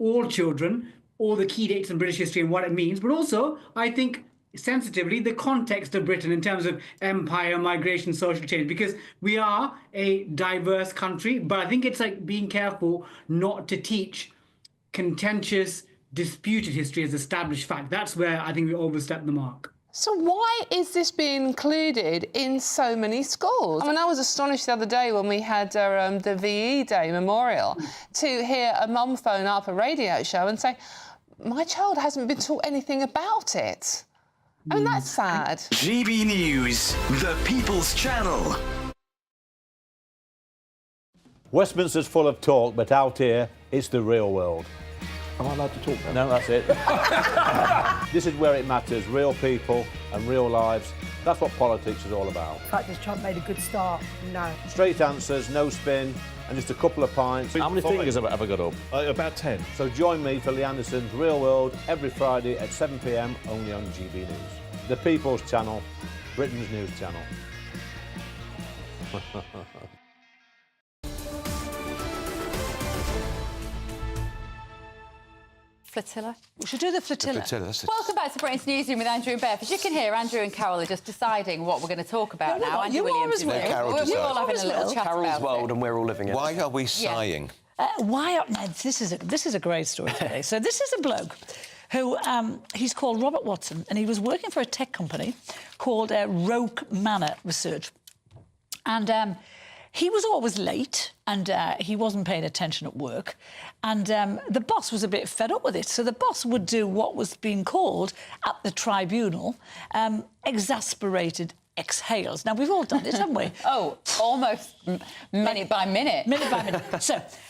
all children all the key dates in British history and what it means, but also, I think, sensitively, the context of Britain in terms of empire, migration, social change, because we are a diverse country, but I think it's like being careful not to teach contentious, disputed history as established fact. That's where I think we overstep the mark. So why is this being included in so many schools? I mean, I was astonished the other day when we had the VE Day memorial to hear a mum phone up a radio show and say, my child hasn't been taught anything about it. I mean, that's sad. GB News, the People's Channel. Westminster's full of talk, but out here, it's the real world. Am I allowed to talk now? No, that's it. This is where it matters, real people and real lives. That's what politics is all about. The fact has Trump made a good start? No. Straight answers, no spin, and just a couple of pints. How many fingers have I got up? About 10. So join me for Lee Anderson's Real World every Friday at 7 p.m, only on GB News. The People's Channel, Britain's news channel. Flotilla. We should do the flotilla. Welcome back to Britain's Newsroom with Andrew and Beth. As you can hear, Andrew and Carol are just deciding what we're going to talk about now. Andrew Williams, we're all having a little chat Carol's about world, and we're all living it. Why are we sighing? This is a great story today. So this is a bloke who he's called Robert Watson, and he was working for a tech company called Roke Manor Research, and he was always late, and he wasn't paying attention at work, and the boss was a bit fed up with it. So the boss would do what was being called at the tribunal exasperated exhales. Now, we've all done it, haven't we? Oh, almost minute by minute. Minute by minute.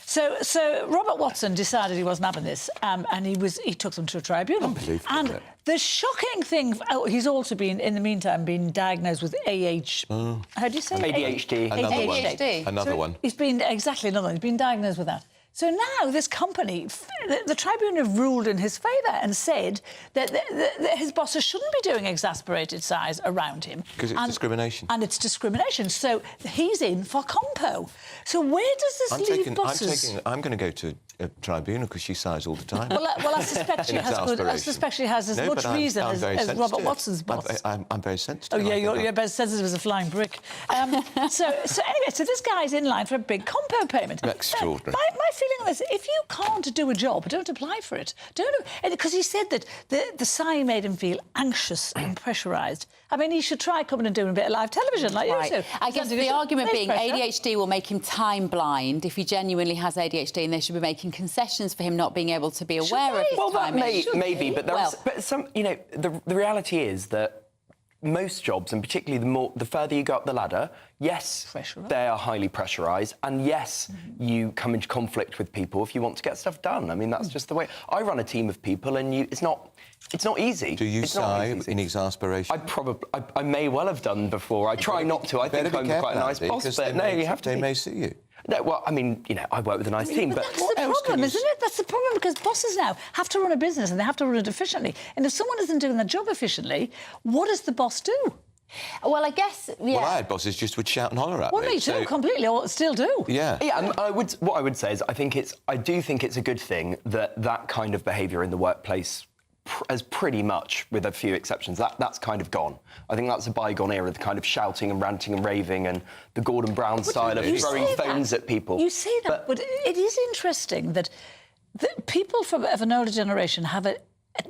So Robert Watson decided he wasn't having this, and he took them to a tribunal. Unbelievable. And the shocking thing, he's also been, in the meantime, been diagnosed with how do you say? ADHD. Another one. He's been, exactly another one. He's been diagnosed with that. So now this company, the tribunal have ruled in his favour and said that his bosses shouldn't be doing exasperated sighs around him. Because it's discrimination. And it's discrimination. So he's in for compo. So where does this leave bosses? I'm going to go to a tribunal because she sighs all the time. Well, I suspect she has as much reason as Robert Watson's boss. I'm very sensitive. Oh, yeah, you're about as sensitive as a flying brick. So anyway, this guy's in line for a big compo payment. Extraordinary. My feeling on this, if you can't do a job, don't apply for it. Because he said that the sigh made him feel anxious and pressurised. I mean, he should try coming and doing a bit of live television like you do. I guess the argument being ADHD will make him time blind. If he genuinely has ADHD, and they should be making concessions for him not being able to be aware of his time. Maybe, but some, the reality is that most jobs, and particularly the further you go up the ladder, yes, they are highly pressurised, and yes, you come into conflict with people if you want to get stuff done. I mean, that's just the way. I run a team of people, and it's not easy. Do you sigh in exasperation? I may well have done before. I try not to. I think I'm quite a nice boss, but no, you have to. They may see you. No, well, I mean, I work with a nice team, but that's the problem, isn't it? That's the problem, because bosses now have to run a business and they have to run it efficiently. And if someone isn't doing their job efficiently, what does the boss do? Well, I guess, yeah. Well, I had bosses just would shout and holler at me. Well, me too, completely, or still do. Yeah. Yeah, and what I would say is I do think it's a good thing that kind of behaviour in the workplace has pretty much, with a few exceptions, that's kind of gone. I think that's a bygone era, the kind of shouting and ranting and raving and the Gordon Brown style of throwing phones at people. You say that, but it is interesting that people of an older generation have a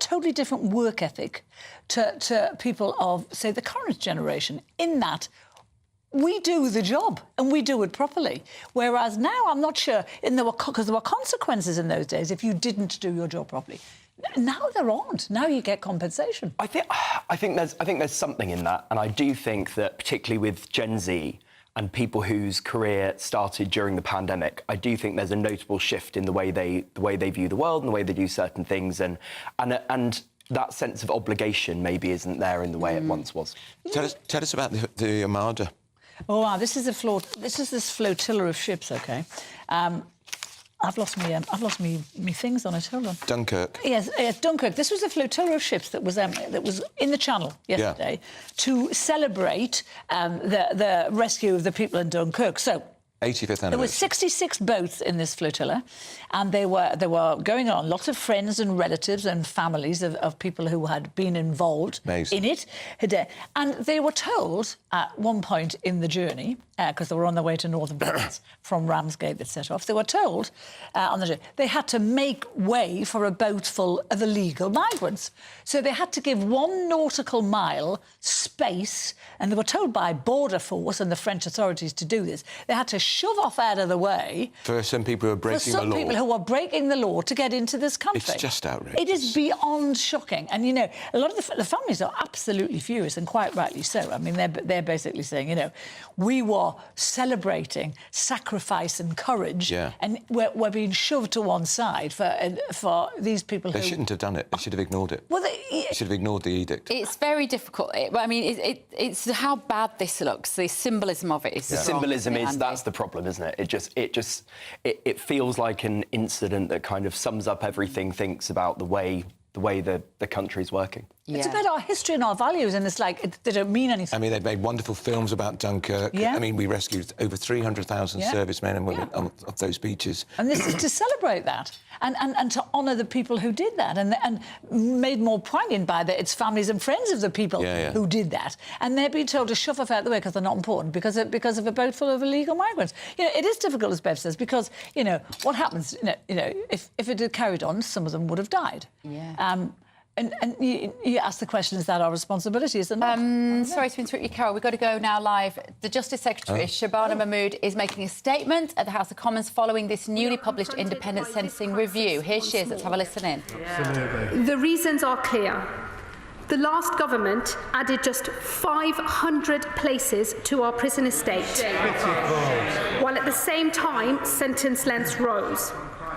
totally different work ethic to people of, say, the current generation, in that we do the job and we do it properly. Whereas now, I'm not sure, because there were consequences in those days if you didn't do your job properly. Now there aren't. Now you get compensation. I think there's something in that, and I do think that particularly with Gen Z and people whose career started during the pandemic, I do think there's a notable shift in the way they view the world and the way they do certain things, and that sense of obligation maybe isn't there in the way it once was. Tell us about the Armada. Oh, wow, this is this flotilla of ships. Okay. I've lost me things on it. Hold on. Dunkirk. Yes, Dunkirk. This was a flotilla of ships that was in the Channel yesterday to celebrate the rescue of the people in Dunkirk. So 85th anniversary. There were 66 boats in this flotilla, and they were going on. Lots of friends and relatives and families of people who had been involved in it. And they were told at one point in the journey, because they were on their way to Northern France from Ramsgate that set off, they were told on the journey they had to make way for a boat full of illegal migrants. So they had to give 1 nautical mile space, and they were told by Border Force and the French authorities to do this. They had to shove off out of the way for some people who are breaking the law. For some people who are breaking the law to get into this country. It's just outrageous. It is beyond shocking. And, you know, a lot of the families are absolutely furious, and quite rightly so. I mean, they're basically saying, you know, we were celebrating sacrifice and courage, and we're being shoved to one side for these people who... They shouldn't have done it. They should have ignored it. Well, they should have ignored the edict. It's very difficult. I mean, it's how bad this looks. The symbolism of it is The symbolism is, that's the problem, isn't it? It feels like an incident that kind of sums up everything thinks about the way the country's working. It's about our history and our values, and it's like they don't mean anything. I mean, they've made wonderful films about Dunkirk. Yeah. I mean, we rescued over 300,000 servicemen and women off those beaches. And this is to celebrate that and to honour the people who did that, and made more poignant by that it's families and friends of the people who did that. And they're being told to shove off out the way because they're not important, because of a boat full of illegal migrants. You know, it is difficult, as Bev says, because, you know, what happens, you know, if it had carried on, some of them would have died. Yeah. And you ask the question, is that our responsibility? Is it not? Sorry to interrupt you, Carol. We've got to go now live. The Justice Secretary, Shabana Mahmood, is making a statement at the House of Commons following this newly published independent sentencing review. Here she is. Let's have a listen in. The reasons are clear. The last government added just 500 places to our prison estate, while at the same time sentence lengths rose.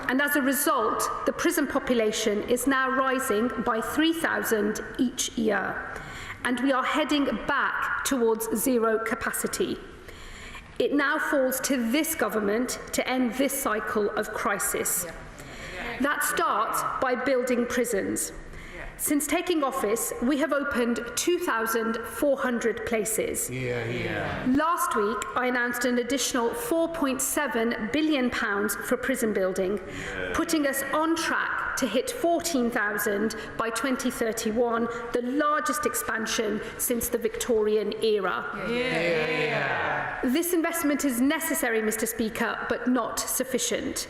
And as a result, the prison population is now rising by 3,000 each year. And we are heading back towards zero capacity. It now falls to this government to end this cycle of crisis. That starts by building prisons. Since taking office, we have opened 2,400 places. Last week, I announced an additional £4.7 billion for prison building, putting us on track to hit 14,000 by 2031, the largest expansion since the Victorian era. This investment is necessary, Mr. Speaker, but not sufficient.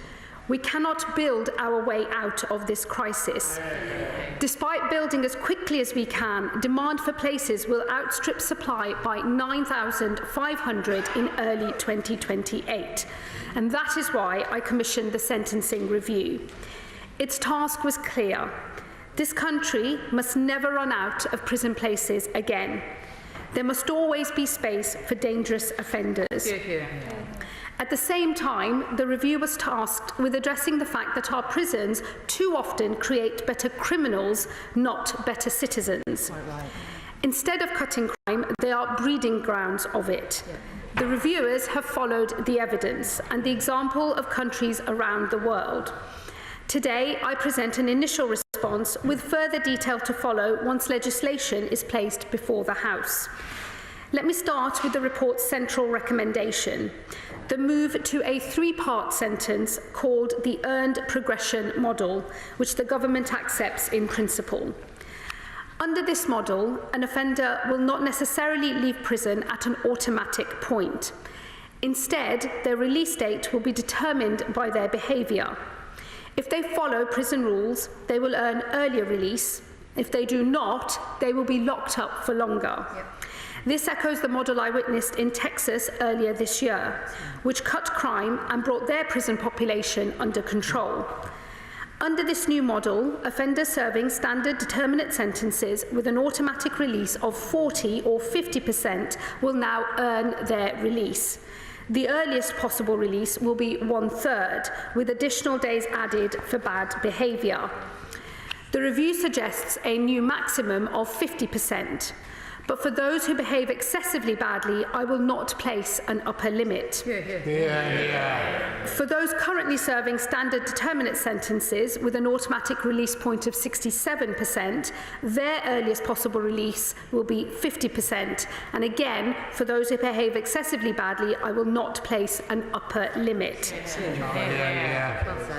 We cannot build our way out of this crisis. Despite building as quickly as we can, demand for places will outstrip supply by 9,500 in early 2028. And that is why I commissioned the sentencing review. Its task was clear. This country must never run out of prison places again. There must always be space for dangerous offenders. At the same time, the review was tasked with addressing the fact that our prisons too often create better criminals, not better citizens. Instead of cutting crime, they are breeding grounds of it. The reviewers have followed the evidence and the example of countries around the world. Today, I present an initial response with further detail to follow once legislation is placed before the House. Let me start with the report's central recommendation, the move to a 3-part sentence called the Earned Progression Model, which the government accepts in principle. Under this model, an offender will not necessarily leave prison at an automatic point. Instead, their release date will be determined by their behaviour. If they follow prison rules, they will earn earlier release. If they do not, they will be locked up for longer. This echoes the model I witnessed in Texas earlier this year, which cut crime and brought their prison population under control. Under this new model, offenders serving standard determinate sentences with an automatic release of 40 or 50% will now earn their release. The earliest possible release will be 1/3, with additional days added for bad behaviour. The review suggests a new maximum of 50%. But for those who behave excessively badly, I will not place an upper limit. For those currently serving standard determinate sentences with an automatic release point of 67%, their earliest possible release will be 50%. And again, for those who behave excessively badly, I will not place an upper limit.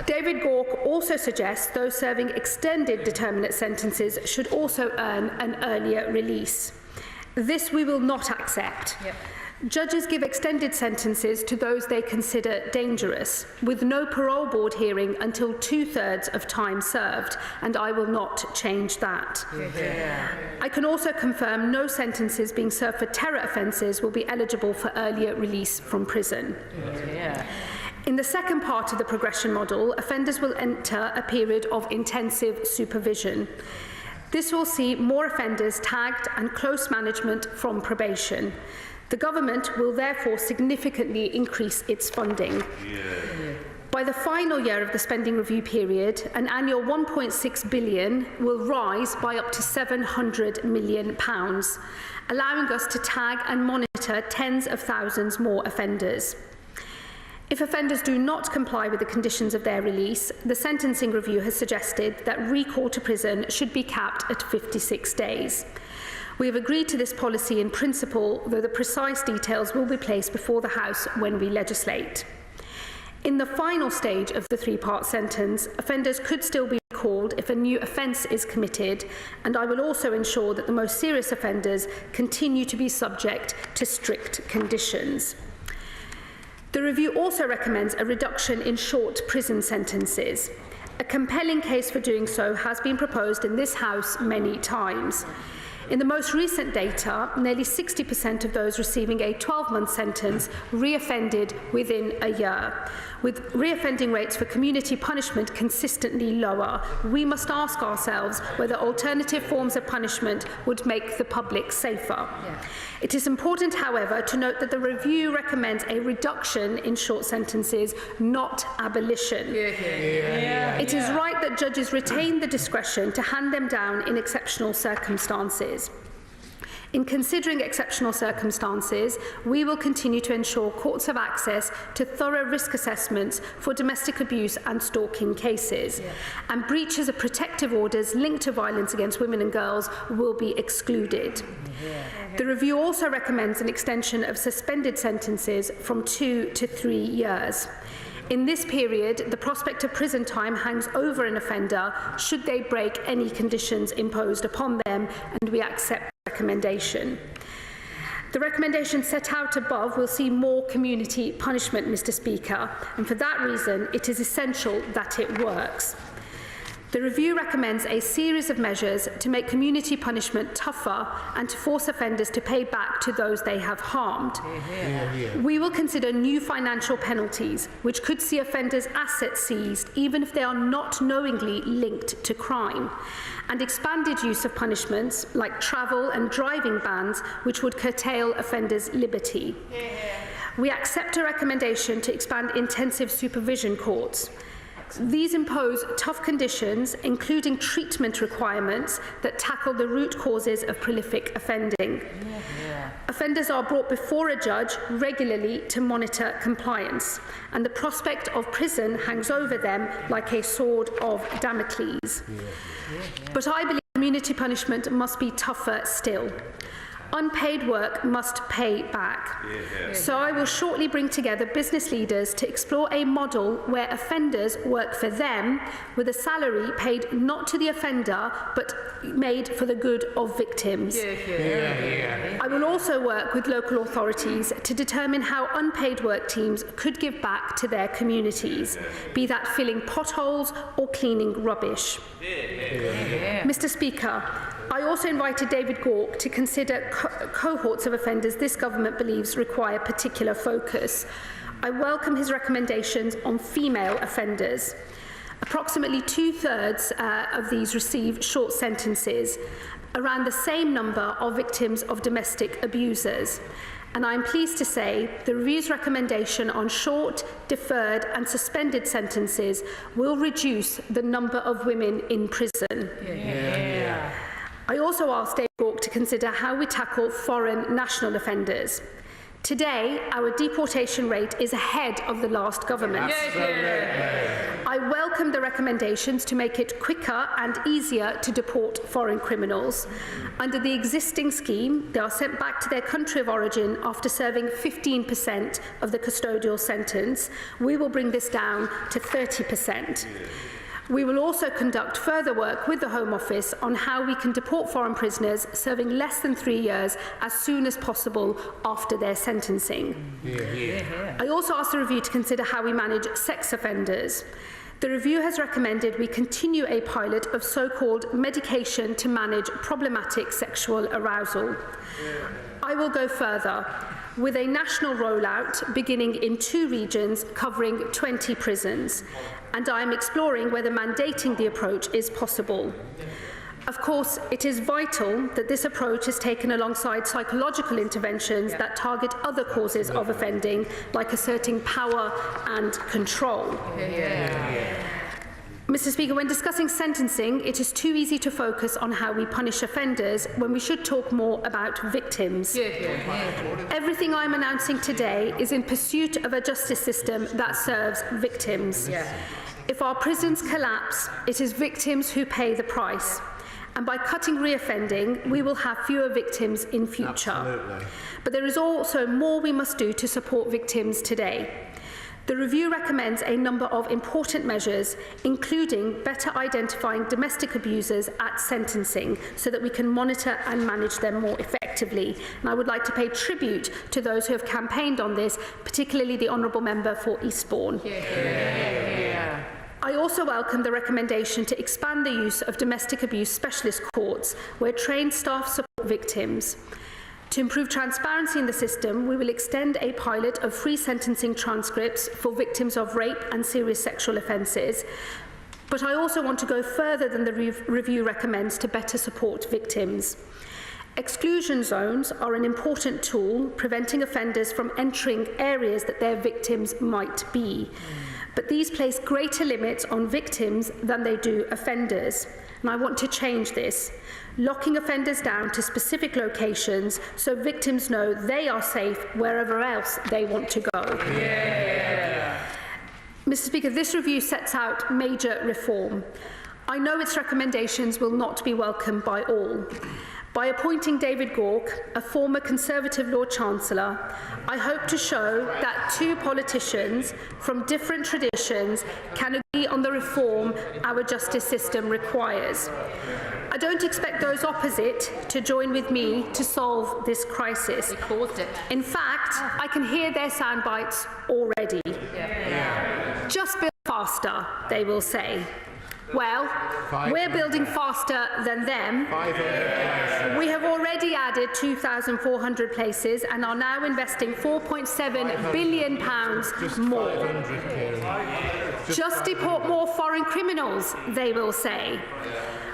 David Gauke also suggests those serving extended determinate sentences should also earn an earlier release. This we will not accept. Judges give extended sentences to those they consider dangerous, with no parole board hearing until 2/3 of time served, and I will not change that. I can also confirm no sentences being served for terror offences will be eligible for earlier release from prison. In the second part of the progression model, offenders will enter a period of intensive supervision. This will see more offenders tagged and close management from probation. The government will therefore significantly increase its funding. By the final year of the spending review period, an annual £1.6 billion will rise by up to £700 million, allowing us to tag and monitor tens of thousands more offenders. If offenders do not comply with the conditions of their release, the sentencing review has suggested that recall to prison should be capped at 56 days. We have agreed to this policy in principle, though the precise details will be placed before the House when we legislate. In the final stage of the three-part sentence, offenders could still be recalled if a new offence is committed, and I will also ensure that the most serious offenders continue to be subject to strict conditions. The review also recommends a reduction in short prison sentences. A compelling case for doing so has been proposed in this House many times. In the most recent data, nearly 60% of those receiving a 12-month sentence reoffended within a year. With reoffending rates for community punishment consistently lower, we must ask ourselves whether alternative forms of punishment would make the public safer. It is important, however, to note that the review recommends a reduction in short sentences, not abolition. It is right that judges retain the discretion to hand them down in exceptional circumstances. In considering exceptional circumstances, we will continue to ensure courts have access to thorough risk assessments for domestic abuse and stalking cases, and breaches of protective orders linked to violence against women and girls will be excluded. The review also recommends an extension of suspended sentences from 2 to 3 years. In this period, the prospect of prison time hangs over an offender should they break any conditions imposed upon them, and we accept the recommendation. The recommendation set out above will see more community punishment, Mr. Speaker, and for that reason, it is essential that it works. The review recommends a series of measures to make community punishment tougher and to force offenders to pay back to those they have harmed. We will consider new financial penalties, which could see offenders' assets seized, even if they are not knowingly linked to crime, and expanded use of punishments like travel and driving bans, which would curtail offenders' liberty. We accept a recommendation to expand intensive supervision courts. These impose tough conditions, including treatment requirements that tackle the root causes of prolific offending. Offenders are brought before a judge regularly to monitor compliance, and the prospect of prison hangs over them like a sword of Damocles. But I believe community punishment must be tougher still. Unpaid work must pay back. So I will shortly bring together business leaders to explore a model where offenders work for them with a salary paid not to the offender but made for the good of victims. I will also work with local authorities to determine how unpaid work teams could give back to their communities, be that filling potholes or cleaning rubbish. Mr. Speaker, I also invited David Gauke to consider cohorts of offenders this government believes require particular focus. I welcome his recommendations on female offenders. Approximately 2/3 of these receive short sentences, around the same number of victims of domestic abusers. And I am pleased to say the review's recommendation on short, deferred and suspended sentences will reduce the number of women in prison. I also asked David Gauke to consider how we tackle foreign national offenders. Today, our deportation rate is ahead of the last government. I welcome the recommendations to make it quicker and easier to deport foreign criminals. Under the existing scheme, they are sent back to their country of origin after serving 15% of the custodial sentence. We will bring this down to 30%. We will also conduct further work with the Home Office on how we can deport foreign prisoners serving less than 3 years as soon as possible after their sentencing. I also asked the review to consider how we manage sex offenders. The review has recommended we continue a pilot of so-called medication to manage problematic sexual arousal. I will go further, with a national rollout beginning in 2 regions covering 20 prisons, and I am exploring whether mandating the approach is possible. Of course, it is vital that this approach is taken alongside psychological interventions that target other causes of offending, like asserting power and control. Mr. Speaker, when discussing sentencing, it is too easy to focus on how we punish offenders when we should talk more about victims. Everything I'm announcing today is in pursuit of a justice system that serves victims. If our prisons collapse, it is victims who pay the price. And by cutting reoffending, we will have fewer victims in future. Absolutely. But there is also more we must do to support victims today. The review recommends a number of important measures, including better identifying domestic abusers at sentencing so that we can monitor and manage them more effectively. And I would like to pay tribute to those who have campaigned on this, particularly the Honourable Member for Eastbourne. I also welcome the recommendation to expand the use of domestic abuse specialist courts, where trained staff support victims. To improve transparency in the system, we will extend a pilot of free sentencing transcripts for victims of rape and serious sexual offences. But I also want to go further than the review recommends to better support victims. Exclusion zones are an important tool preventing offenders from entering areas that their victims might be. But these place greater limits on victims than they do offenders. And I want to change this, locking offenders down to specific locations so victims know they are safe wherever else they want to go. Mr. Speaker, this review sets out major reform. I know its recommendations will not be welcomed by all. By appointing David Gauke, a former Conservative Lord Chancellor, I hope to show that 2 politicians from different traditions can agree on the reform our justice system requires. I don't expect those opposite to join with me to solve this crisis. In fact, I can hear their sound bites already. Just build faster, they will say. Well, we're building faster than them. We have already added 2,400 places and are now investing £4.7 billion more. Just deport more foreign criminals, they will say.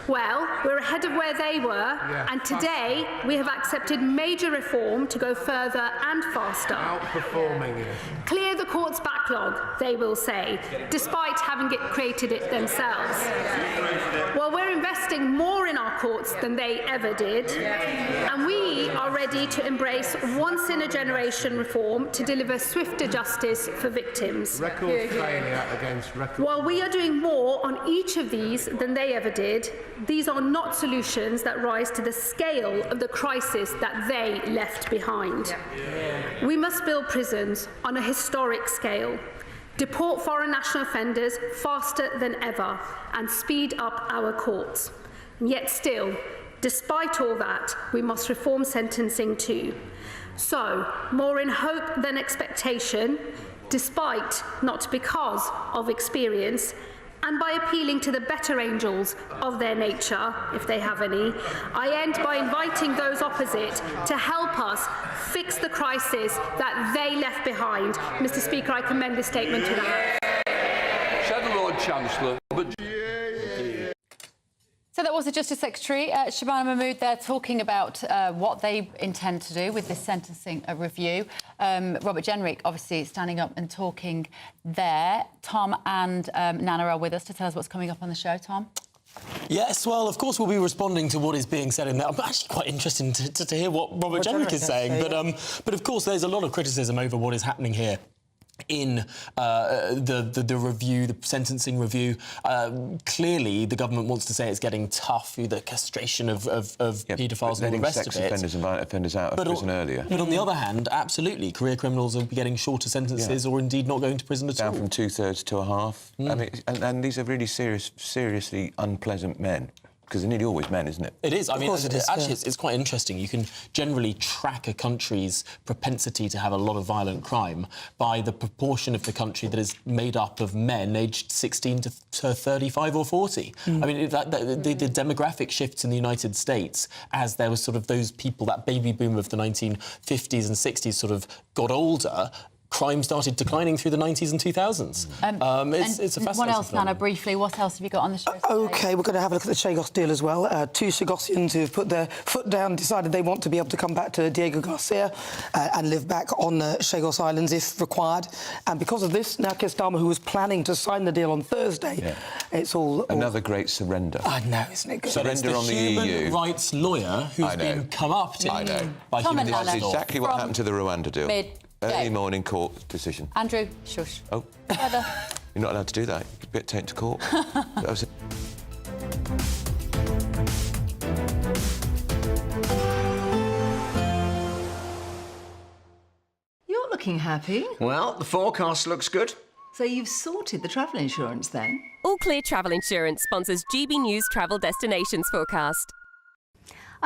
Well, we're ahead of where they were, and today we have accepted major reform to go further and faster. Outperforming it. Clear the court's backlog, they will say, despite having created it themselves. Well, we're investing more in our courts than they ever did, and we are ready to embrace once-in-a-generation reform to deliver swifter justice for victims. Record failure against record. While we are doing more on each of these than they ever did, these are not solutions that rise to the scale of the crisis that they left behind. We must build prisons on a historic scale, deport foreign national offenders faster than ever, and speed up our courts. And yet still, despite all that, we must reform sentencing too. So, more in hope than expectation, despite, not because of experience, and by appealing to the better angels of their nature, if they have any, I end by inviting those opposite to help us fix the crisis that they left behind. Mr. Speaker, I commend this statement to the House. Shadow Lord Chancellor. So that was the Justice Secretary, Shabana Mahmood, there talking about what they intend to do with this sentencing review. Robert Jenrick, obviously, standing up and talking there. Tom and Nana are with us to tell us what's coming up on the show. Tom? Yes, well, of course we'll be responding to what is being said in there. I'm actually quite interested to hear what Robert Jenrick is saying. But of course, there's a lot of criticism over what is happening here in the review, the sentencing review. Clearly, the government wants to say it's getting tough through the castration of paedophiles and all the rest of it. Sex offenders and violent offenders out of prison earlier. But on the other hand, absolutely, career criminals will be getting shorter sentences or indeed not going to prison at all. Down from 2/3 to a half. I mean, and these are really seriously unpleasant men. Because they're nearly always men, isn't it? It is. I mean, it's quite interesting. You can generally track a country's propensity to have a lot of violent crime by the proportion of the country that is made up of men aged 16 to 35 or 40. I mean, the demographic shifts in the United States as there was sort of those people, that baby boom of the 1950s and 60s sort of got older. Crime started declining through the 90s and 2000s. It's a fascinating What else, phenomenon. Nana, briefly? What else have you got on the show today? OK, we're going to have a look at the Chagos deal as well. Two Chagossians who have put their foot down, decided they want to be able to come back to Diego Garcia and live back on the Chagos Islands if required. And because of this, now Keir Starmer, who was planning to sign the deal on Thursday, it's all... Another great surrender. I know, isn't it good? Surrender on the human EU. rights lawyer who's been corrupted by human rights That's law. exactly what happened to the Rwanda deal. Early Day. morning court decision. Andrew, shush. Oh. Heather. You're not allowed to do that. You could get taken to court. That was it. You're looking happy. Well, the forecast looks good. So you've sorted the travel insurance then? All Clear Travel Insurance sponsors GB News Travel Destinations Forecast.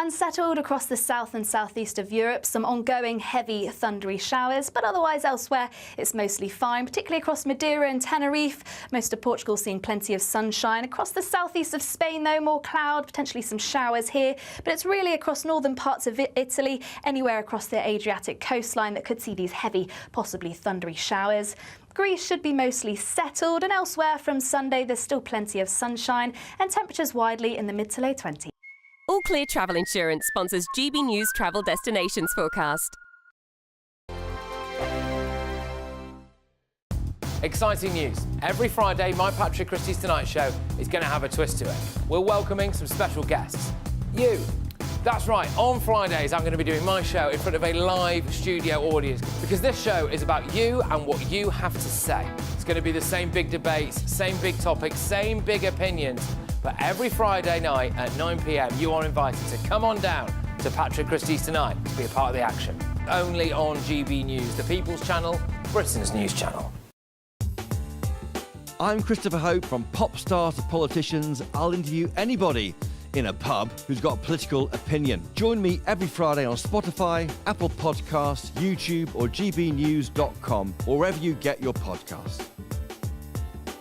Unsettled across the south and southeast of Europe, some ongoing heavy thundery showers, but otherwise elsewhere it's mostly fine, particularly across Madeira and Tenerife. Most of Portugal seeing plenty of sunshine. Across the southeast of Spain, though, more cloud, potentially some showers here, but it's really across northern parts of Italy, anywhere across the Adriatic coastline that could see these heavy, possibly thundery showers. Greece should be mostly settled, and elsewhere from Sunday there's still plenty of sunshine and temperatures widely in the mid to low 20s. All Clear Travel Insurance sponsors GB News Travel Destinations Forecast. Exciting news. Every Friday, my Patrick Christie's Tonight Show is going to have a twist to it. We're welcoming some special guests. You. That's right, on Fridays I'm going to be doing my show in front of a live studio audience because this show is about you and what you have to say. It's going to be the same big debates, same big topics, same big opinions. But every Friday night at 9 p.m, you are invited to come on down to Patrick Christie's Tonight to be a part of the action. Only on GB News, the People's Channel, Britain's news channel. I'm Christopher Hope. From pop stars to politicians, I'll interview anybody in a pub who's got a political opinion. Join me every Friday on Spotify, Apple Podcasts, YouTube or gbnews.com, or wherever you get your podcasts.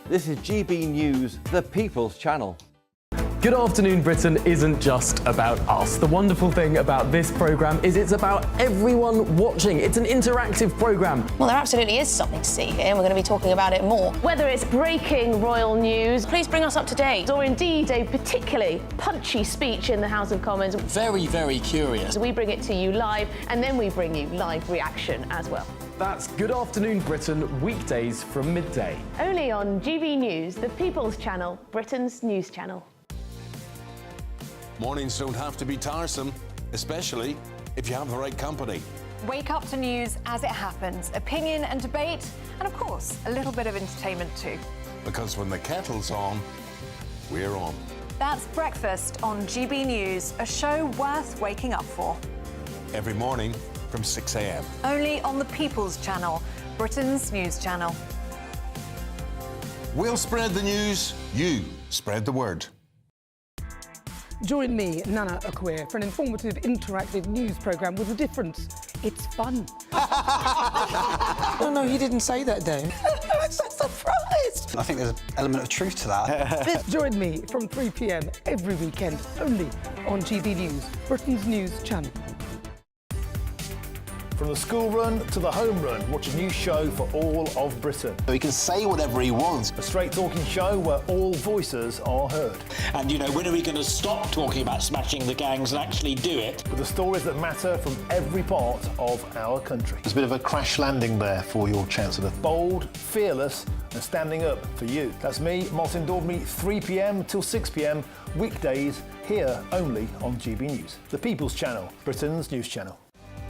This is GB News, the People's Channel. Good Afternoon Britain isn't just about us. The wonderful thing about this programme is it's about everyone watching. It's an interactive programme. Well, there absolutely is something to see here, and we're going to be talking about it more. Whether it's breaking royal news, please bring us up to date, or indeed a particularly punchy speech in the House of Commons. Very, very curious. We bring it to you live, and then we bring you live reaction as well. That's Good Afternoon Britain, weekdays from midday. Only on GB News, the People's Channel, Britain's news channel. Mornings don't have to be tiresome, especially if you have the right company. Wake up to news as it happens, opinion and debate, and of course, a little bit of entertainment too. Because when the kettle's on, we're on. That's Breakfast on GB News, a show worth waking up for. Every morning from 6 a.m. Only on the People's Channel, Britain's news channel. We'll spread the news, you spread the word. Join me, Nana Akwe, for an informative, interactive news programme with a difference. It's fun. No, he didn't say that, though. I'm so surprised. I think there's an element of truth to that. Join me from 3 p.m. every weekend, only on GB News, Britain's news channel. From the school run to the home run, watch a new show for all of Britain. He can say whatever he wants. A straight-talking show where all voices are heard. And, you know, when are we going to stop talking about smashing the gangs and actually do it? With the stories that matter from every part of our country. There's a bit of a crash landing there for your Chancellor. Bold, fearless and standing up for you. That's me, Martin Daubney, 3 p.m. till 6 p.m, weekdays, here only on GB News. The People's Channel, Britain's news channel.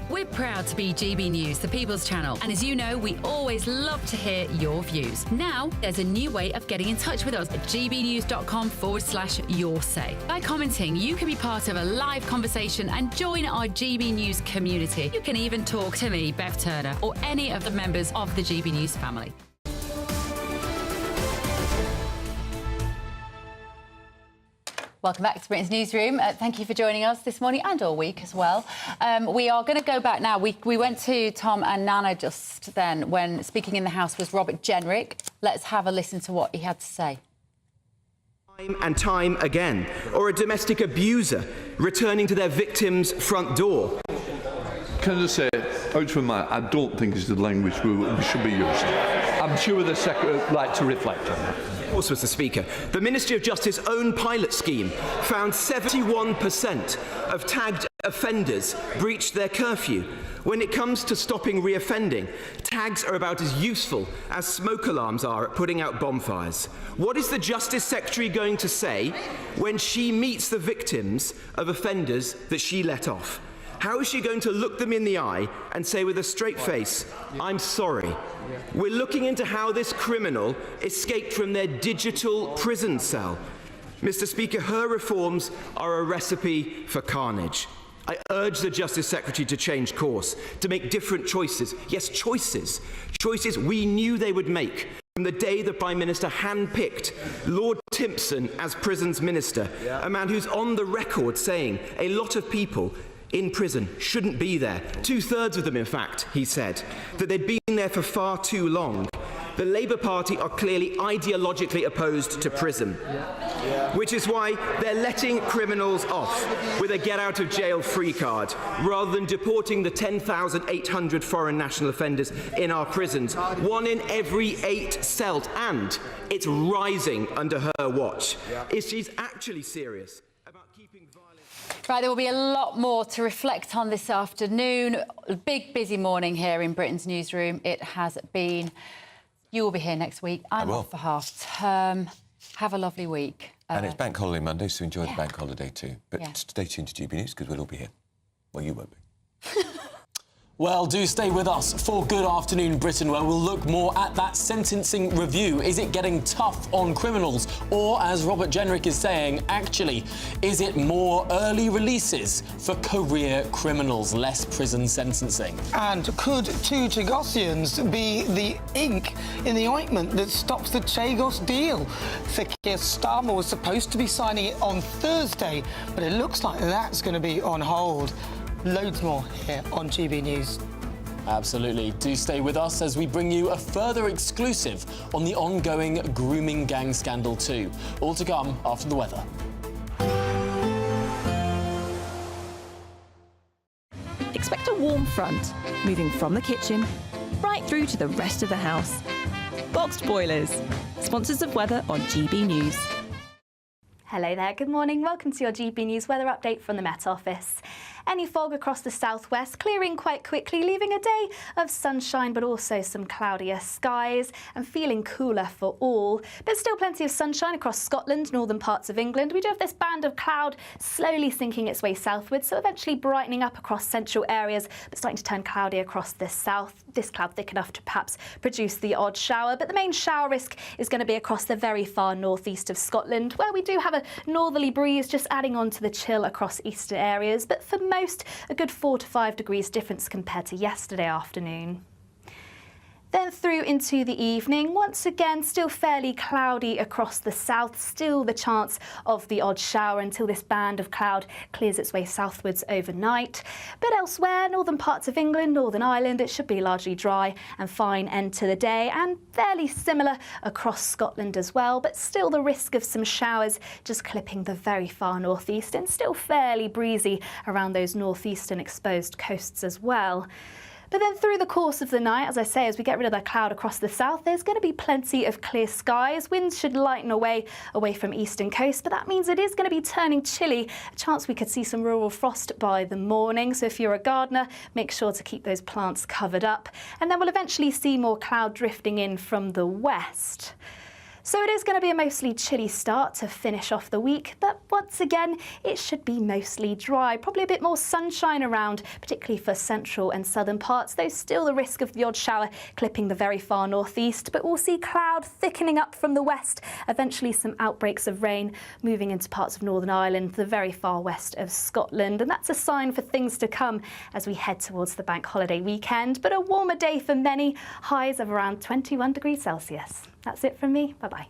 We're proud to be GB News, the People's Channel. And as you know, we always love to hear your views. Now, there's a new way of getting in touch with us at gbnews.com/your say. By commenting, you can be part of a live conversation and join our GB News community. You can even talk to me, Bev Turner, or any of the members of the GB News family. Welcome back to Britain's Newsroom. Thank you for joining us this morning and all week as well. We are going to go back now. We went to Tom and Nana just then when speaking in the House was Robert Jenrick. Let's have a listen to what he had to say. Time and time again, or a domestic abuser returning to their victim's front door. Can I just say, out from that, I don't think it's the language we should be using. I'm sure the Secretary would like to reflect on that. Of course, Mr. Speaker, the Ministry of Justice's own pilot scheme found 71% of tagged offenders breached their curfew. When it comes to stopping reoffending, tags are about as useful as smoke alarms are at putting out bonfires. What is the Justice Secretary going to say when she meets the victims of offenders that she let off? How is she going to look them in the eye and say with a straight face, I'm sorry? We're looking into how this criminal escaped from their digital prison cell. Mr. Speaker, her reforms are a recipe for carnage. I urge the Justice Secretary to change course, to make different choices. Yes, choices. Choices we knew they would make from the day the Prime Minister handpicked Lord Timpson as Prisons Minister, a man who's on the record saying a lot of people in prison shouldn't be there. 2/3 of them, in fact, he said, that they'd been there for far too long. The Labour Party are clearly ideologically opposed to prison, which is why they're letting criminals off with a get-out-of-jail-free card, rather than deporting the 10,800 foreign national offenders in our prisons. 1 in every 8 CELT, and it's rising under her watch. Is she's actually serious about keeping violence... Right, there will be a lot more to reflect on this afternoon. A big, busy morning here in Britain's Newsroom. It has been... You will be here next week. I'm off for half-term. Have a lovely week. And it's Bank Holiday Monday, so enjoy the Bank Holiday too. But stay tuned to GB News, because we'll all be here. Well, you won't be. Well, do stay with us for Good Afternoon Britain, where we'll look more at that sentencing review. Is it getting tough on criminals? Or, as Robert Jenrick is saying, actually, is it more early releases for career criminals, less prison sentencing? And could 2 Chagossians be the ink in the ointment that stops the Chagos deal? Sir Keir Starmer was supposed to be signing it on Thursday, but it looks like that's going to be on hold. Loads more here on GB News. Absolutely. Do stay with us as we bring you a further exclusive on the ongoing grooming gang scandal too. All to come after the weather. Expect a warm front, moving from the kitchen right through to the rest of the house. Boxed Boilers, sponsors of weather on GB News. Hello there, good morning. Welcome to your GB News weather update from the Met Office. Any fog across the southwest, clearing quite quickly, leaving a day of sunshine but also some cloudier skies and feeling cooler for all. But still plenty of sunshine across Scotland, northern parts of England. We do have this band of cloud slowly sinking its way southwards, so eventually brightening up across central areas, but starting to turn cloudy across the south. This cloud thick enough to perhaps produce the odd shower, but the main shower risk is going to be across the very far northeast of Scotland, where we do have a northerly breeze just adding on to the chill across eastern areas, but for most, a good 4 to 5 degrees difference compared to yesterday afternoon. Then through into the evening, once again still fairly cloudy across the south, still the chance of the odd shower until this band of cloud clears its way southwards overnight. But elsewhere, northern parts of England, Northern Ireland, it should be largely dry and fine end to the day, and fairly similar across Scotland as well, but still the risk of some showers just clipping the very far northeast, and still fairly breezy around those northeastern exposed coasts as well. But then through the course of the night, as I say, as we get rid of that cloud across the south, there's going to be plenty of clear skies. Winds should lighten away from eastern coast, but that means it is going to be turning chilly. A chance we could see some rural frost by the morning. So if you're a gardener, make sure to keep those plants covered up. And then we'll eventually see more cloud drifting in from the west. So it is going to be a mostly chilly start to finish off the week, but once again, it should be mostly dry. Probably a bit more sunshine around, particularly for central and southern parts, though still the risk of the odd shower clipping the very far northeast. But we'll see cloud thickening up from the west, eventually some outbreaks of rain moving into parts of Northern Ireland, the very far west of Scotland. And that's a sign for things to come as we head towards the bank holiday weekend. But a warmer day for many, highs of around 21 degrees Celsius. That's it from me. Bye-bye.